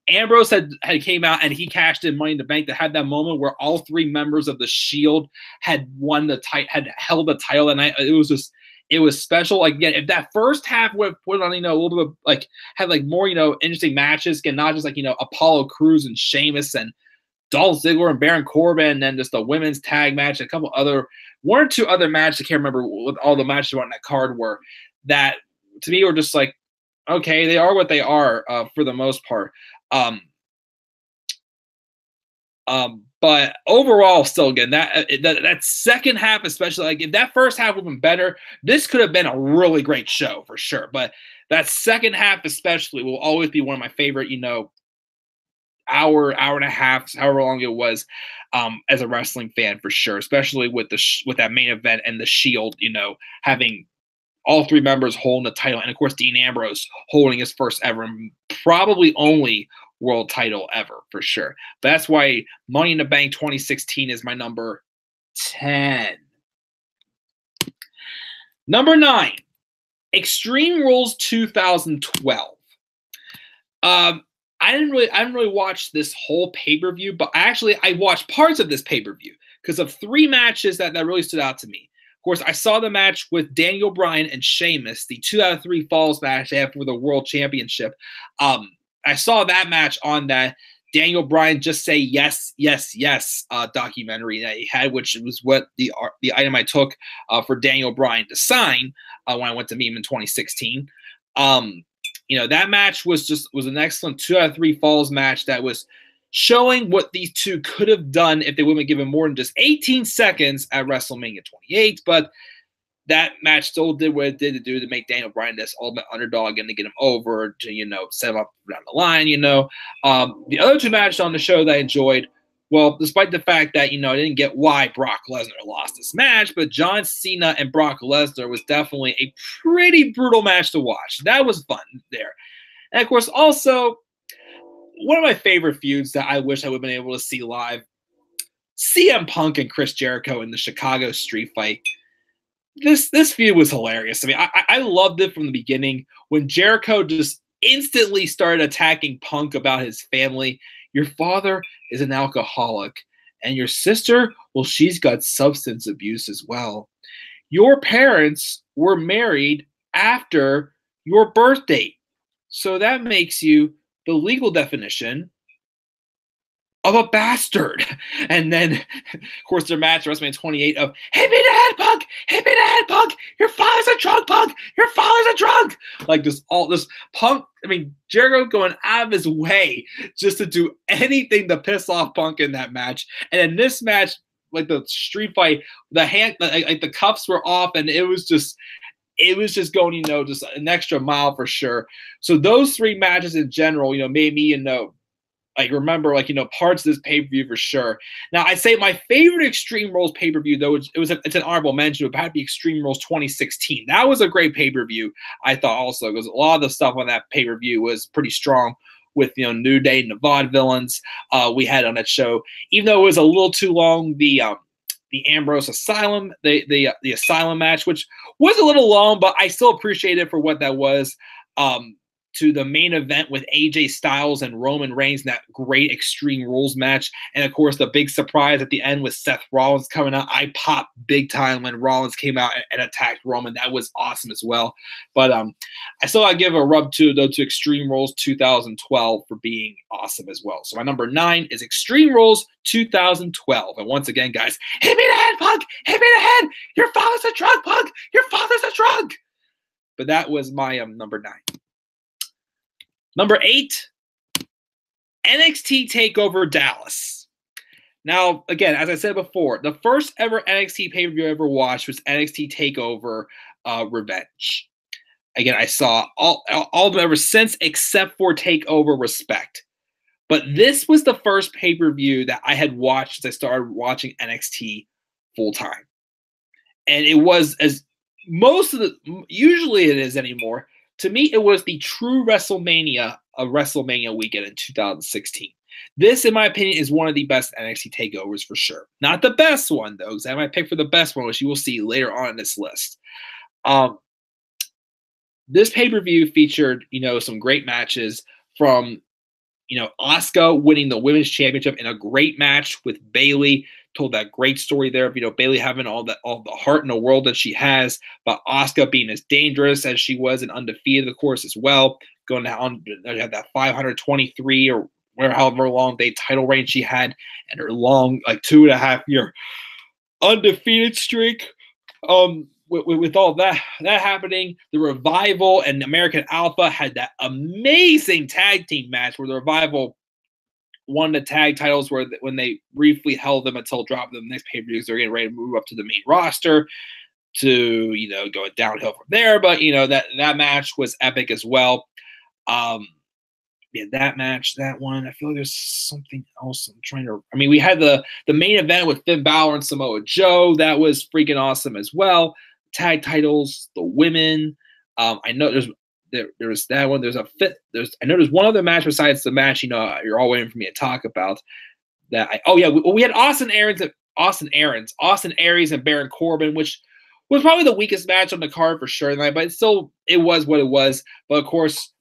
Ambrose had came out and he cashed in Money in the Bank that had that moment where all 3 members of the Shield had won the had held the title that night. It was special. Like again, if that first half would put on, a little bit of like had like more, interesting matches, and not just like, Apollo Crews and Sheamus and Dolph Ziggler and Baron Corbin, and then just the women's tag match, a couple other, 1 or 2 other matches. I can't remember what all the matches on that card were. That to me were just like, okay, they are what they are for the most part. But overall, still again, that second half, especially like if that first half would have been better, this could have been a really great show for sure. But that second half, especially, will always be one of my favorite, hour and a half, however long it was, as a wrestling fan for sure. Especially with with that main event and the Shield, having all 3 members holding the title, and of course Dean Ambrose holding his first ever, probably only world title ever for sure. But that's why Money in the Bank 2016 is my number 10. Number 9, Extreme Rules 2012. I didn't really watch this whole pay-per-view, but I watched parts of this pay-per-view because of 3 matches that really stood out to me. Of course, I saw the match with Daniel Bryan and Sheamus, the 2 out of 3 falls match they had for the World Championship. I saw that match on that Daniel Bryan Just Say Yes, Yes, Yes documentary that he had, which was what the item I took for Daniel Bryan to sign when I went to meet him in 2016. That match was an excellent 2 out of 3 falls match that was showing what these two could have done if they would have given more than just 18 seconds at WrestleMania 28. But that match still did what it did to do to make Daniel Bryan this ultimate underdog and to get him over, to, set him up down the line, The other 2 matches on the show that I enjoyed, well, despite the fact that, I didn't get why Brock Lesnar lost this match, but John Cena and Brock Lesnar was definitely a pretty brutal match to watch. That was fun there. And, of course, also, one of my favorite feuds that I wish I would have been able to see live, CM Punk and Chris Jericho in the Chicago Street Fight. This feud was hilarious. I mean, I loved it from the beginning when Jericho just instantly started attacking Punk about his family. Your father is an alcoholic, and your sister, well, she's got substance abuse as well. Your parents were married after your birth date, so that makes you the legal definition of a bastard. And then, of course, their match, WrestleMania 28, of hit me in the head, Punk! Hit me in the head, Punk! Your father's a drunk, Punk! Your father's a drunk! Like this Punk, Jericho going out of his way just to do anything to piss off Punk in that match. And in this match, like the street fight, the cuffs were off, and it was just it was just going, just an extra mile for sure. So those 3 matches in general, made me, remember, parts of this pay-per-view for sure. Now, I'd say my favorite Extreme Rules pay-per-view, though, it's an honorable mention. It would have to be Extreme Rules 2016. That was a great pay-per-view, I thought, also, because a lot of the stuff on that pay-per-view was pretty strong with, New Day and the Vaudevillains we had on that show. Even though it was a little too long, the Ambrose Asylum, the Asylum match, which was a little long, but I still appreciate it for what that was. To the main event with AJ Styles and Roman Reigns in that great Extreme Rules match. And of course, the big surprise at the end with Seth Rollins coming out. I popped big time when Rollins came out and attacked Roman. That was awesome as well. But I still gotta give a rub to Extreme Rules 2012 for being awesome as well. So my number 9 is Extreme Rules 2012. And once again, guys, hit me in the head, Punk! Hit me in the head! Your father's a drug, Punk! Your father's a drug! But that was my number 9. Number 8, NXT TakeOver Dallas. Now, again, as I said before, the first ever NXT pay-per-view I ever watched was NXT TakeOver Revenge. Again, I saw all of them ever since, except for TakeOver Respect. But this was the first pay-per-view that I had watched as I started watching NXT full-time. And it was, as usually it is anymore, to me, it was the true WrestleMania of WrestleMania weekend in 2016. This, in my opinion, is one of the best NXT takeovers for sure. Not the best one, though, because I might pick for the best one, which you will see later on in this list. This pay-per-view featured, some great matches from, Asuka winning the Women's Championship in a great match with Bayley. Told that great story there of, Bayley having all the heart in the world that she has, but Asuka being as dangerous as she was and undefeated, of course, as well. Going down, had that 523 or however long day title reign she had, and her long, 2.5-year undefeated streak. With all that happening, the Revival and American Alpha had that amazing tag team match where the Revival won the tag titles when they briefly held them until dropping them next pay-per-views. They're getting ready to move up to the main roster to, go downhill from there. But, that match was epic as well. That match, that one, I feel like there's something else I'm trying to, we had the main event with Finn Balor and Samoa Joe. That was freaking awesome as well. Tag titles, the women. I know there's that one. I know there's one other match besides the match, you're all waiting for me to talk about. We had Austin Aries and Baron Corbin, which was probably the weakest match on the card for sure tonight, but it was what it was. But of course,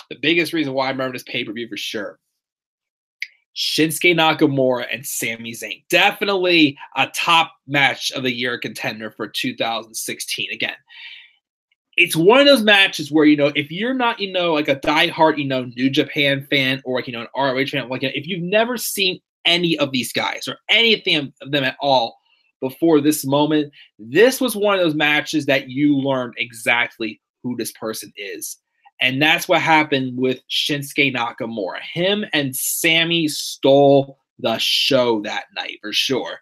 the biggest reason why I remember this pay-per-view for sure, Shinsuke Nakamura and Sami Zayn. Definitely a top match of the year contender for 2016. Again, it's one of those matches where, if you're not, like a diehard, New Japan fan or an ROH fan, if you've never seen any of these guys or anything of them at all before this moment, this was one of those matches that you learned exactly who this person is. And that's what happened with Shinsuke Nakamura. Him and Sami stole the show that night for sure.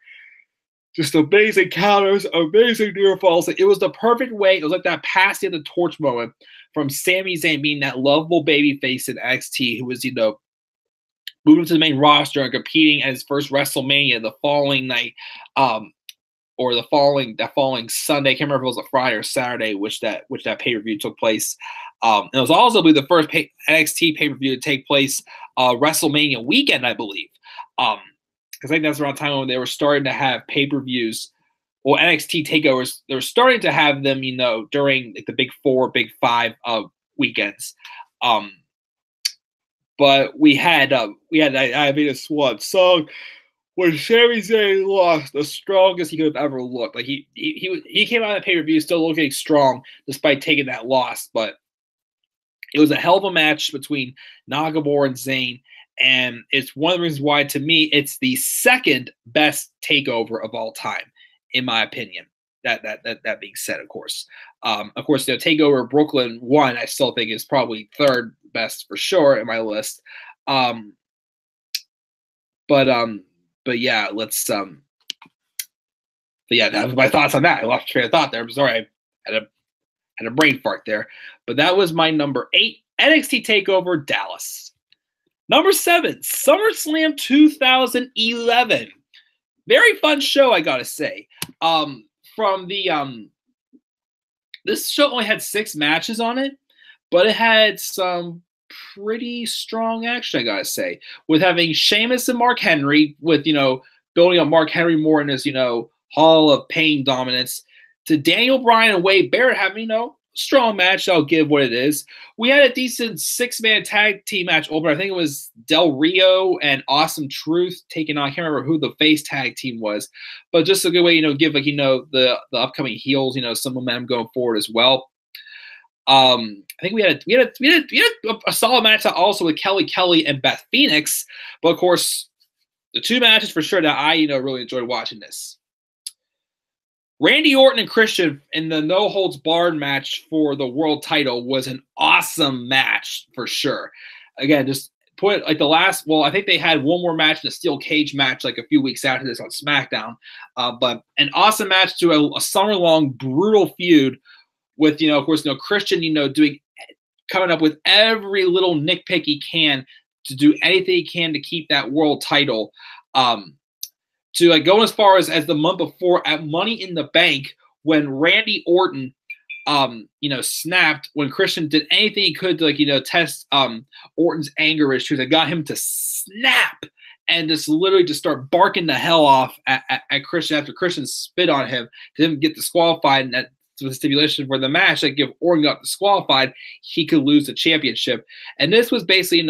Just amazing counters, amazing near falls. It was the perfect way. It was like that passing the torch moment from Sami Zayn being that lovable baby face in NXT who was, moving to the main roster and competing at his first WrestleMania the following night, or that following Sunday. I can't remember if it was a Friday or Saturday, which that pay-per-view took place. And it was also the first NXT pay-per-view to take place WrestleMania weekend, I believe. Because I think that's around the time when they were starting to have pay-per-views, or NXT takeovers. They were starting to have them, during the Big 4, Big 5 weekends. But we had I made a swan song when Sami Zayn lost, the strongest he could have ever looked. Like he came out of the pay-per-view still looking strong despite taking that loss. But it was a hell of a match between Nakamura and Zayn. And it's one of the reasons why, to me, it's the second best takeover of all time, in my opinion. That being said, of course, Takeover Brooklyn 1, I still think is probably third best for sure in my list. But yeah, let's that was my thoughts on that. I lost train of thought there. I'm sorry. I had to Had a brain fart there. But that was my number 8, NXT TakeOver Dallas. Number 7, SummerSlam 2011. Very fun show, I gotta say. This show only had 6 matches on it, but it had some pretty strong action, I gotta say. With having Sheamus and Mark Henry, with, building up Mark Henry more in his, Hall of Pain dominance, to Daniel Bryan and Wade Barrett having, strong match. I'll give what it is. We had a decent 6-man tag team match opener. I think it was Del Rio and Awesome Truth taking on, I can't remember who the face tag team was, but just a good way, give the upcoming heels, some momentum going forward as well. I think we had a solid match also with Kelly and Beth Phoenix, but of course the 2 matches for sure that I really enjoyed watching this. Randy Orton and Christian in the no holds barred match for the world title was an awesome match for sure. Again, just put like I think they had one more match in a steel cage match like a few weeks after this on SmackDown, but an awesome match to a summer-long brutal feud with, of course, Christian, coming up with every little nitpick he can to do anything he can to keep that world title. To go as far as the month before at Money in the Bank when Randy Orton, snapped when Christian did anything he could to, test Orton's anger issues that got him to snap and just literally just start barking the hell off at Christian after Christian spit on him to him get disqualified, and that was the stipulation for the match that if Orton got disqualified, he could lose the championship. And this was basically,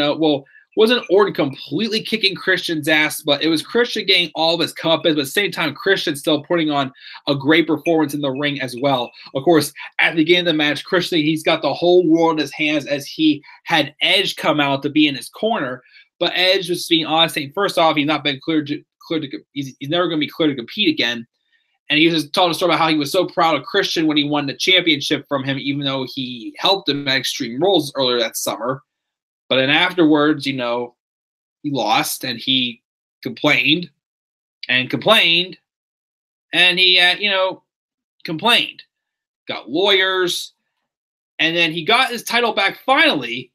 wasn't Orton completely kicking Christian's ass, but it was Christian getting all of his comeuppance, but at the same time, Christian still putting on a great performance in the ring as well. Of course, at the beginning of the match, Christian, he's got the whole world in his hands as he had Edge come out to be in his corner, but Edge was being honest, saying, first off, he's not been he's never going to be clear to compete again. And he was just telling a story about how he was so proud of Christian when he won the championship from him, even though he helped him at Extreme Rules earlier that summer. But then afterwards, he lost and he complained and complained and he, complained. Got lawyers, and then he got his title back finally,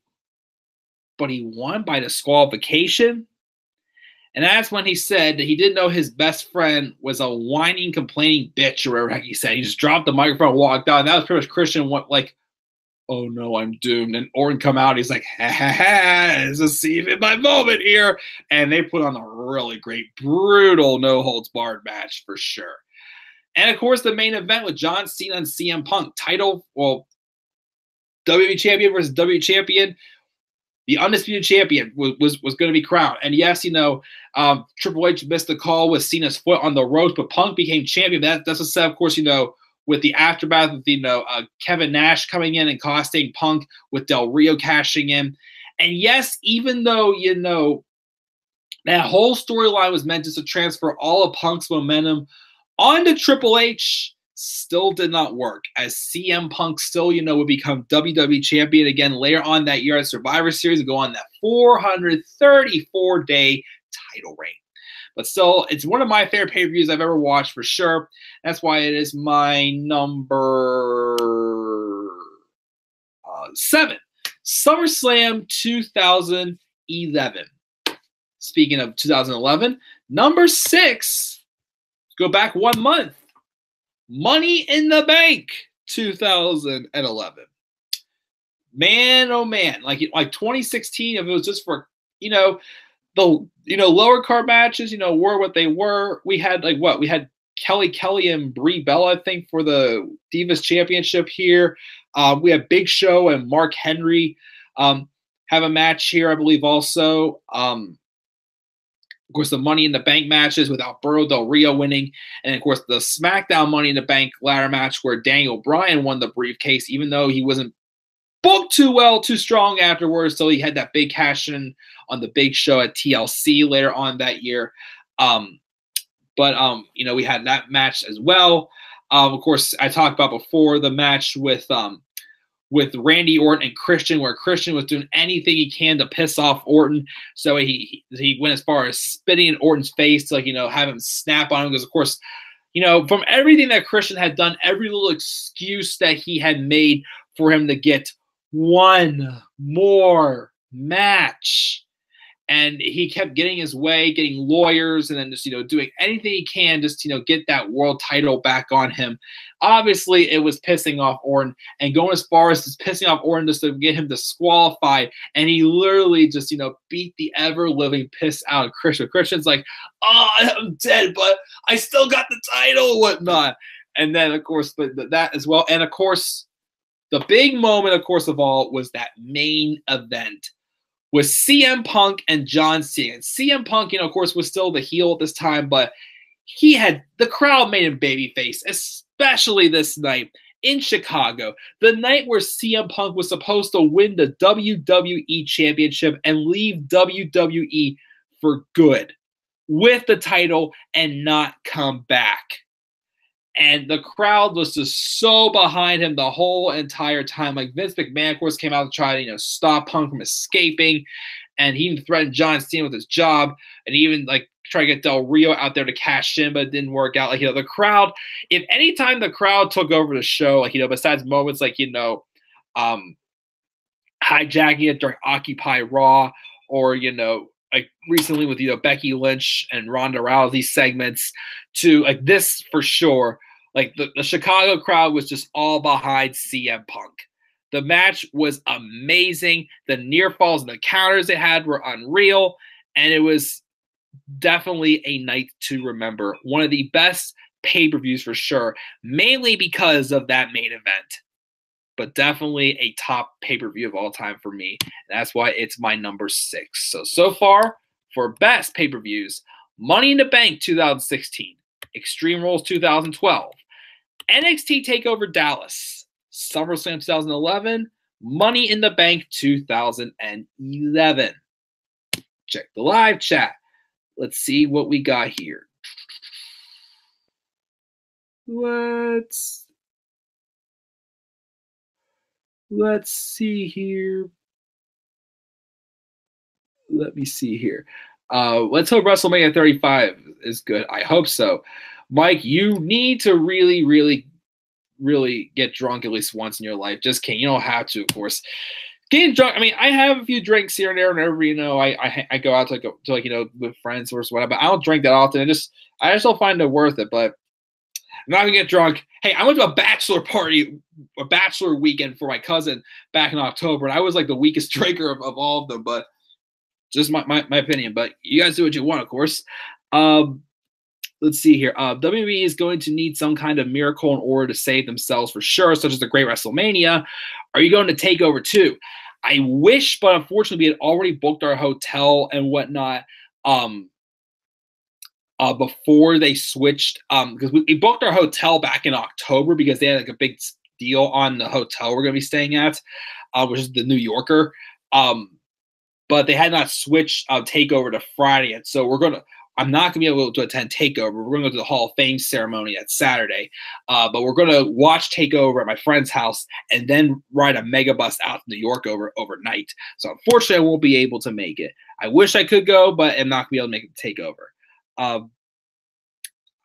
but he won by disqualification. And that's when he said that he didn't know his best friend was a whining, complaining bitch, or whatever he said. He just dropped the microphone and walked out. And that was pretty much Christian went like, oh no, I'm doomed. And Orton come out. He's like, ha ha ha, this is even my moment here. And they put on a really great, brutal, no holds barred match for sure. And of course, the main event with John Cena and CM Punk title, WWE champion versus WWE champion. The undisputed champion was going to be crowned. And yes, Triple H missed the call with Cena's foot on the ropes, but Punk became champion. That's what said, of course, with the aftermath of Kevin Nash coming in and costing Punk, with Del Rio cashing in. And yes, even though, that whole storyline was meant just to transfer all of Punk's momentum onto Triple H, still did not work, as CM Punk still, would become WWE champion again later on that year at Survivor Series and go on that 434-day title reign. But still, it's one of my favorite pay-per-views I've ever watched for sure. That's why it is my number 7. SummerSlam 2011. Speaking of 2011, number 6, go back 1 month. Money in the Bank 2011. Man, oh man, like 2016, if it was just for, the lower card matches, were what they were. We had we had Kelly and Brie Bella, I think, for the Divas Championship here. We have Big Show and Mark Henry have a match here, I believe, also. Of course, the Money in the Bank matches with Alberto Del Rio winning. And, of course, the SmackDown Money in the Bank ladder match where Daniel Bryan won the briefcase, even though he wasn't booked too strong afterwards. So he had that big cash-in on the Big Show at TLC later on that year. We had that match as well. Of course, I talked about before the match with Randy Orton and Christian, where Christian was doing anything he can to piss off Orton. So he went as far as spitting in Orton's face to have him snap on him, because of course from everything that Christian had done, every little excuse that he had made for him to get one more match. And he kept getting his way, getting lawyers, and then just, doing anything he can just, get that world title back on him. Obviously, it was pissing off Orton, and going as far as just pissing off Orton just to get him disqualified. And he literally just, beat the ever-living piss out of Christian. Christian's like, oh, I'm dead, but I still got the title, whatnot. And then, of course, that as well. And, of course, the big moment, of course, of all was that main event with CM Punk and John Cena. CM Punk, of course, was still the heel at this time, but the crowd made him babyface, especially this night in Chicago, the night where CM Punk was supposed to win the WWE Championship and leave WWE for good with the title and not come back. And the crowd was just so behind him the whole entire time. Like, Vince McMahon, of course, came out to try to, stop Punk from escaping. And he even threatened John Cena with his job. And even, tried to get Del Rio out there to cash in, but it didn't work out. The crowd, if any time the crowd took over the show, besides moments hijacking it during Occupy Raw, or, recently with, Becky Lynch and Ronda Rousey segments, to, this for sure, the Chicago crowd was just all behind CM Punk. The match was amazing. The near falls and the counters they had were unreal, and it was definitely a night to remember. One of the best pay-per-views for sure, mainly because of that main event, but definitely a top pay-per-view of all time for me. And that's why it's my number 6. So far, for best pay-per-views, Money in the Bank 2016, Extreme Rules 2012, NXT TakeOver Dallas, SummerSlam 2011, Money in the Bank 2011. Check the live chat. Let's see what we got here. Let's see here. Let me see here. Let's hope WrestleMania 35 is good. I hope so. Mike, you need to really, really, really get drunk at least once in your life. Just kidding. You don't have to, of course. Getting drunk. I mean, I have a few drinks here and there whenever, I go out to with friends or whatever. But I don't drink that often. I just don't find it worth it. But I'm not gonna get drunk. Hey, I went to a bachelor party, a bachelor weekend for my cousin back in October, and I was the weakest drinker of all of them. But just my opinion. But you guys do what you want, of course. Let's see here. WWE is going to need some kind of miracle in order to save themselves for sure, such as a great WrestleMania. Are you going to take over too? I wish, but unfortunately, we had already booked our hotel and whatnot before they switched. Because we booked our hotel back in October because they had a big deal on the hotel we're going to be staying at, which is the New Yorker. But they had not switched TakeOver to Friday, and so I'm not going to be able to attend TakeOver. We're going to go to the Hall of Fame ceremony at Saturday. But we're going to watch TakeOver at my friend's house and then ride a megabus out to New York overnight. So unfortunately, I won't be able to make it. I wish I could go, but I'm not going to be able to make it to TakeOver.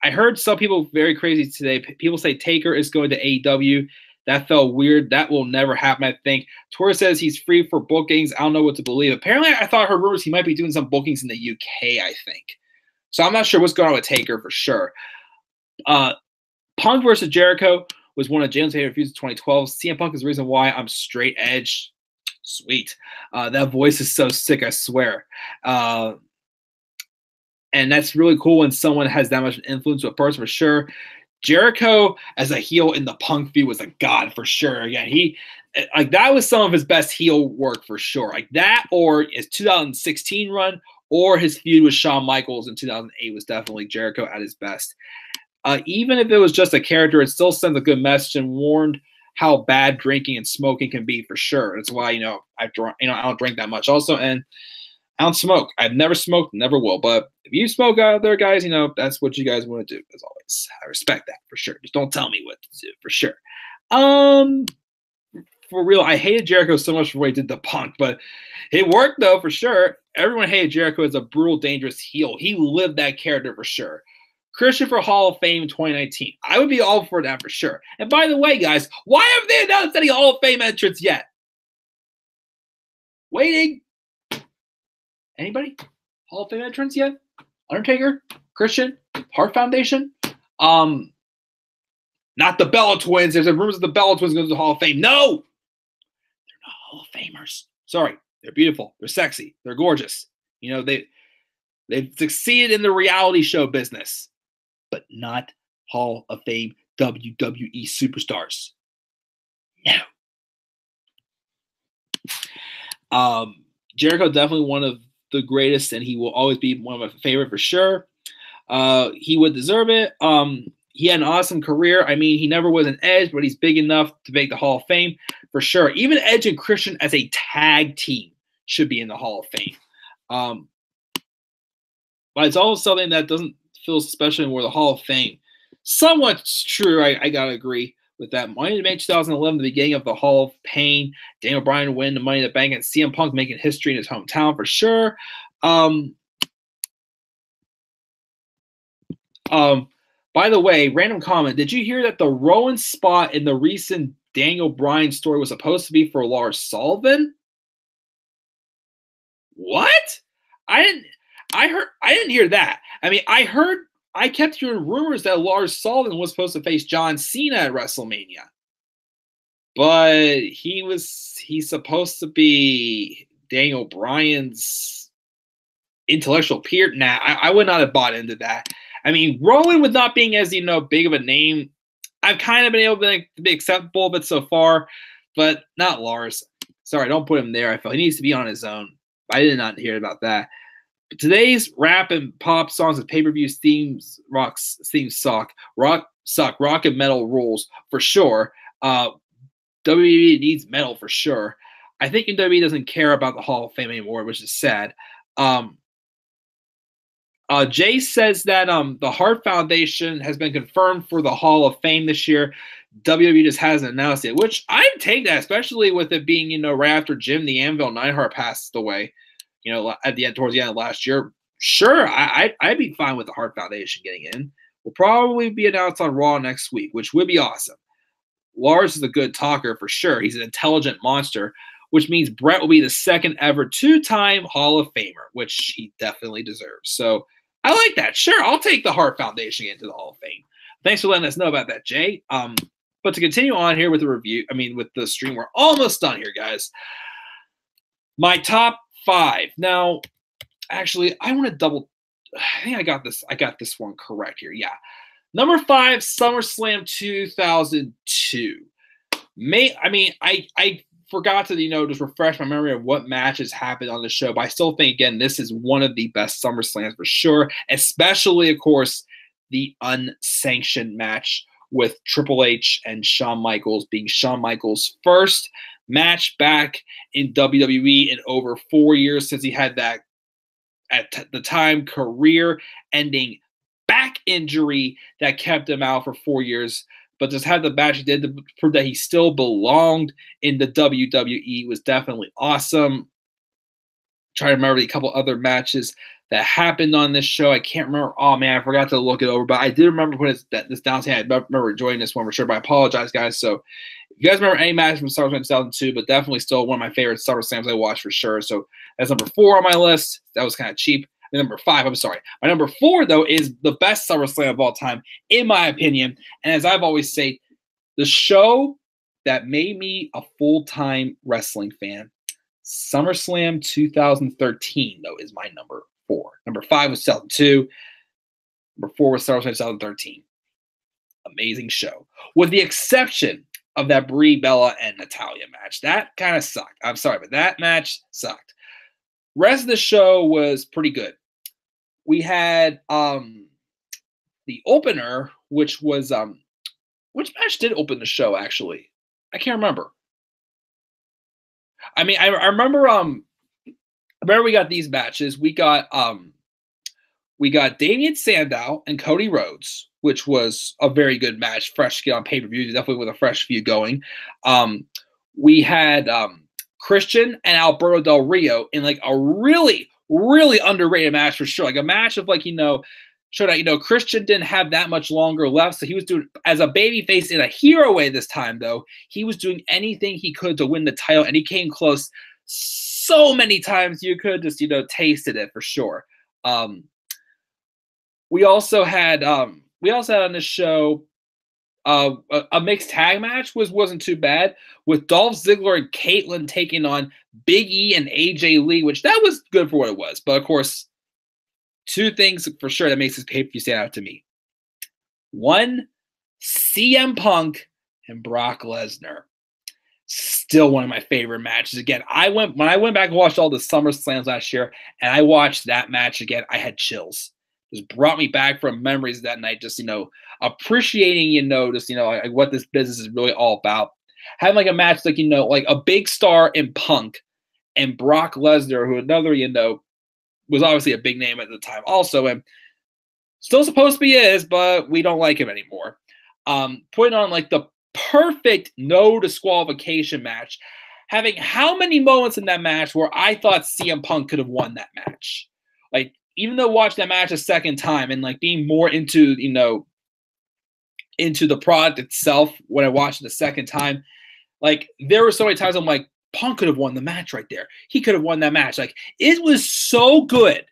I heard some people very crazy today. People say Taker is going to AEW. That felt weird. That will never happen, I think. Tor says he's free for bookings. I don't know what to believe. Apparently, I thought I heard rumors he might be doing some bookings in the UK, I think. So I'm not sure what's going on with Taker for sure. Punk versus Jericho was one of Jalen's favorite feuds of 2012. CM Punk is the reason why I'm straight edge. Sweet. That voice is so sick, I swear. And that's really cool when someone has that much influence with a person for sure. Jericho as a heel in the Punk feud was a god for sure. Again, that was some of his best heel work for sure. Like that, or his 2016 run, or his feud with Shawn Michaels in 2008 was definitely Jericho at his best. Even if it was just a character, it still sends a good message and warned how bad drinking and smoking can be for sure. That's why I don't drink that much also, and I don't smoke. I've never smoked, never will. But if you smoke out there, guys, that's what you guys want to do, as always. I respect that for sure. Just don't tell me what to do for sure. For real, I hated Jericho so much for what he did to Punk, but it worked though for sure. Everyone hated Jericho as a brutal, dangerous heel. He lived that character for sure. Christian for Hall of Fame in 2019. I would be all for that for sure. And by the way, guys, why haven't they announced any Hall of Fame entrants yet? Waiting. Anybody? Hall of Fame entrants yet? Undertaker? Christian? Hart Foundation? Not the Bella Twins. There's rumors of the Bella Twins going to the Hall of Fame. No! They're not Hall of Famers. Sorry. They're beautiful. They're sexy. They're gorgeous. You know, they've succeeded in the reality show business, but not Hall of Fame WWE superstars. No. Jericho definitely one of the greatest, and he will always be one of my favorite for sure. He would deserve it. He had an awesome career. I mean, he never was an Edge, but he's big enough to make the Hall of Fame for sure. Even Edge and Christian as a tag team should be in the Hall of Fame. But it's also something that doesn't feel special anymore, the Hall of Fame. Somewhat true, I gotta agree with that. Money in the Bank 2011, the beginning of the Hall of Fame. Daniel Bryan win the Money in the Bank, and CM Punk making history in his hometown for sure. By the way, random comment. Did you hear that the Rowan spot in the recent Daniel Bryan story was supposed to be for Lars Sullivan? What? I didn't hear that. I mean, I kept hearing rumors that Lars Sullivan was supposed to face John Cena at WrestleMania. But he's supposed to be Daniel Bryan's intellectual peer. Nah, I would not have bought into that. I mean, Rowan with not being as, big of a name, I've kind of been able to be acceptable of it so far, but not Lars. Sorry, don't put him there. I feel he needs to be on his own. I did not hear about that. But today's rap and pop songs and pay-per-views themes suck. Rock and metal rules for sure. WWE needs metal for sure. I think WWE doesn't care about the Hall of Fame anymore, which is sad. Jay says that the Hart Foundation has been confirmed for the Hall of Fame this year. WWE just hasn't announced it, which I'd take that, especially with it being, right after Jim the Anvil Neidhart passed away, towards the end of last year. Sure, I'd be fine with the Hart Foundation getting in. Will probably be announced on Raw next week, which would be awesome. Lars is a good talker for sure. He's an intelligent monster, which means Brett will be the second ever two-time Hall of Famer, which he definitely deserves. So I like that. Sure, I'll take the Hart Foundation into the Hall of Fame. Thanks for letting us know about that, Jay. But to continue on here with the review, with the stream, we're almost done here, guys. My top 5. Now, actually, I want to double. I think I got this one correct here. Yeah. Number 5, SummerSlam 2002. I forgot to, just refresh my memory of what matches happened on the show, but I still think, again, this is one of the best SummerSlams for sure, especially, of course, the unsanctioned match with Triple H and Shawn Michaels being Shawn Michaels' first match back in WWE in over 4 years since he had that, at the time, career-ending back injury that kept him out for 4 years. But just have the match he did to prove that he still belonged in the WWE was definitely awesome. Trying to remember a couple other matches that happened on this show. I can't remember. Oh, man, I forgot to look it over. But I did remember putting this down. I remember enjoying this one for sure. But I apologize, guys. So if you guys remember any match from SummerSlam 2002, but definitely still one of my favorite SummerSlams I watched for sure. So that's number 4 on my list. That was kind of cheap. Number 5, I'm sorry. My number 4, though, is the best SummerSlam of all time, in my opinion. And as I've always said, the show that made me a full-time wrestling fan, SummerSlam 2013, though, is my number 4. Number 5 was 2002. Number 4 was SummerSlam 2013. Amazing show. With the exception of that Brie, Bella, and Natalya match. That kind of sucked. I'm sorry, but that match sucked. Rest of the show was pretty good. We had the opener, which was which match did open the show actually? I can't remember. I remember we got these matches. We got Damian Sandow and Cody Rhodes, which was a very good match, fresh to get on pay-per-view, definitely with a fresh view going. We had Christian and Alberto Del Rio in like a really, really underrated match for sure. Like a match of showed that, Christian didn't have that much longer left. So he was doing, as a babyface in a hero way this time, though, he was doing anything he could to win the title, and he came close so many times you could just, tasted it for sure. We also had on this show a mixed tag match wasn't too bad, with Dolph Ziggler and Caitlyn taking on Big E and AJ Lee, which that was good for what it was. But of course, two things for sure that makes this pay-per-view stand out to me. One, CM Punk and Brock Lesnar. Still one of my favorite matches. Again, when I went back and watched all the SummerSlams last year, and I watched that match again, I had chills. Just brought me back from memories of that night. Just appreciating like what this business is really all about. Having like a match like like a big star in Punk and Brock Lesnar, who another was obviously a big name at the time also, and still supposed to be is, but we don't like him anymore. Putting on like the perfect no disqualification match, having how many moments in that match where I thought CM Punk could have won that match. Like, even though watching that match a second time and like being more into into the product itself when I watched it the second time, like there were so many times I'm like, Punk could have won the match right there. He could have won that match. Like, it was so good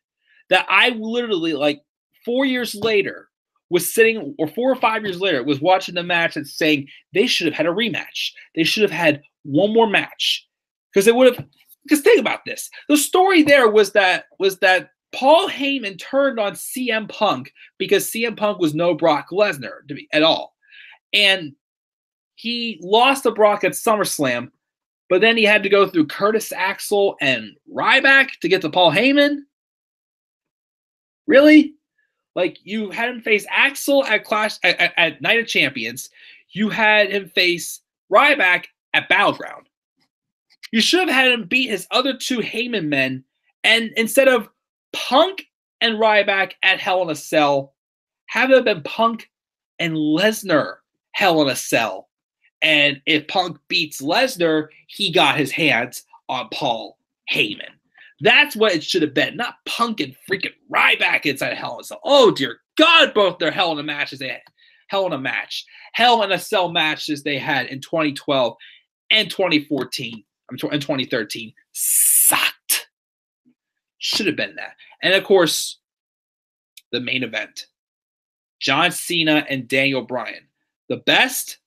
that I literally, like, 4 years later was sitting, or 4 or 5 years later, was watching the match and saying they should have had a rematch. They should have had one more match, because it would have. Because think about this: the story there was that Paul Heyman turned on CM Punk because CM Punk was no Brock Lesnar at all, and he lost to Brock at SummerSlam. But then he had to go through Curtis Axel and Ryback to get to Paul Heyman. Really? Like, you had him face Axel at at Night of Champions. You had him face Ryback at Battleground. You should have had him beat his other two Heyman men, and instead of Punk and Ryback at Hell in a Cell, have it been Punk and Lesnar Hell in a Cell. And if Punk beats Lesnar, he got his hands on Paul Heyman. That's what it should have been, not Punk and freaking Ryback inside Hell in a Cell. Oh dear God, both their Hell in a matches they had. Hell in a Cell matches they had in 2012 and 2014 and 2013 sucked. Should have been that. And of course, the main event: John Cena and Daniel Bryan. The best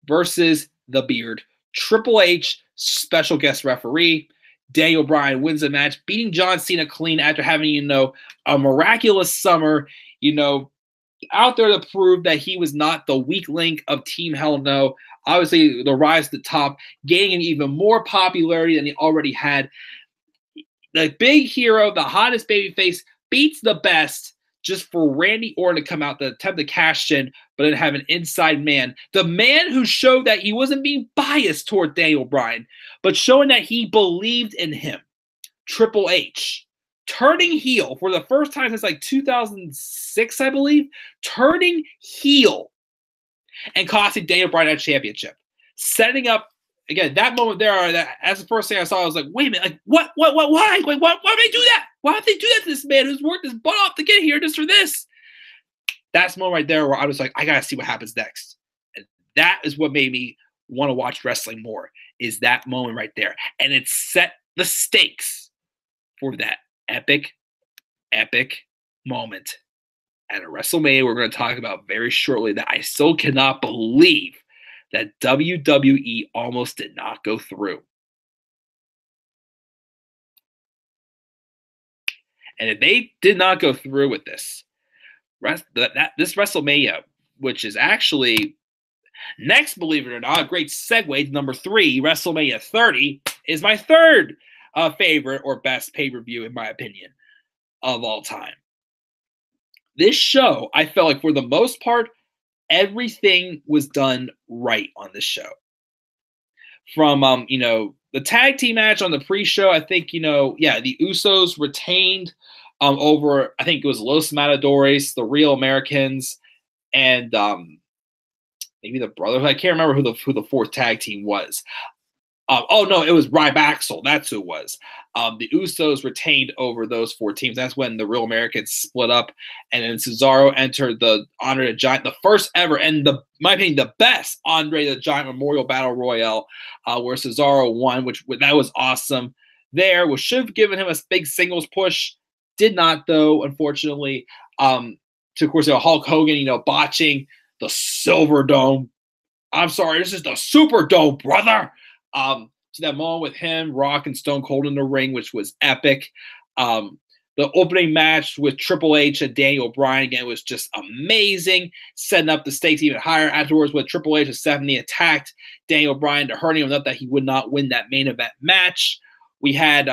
versus the Beard. Triple H, special guest referee. Daniel Bryan wins the match, beating John Cena clean after having, a miraculous summer, out there to prove that he was not the weak link of Team Hell No. Obviously, the rise to the top, gaining even more popularity than he already had. The big hero, the hottest babyface, beats the best just for Randy Orton to come out to attempt to cash in, but then have an inside man. The man who showed that he wasn't being biased toward Daniel Bryan, but showing that he believed in him. Triple H. Turning heel for the first time since like 2006, I believe. Turning heel and costing Daniel Bryan a championship. Setting up, again, that moment there, that's the first thing I saw. I was like, wait a minute, like, why? Like, why would they do that? Why would they do that to this man who's worked his butt off to get here just for this? That's the moment right there where I was like, I got to see what happens next. And that is what made me want to watch wrestling more, is that moment right there. And it set the stakes for that epic moment at a WrestleMania we're going to talk about very shortly, that I still cannot believe that WWE almost did not go through. And if they did not go through with this WrestleMania, which is actually next, believe it or not, a great segue to number 3, WrestleMania 30, is my third favorite or best pay-per-view, in my opinion, of all time. This show, I felt like for the most part, everything was done right on this show. From, the tag team match on the pre-show, I think, the Usos retained over, I think it was Los Matadores, the Real Americans, and maybe the Brothers. I can't remember who the fourth tag team was. Oh no, it was Ryback. That's who it was. The Usos retained over those 4 teams. That's when the Real Americans split up, and then Cesaro entered the Andre the Giant, the first ever, and my opinion, the best Andre the Giant Memorial Battle Royale, where Cesaro won, that was awesome. Which should have given him a big singles push, did not though, unfortunately. To of course, Hulk Hogan, botching the Silver Dome. I'm sorry, this is the Superdome, brother. So that moment with him, Rock, and Stone Cold in the ring, which was epic. The opening match with Triple H and Daniel Bryan again was just amazing, setting up the stakes even higher. Afterwards, with Triple H and Stephanie attacked Daniel Bryan to hurt him enough that he would not win that main event match. We had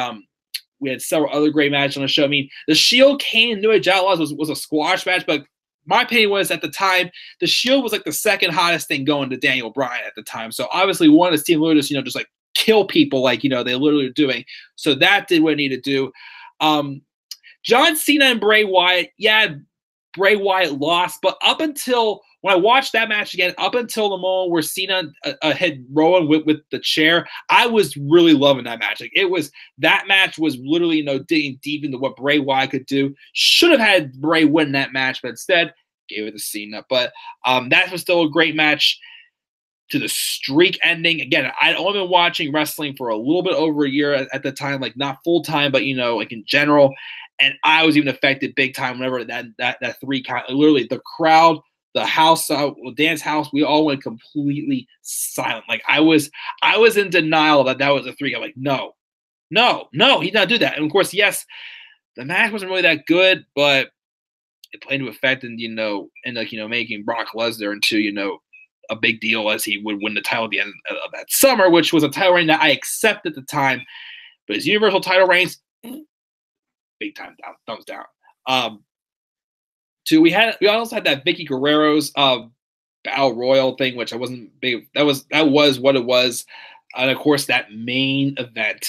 several other great matches on the show. I mean, the Shield, Kane, and New Age Outlaws was a squash match, but my opinion was at the time, the Shield was like the second hottest thing going to Daniel Bryan at the time. So obviously wanted to see him literally just like kill people like, they literally are doing. So that did what it needed to do. John Cena and Bray Wyatt, yeah, Bray Wyatt lost, but up until when I watched that match again, up until the moment where Cena had Rowan with the chair, I was really loving that match. That match was literally, digging deep into what Bray Wyatt could do. Should have had Bray win that match, but instead gave it to Cena. But that was still a great match. To the streak ending. Again, I'd only been watching wrestling for a little bit over a year at the time, like not full time, but like in general. And I was even affected big time whenever that 3 count, literally the crowd, the house, Dan's house, we all went completely silent. Like I was in denial that was a 3 count. Like, no, he did not do that. And of course, yes, the match wasn't really that good, but it played into effect and, making Brock Lesnar into, a big deal as he would win the title at the end of that summer, which was a title reign that I accepted at the time. But his Universal title reigns, big time down, thumbs down. We also had that Vicky Guerrero's Battle Royal thing, which I wasn't big. That was what it was, and of course that main event.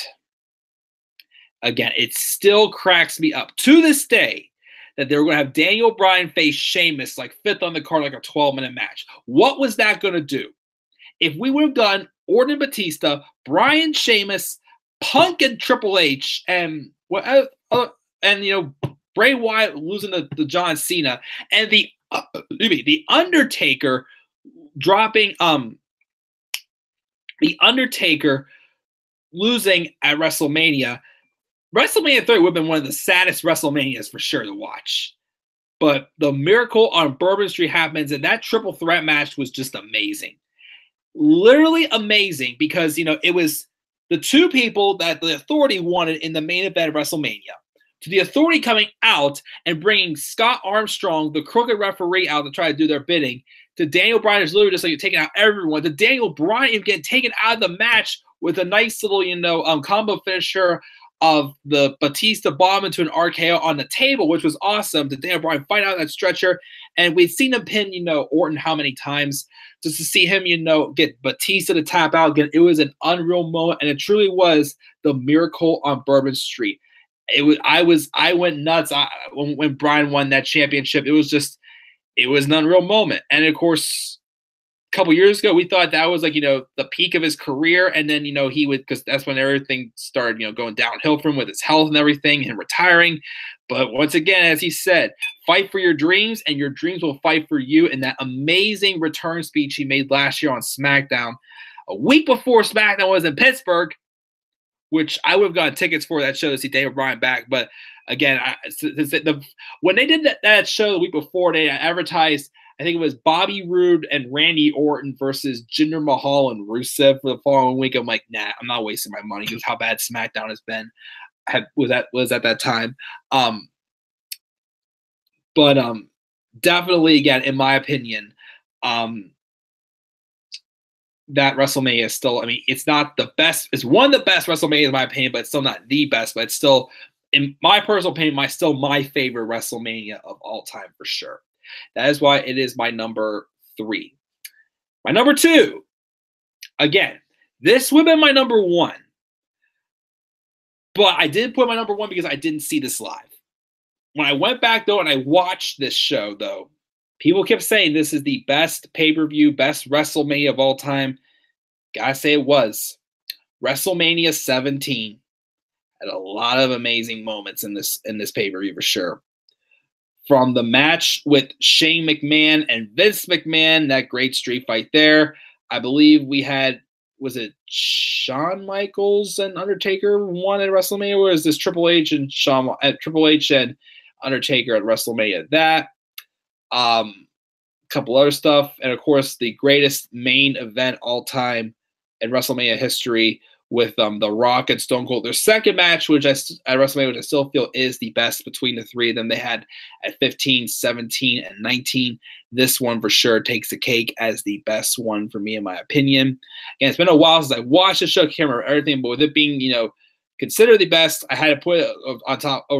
Again, it still cracks me up to this day that they were going to have Daniel Bryan face Sheamus like 5th on the card, like a 12-minute match. What was that going to do? If we would have done Orton and Batista, Bryan, Sheamus, Punk, and Triple H, and Bray Wyatt losing to John Cena, and the Undertaker dropping the Undertaker losing at WrestleMania. WrestleMania 30 would have been one of the saddest WrestleManias for sure to watch. But the miracle on Bourbon Street happens, and that triple threat match was just amazing. Literally amazing because, it was the 2 people that the Authority wanted in the main event of WrestleMania. To the Authority coming out and bringing Scott Armstrong, the crooked referee, out to try to do their bidding. To Daniel Bryan is literally just like taking out everyone. To Daniel Bryan getting taken out of the match with a nice little, combo finisher of the Batista bomb into an RKO on the table, which was awesome. To Daniel Bryan fight out that stretcher. And we'd seen him pin, Orton how many times. Just to see him, get Batista to tap out again. It was an unreal moment. And it truly was the miracle on Bourbon Street. I went nuts when Bryan won that championship. It was an unreal moment. And of course, a couple years ago, we thought that was like, the peak of his career. And then, he would, because that's when everything started, going downhill for him with his health and everything and retiring. But once again, as he said, fight for your dreams and your dreams will fight for you. And that amazing return speech he made last year on SmackDown, a week before SmackDown was in Pittsburgh, which I would have gotten tickets for that show to see Daniel Bryan back. But again, when they did that show the week before, they advertised, I think it was Bobby Roode and Randy Orton versus Jinder Mahal and Rusev for the following week. I'm like, nah, I'm not wasting my money because how bad SmackDown has been was at that time. But definitely, again, in my opinion, that WrestleMania is still, it's not the best. It's one of the best WrestleManias in my opinion, but it's still not the best. But it's still, in my personal opinion, still my favorite WrestleMania of all time for sure. That is why it is my number 3. My number 2, again, this would have been my number 1. But I didn't put my number 1 because I didn't see this live. When I went back, though, and I watched this show, though, people kept saying this is the best pay-per-view, best WrestleMania of all time. Gotta say it was. WrestleMania 17 had a lot of amazing moments in this pay-per-view for sure. From the match with Shane McMahon and Vince McMahon, that great street fight there. I believe we had, was it Shawn Michaels and Undertaker won at WrestleMania, or is this Triple H and Undertaker at WrestleMania? That, a couple other stuff, and of course the greatest main event all time in WrestleMania history with The Rock and Stone Cold. Their second match, at WrestleMania, which I still feel is the best between the three of them. They had at 15, 17, and 19. This one for sure takes the cake as the best one for me, in my opinion. And it's been a while since I watched the show. I can't remember everything, but with it being, considered the best, I had to put it on top of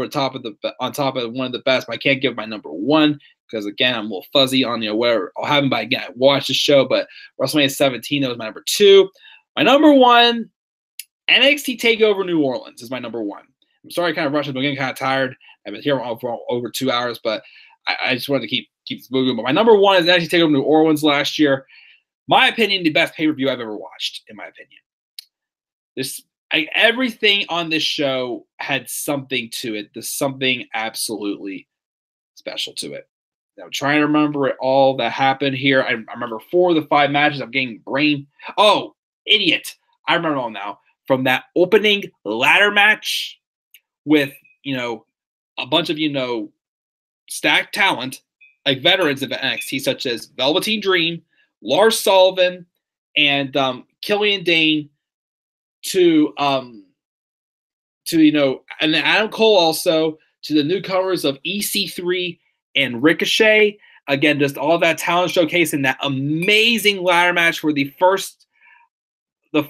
one of the best. But I can't give my number one because, again, I'm a little fuzzy on where I'll have him. But again, I watched the show, but WrestleMania 17, that was my number two. My number one, NXT TakeOver New Orleans, is my number one. I'm sorry, I kind of rushed. I'm getting kind of tired. I've been here for over 2 hours, but I just wanted to keep this moving. But my number one is NXT TakeOver New Orleans last year. My opinion, the best pay-per-view I've ever watched, in my opinion. Everything on this show had something to it. There's something absolutely special to it. I'm trying to remember it all that happened here. I remember 4 of the 5 matches. I'm getting brain. Oh, idiot. I remember all now. From that opening ladder match with, a bunch of, stacked talent, like veterans of NXT, such as Velveteen Dream, Lars Sullivan, and Killian Dane, to and Adam Cole also, to the newcomers of EC3 and Ricochet. Again, just all that talent showcase in that amazing ladder match where the first to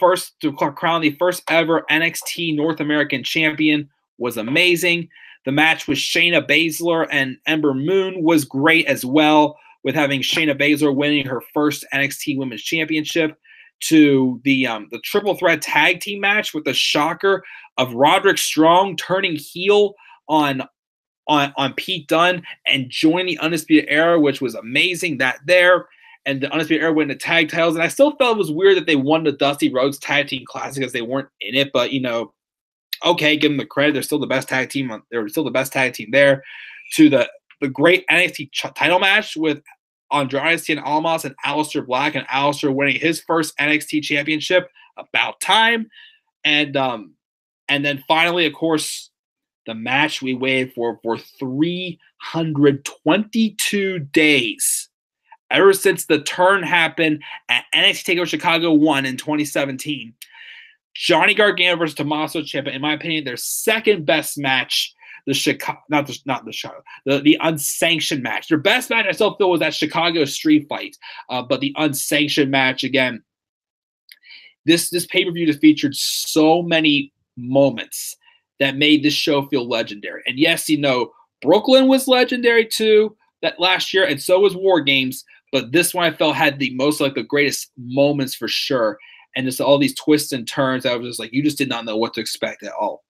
crown the first ever NXT North American champion was amazing. The match with Shayna Baszler and Ember Moon was great as well, with having Shayna Baszler winning her first NXT Women's Championship, to the triple threat tag team match with the shocker of Roderick Strong turning heel on Pete Dunne and joining the Undisputed Era, which was amazing. That there. And the Undisputed Era win the tag titles. And I still felt it was weird that they won the Dusty Rhodes Tag Team Classic because they weren't in it. But, okay, give them the credit. They're still the best tag team. They're still the best tag team there. To the great NXT title match with Andrade Cien Almas and Aleister Black, and Aleister winning his first NXT championship. About time. And then finally, of course, the match we waited for 322 days. Ever since the turn happened at NXT TakeOver Chicago 1 in 2017, Johnny Gargano versus Tommaso Ciampa, in my opinion, their second best match, the unsanctioned match. Their best match, I still feel, was that Chicago street fight, but the unsanctioned match, again, this pay-per-view just featured so many moments that made this show feel legendary. And yes, Brooklyn was legendary too that last year, and so was War Games. But this one I felt had the most, the greatest moments for sure. And just all these twists and turns. I was just you just did not know what to expect at all.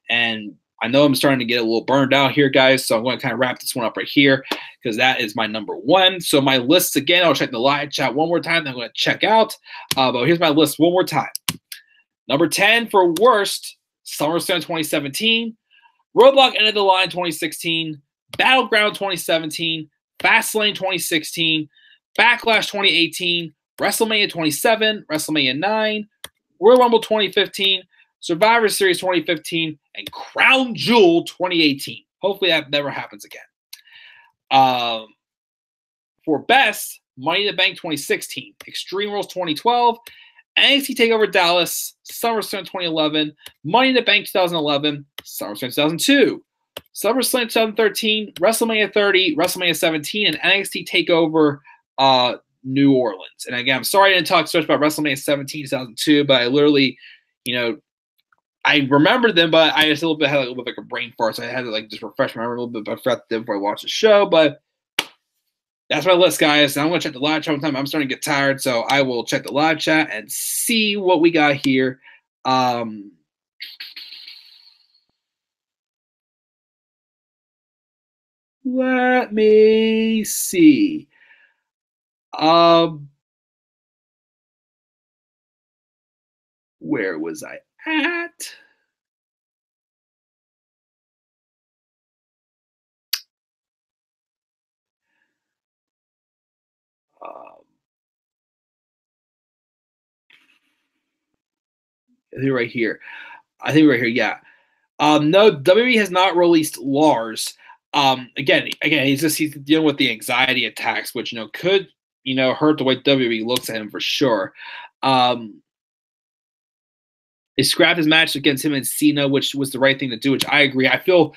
And I know I'm starting to get a little burned out here, guys. So I'm going to kind of wrap this one up right here because that is my number one. So my list, again, I'll check the live chat one more time. Then I'm going to check out. But here's my list one more time. Number 10 for worst, SummerSlam 2017. Roadblock End of the Line 2016. Battleground 2017. Fastlane 2016, Backlash 2018, WrestleMania 27, WrestleMania 9, Royal Rumble 2015, Survivor Series 2015, and Crown Jewel 2018. Hopefully that never happens again. For best, Money in the Bank 2016, Extreme Rules 2012, NXT TakeOver Dallas, SummerSlam 2011, Money in the Bank 2011, SummerSlam 2002, SummerSlam 2013, WrestleMania 30, WrestleMania 17, and NXT TakeOver New Orleans. And again, I'm sorry I didn't talk so much about WrestleMania 17, 2002, but I literally, I remembered them, but I just had a little bit like a brain fart, so I had to just refresh my memory a little bit. But I forgot them before I watched the show. But that's my list, guys. And I'm going to check the live chat one time. I'm starting to get tired, so I will check the live chat and see what we got here. Let me see. Where was I at? Um, I think right here. I think right here. Yeah. No, WWE has not released Lars. Again, he's dealing with the anxiety attacks, which could hurt the way WWE looks at him for sure. They scrapped his match against him and Cena, which was the right thing to do. Which I agree. I feel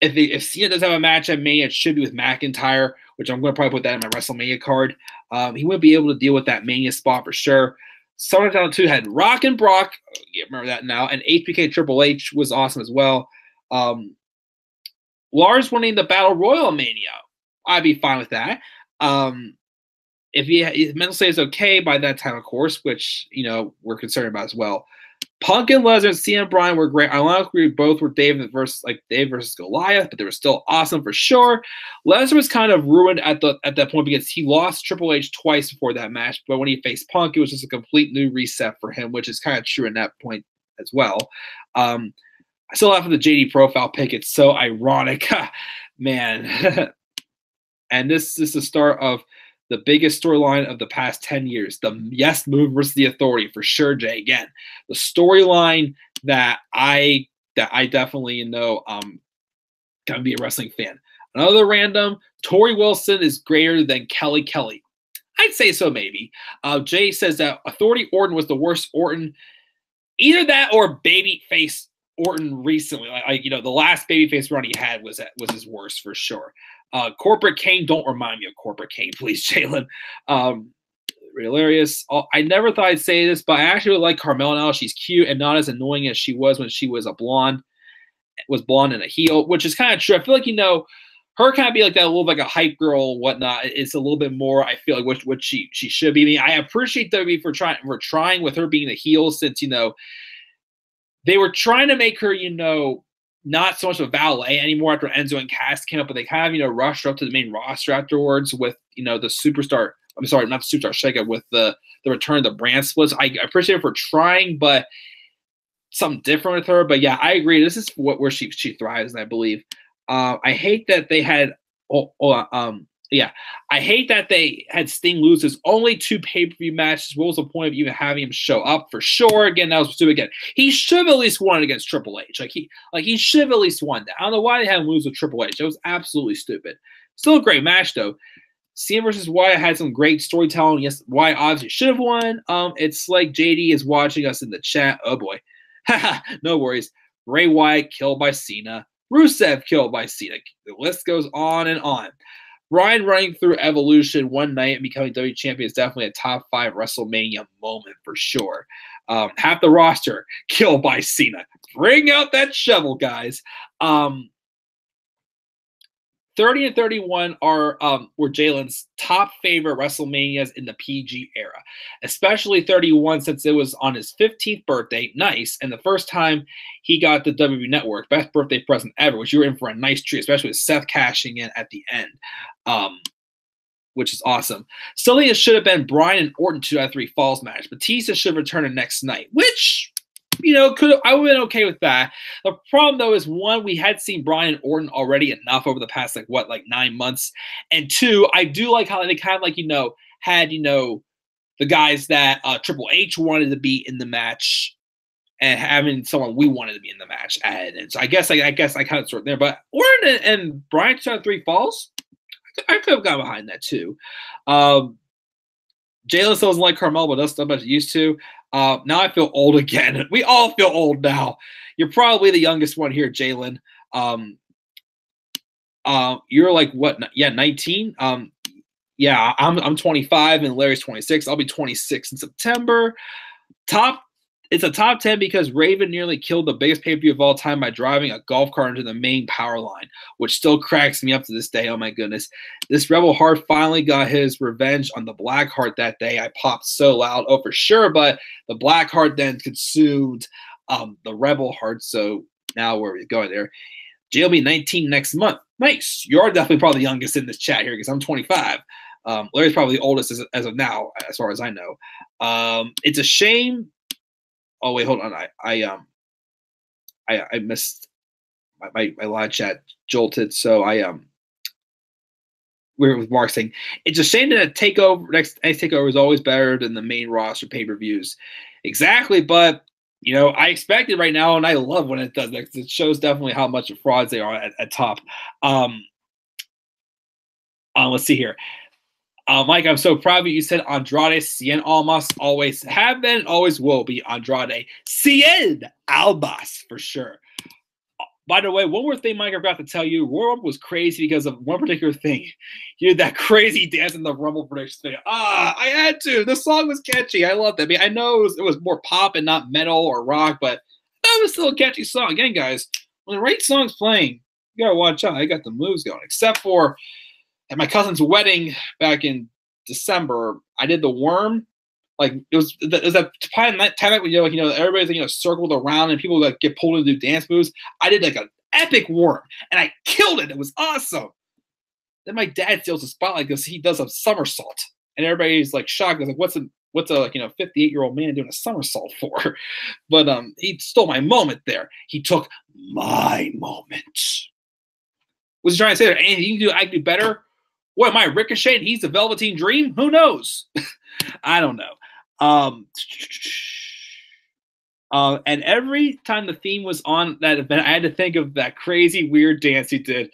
if Cena does have a match at Mania, it should be with McIntyre, which I'm going to probably put that in my WrestleMania card. He wouldn't be able to deal with that Mania spot for sure. SummerSlam 2 had Rock and Brock. Remember that now. And HBK Triple H was awesome as well. Lars winning the Battle Royal Mania. I'd be fine with that. If his mental state is okay by that time, of course, which, we're concerned about as well. Punk and Lesnar and CM Bryan were great. Ironically, both were Dave versus Goliath, but they were still awesome for sure. Lesnar was kind of ruined at that point because he lost Triple H twice before that match. But when he faced Punk, it was just a complete new reset for him, which is kind of true in that point as well. I still laugh at the JD profile pick. It's so ironic, man. And this is the start of the biggest storyline of the past 10 years, the Yes Move versus the Authority, for sure, Jay. Again, the storyline that I definitely gonna be a wrestling fan. Another random, Tori Wilson is greater than Kelly. I'd say so, maybe. Jay says that Authority Orton was the worst Orton. Either that or babyface Orton recently. The last babyface run he had was his worst for sure. Corporate Kane, don't remind me of Corporate Kane, please, Jalen. Hilarious. I never thought I'd say this, but I actually really like Carmella now. She's cute and not as annoying as she was when she was blonde and a heel, which is kind of true. I feel like, her kind of be like that, a little like a hype girl and whatnot. It's a little bit more, I feel like, what she should be. I mean, I appreciate WWE for trying with her being the heel, since, they were trying to make her, not so much of a valet anymore after Enzo and Cass came up, but they kind of, rushed her up to the main roster afterwards with, the superstar. I'm sorry, not the superstar shakeup, with the return of the brand splits. I appreciate her for trying, but something different with her. But yeah, I agree. This is where she thrives, and I believe. I hate that they had. I hate that they had Sting lose his only 2 pay-per-view matches. What was the point of even having him show up? For sure, again, that was stupid. Again, he should have at least won against Triple H. He should have at least won that. I don't know why they had him lose with Triple H. It was absolutely stupid. Still a great match though. Cena versus Wyatt had some great storytelling. Yes, Wyatt obviously should have won. It's like JD is watching us in the chat. Oh boy, no worries. Bray Wyatt killed by Cena. Rusev killed by Cena. The list goes on and on. Bryan running through Evolution one night and becoming WWE champion is definitely a top 5 WrestleMania moment for sure. Half the roster killed by Cena. Bring out that shovel, guys. 30 and 31 were Jalen's top favorite WrestleManias in the PG era, especially 31 since it was on his 15th birthday. Nice. And the first time he got the WWE Network. Best birthday present ever, which you were in for a nice treat, especially with Seth cashing in at the end, which is awesome. Still think it should have been Bryan and Orton 2 out of 3 Falls match. Batista should have returned the next night, which I would have been okay with that. The problem, though, is 1, we had seen Bryan and Orton already enough over the past, 9 months. And 2, I do like how they kind of, had, the guys that Triple H wanted to be in the match and having someone we wanted to be in the match added. And so I guess I kind of sort there. But Orton and Bryan 2 out of 3 Falls, I could have got behind that, too. Jalen still doesn't like Carmel, but that's not much used to. Now I feel old again. We all feel old now. You're probably the youngest one here, Jalen. You're like what? Yeah, 19. Yeah, I'm 25 and Larry's 26. I'll be 26 in September. It's a top 10 because Raven nearly killed the biggest pay-per-view of all time by driving a golf cart into the main power line, which still cracks me up to this day. Oh my goodness. This Rebel Heart finally got his revenge on the Black Heart that day. I popped so loud. Oh, for sure. But the Black Heart then consumed the Rebel Heart. So now where are we going there? JLB 19 next month. Nice. You're definitely probably the youngest in this chat here because I'm 25. Larry's probably the oldest as of now, as far as I know. It's a shame Oh wait, hold on. I missed my live chat jolted. So we're with Mark saying it's a shame that a takeover next takeover is always better than the main roster pay-per-views. Exactly, but I expect it right now, and I love when it does that. It shows definitely how much of frauds they are at top. Let's see here. Mike, I'm so proud of you. You said Andrade Cien Almas always have been and always will be Andrade Cien Almas for sure. By the way, one more thing, Mike, I forgot to tell you. Royal Rumble was crazy because of one particular thing. You did that crazy dance in the Rumble prediction thing. I had to. The song was catchy. I loved it. I mean, I know it was more pop and not metal or rock, but that was still a catchy song. Again, guys, when the right song's playing, you got to watch out. I got the moves going, except for at my cousin's wedding back in December, I did the worm. Like it was that time when everybody's circled around and people like get pulled to do dance moves. I did like an epic worm and I killed it. It was awesome. Then my dad steals the spotlight because he does a somersault and everybody's like shocked. Like, what's a 58-year-old man doing a somersault for? But he stole my moment there. He took my moment. Was he trying to say there anything you can do? I can do better. What am I, Ricochet? And he's the Velveteen Dream? Who knows? I don't know. And every time the theme was on that event, I had to think of that crazy, weird dance he did.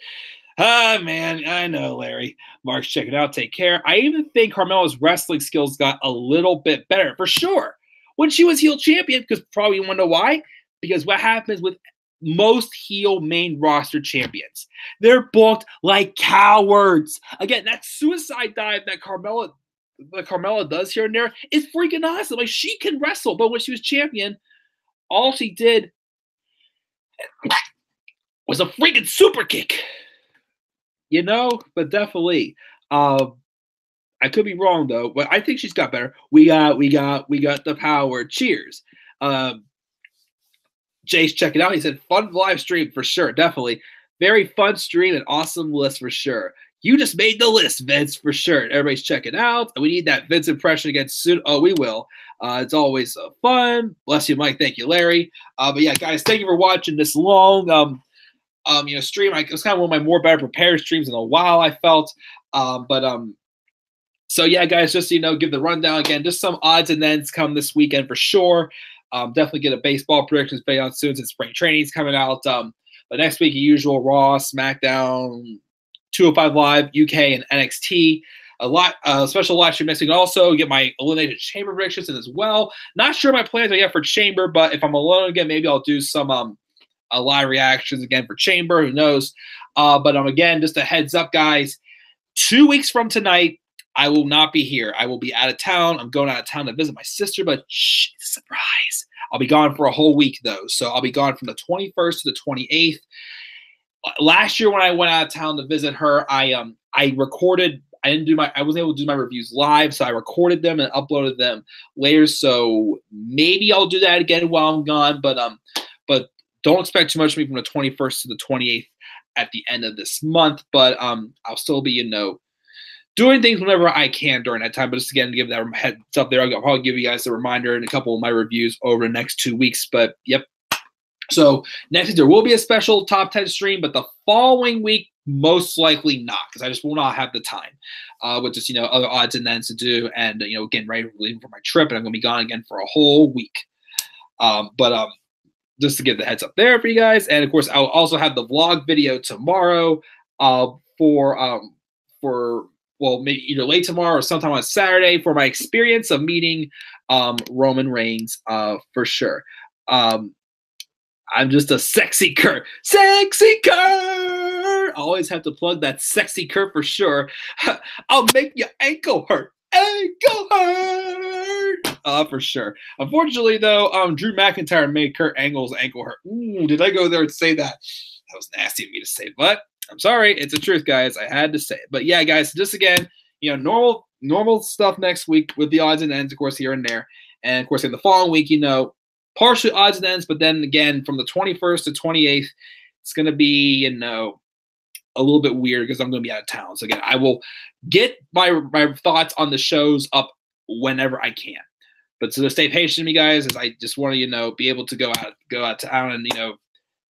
Man, I know, Larry. Mark's check it out. Take care. I even think Carmella's wrestling skills got a little bit better, for sure, when she was heel champion, because probably you want to know why? Because what happens with most heel main roster champions, they're booked like cowards. Again, that suicide dive that Carmella does here and there is freaking awesome. Like, she can wrestle, but when she was champion, all she did was a freaking super kick. But definitely. I could be wrong though, but I think she's got better. We got the power. Cheers. Jace, check it out. He said, fun live stream for sure. Definitely. Very fun stream and awesome list for sure. You just made the list, Vince, for sure. Everybody's checking out. We need that Vince impression again soon. Oh, we will. It's always fun. Bless you, Mike. Thank you, Larry. But yeah, guys, thank you for watching this long stream. It was kind of one of my more better prepared streams in a while, I felt. So yeah, guys, just give the rundown again. Just some odds and ends come this weekend for sure. Definitely get a baseball predictions video out soon since spring training's coming out. But next week, usual Raw, SmackDown, 205 Live, UK, and NXT. Special live stream next week. Also, get my Eliminated Chamber predictions in as well. Not sure my plans are yet for Chamber, but if I'm alone again, maybe I'll do some live reactions again for Chamber. Who knows? But again, just a heads up, guys. 2 weeks from tonight, I will not be here. I will be out of town. I'm going out of town to visit my sister, but shh, surprise. I'll be gone for a whole week, though. So I'll be gone from the 21st to the 28th. Last year when I went out of town to visit her, I recorded. I wasn't able to do my reviews live, so I recorded them and uploaded them later. So maybe I'll do that again while I'm gone, but don't expect too much of me from the 21st to the 28th at the end of this month. But I'll still be, doing things whenever I can during that time. But just again, to give that heads up there, I'll probably give you guys a reminder in a couple of my reviews over the next 2 weeks. But yep. So next week there will be a special top 10 stream, but the following week, most likely not, because I just will not have the time with just, other odds and ends to do. And, getting ready for leaving for my trip, and I'm going to be gone again for a whole week. Just to give the heads up there for you guys. And of course, I'll also have the vlog video tomorrow maybe either late tomorrow or sometime on Saturday for my experience of meeting Roman Reigns for sure. I'm just a sexy Kurt. Sexy Kurt! I always have to plug that sexy Kurt for sure. I'll make your ankle hurt. Ankle hurt! For sure. Unfortunately, though, Drew McIntyre made Kurt Angle's ankle hurt. Ooh, did I go there and say that? That was nasty of me to say, but I'm sorry. It's the truth, guys. I had to say it. But yeah, guys, just again, normal stuff next week with the odds and ends, of course, here and there. And of course, in the following week, partially odds and ends, but then again, from the 21st to 28th, it's going to be, a little bit weird because I'm going to be out of town. So again, I will get my thoughts on the shows up whenever I can. But so stay patient with me, guys, as I just want to, be able to go out to town and,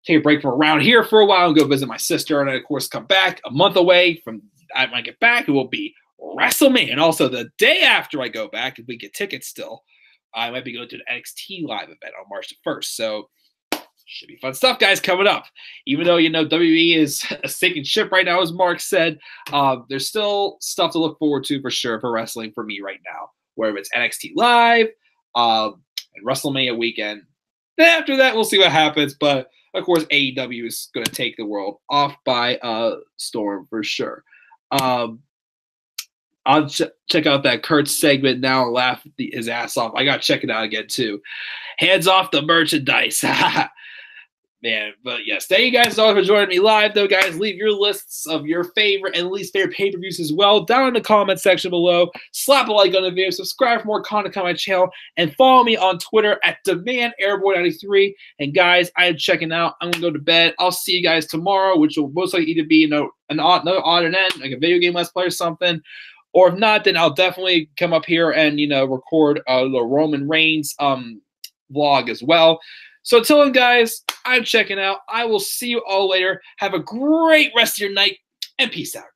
take a break from around here for a while and go visit my sister. And, of course, come back a month away from I might get back. It will be WrestleMania. And also the day after I go back, if we get tickets still, I might be going to an NXT live event on March the 1st. So should be fun stuff, guys, coming up. Even though, WWE is a sinking ship right now, as Mark said, there's still stuff to look forward to for sure for wrestling for me right now, whether it's NXT live and WrestleMania weekend. Then after that, we'll see what happens. But, of course, AEW is going to take the world off by storm for sure. I'll check out that Kurt segment now and laugh his ass off. I got to check it out again, too. Hands off the merchandise. Man, but yes, thank you guys all for joining me live, though, guys. Leave your lists of your favorite and least favorite pay-per-views as well down in the comment section below. Slap a like on the video, subscribe for more content on my channel, and follow me on Twitter at DemandAirboy93. And, guys, I'm checking out. I'm going to go to bed. I'll see you guys tomorrow, which will most likely either be another odd and end, like a video game Let's Play or something. Or if not, then I'll definitely come up here and, record the Roman Reigns vlog as well. So until then, guys, I'm checking out. I will see you all later. Have a great rest of your night, and peace out.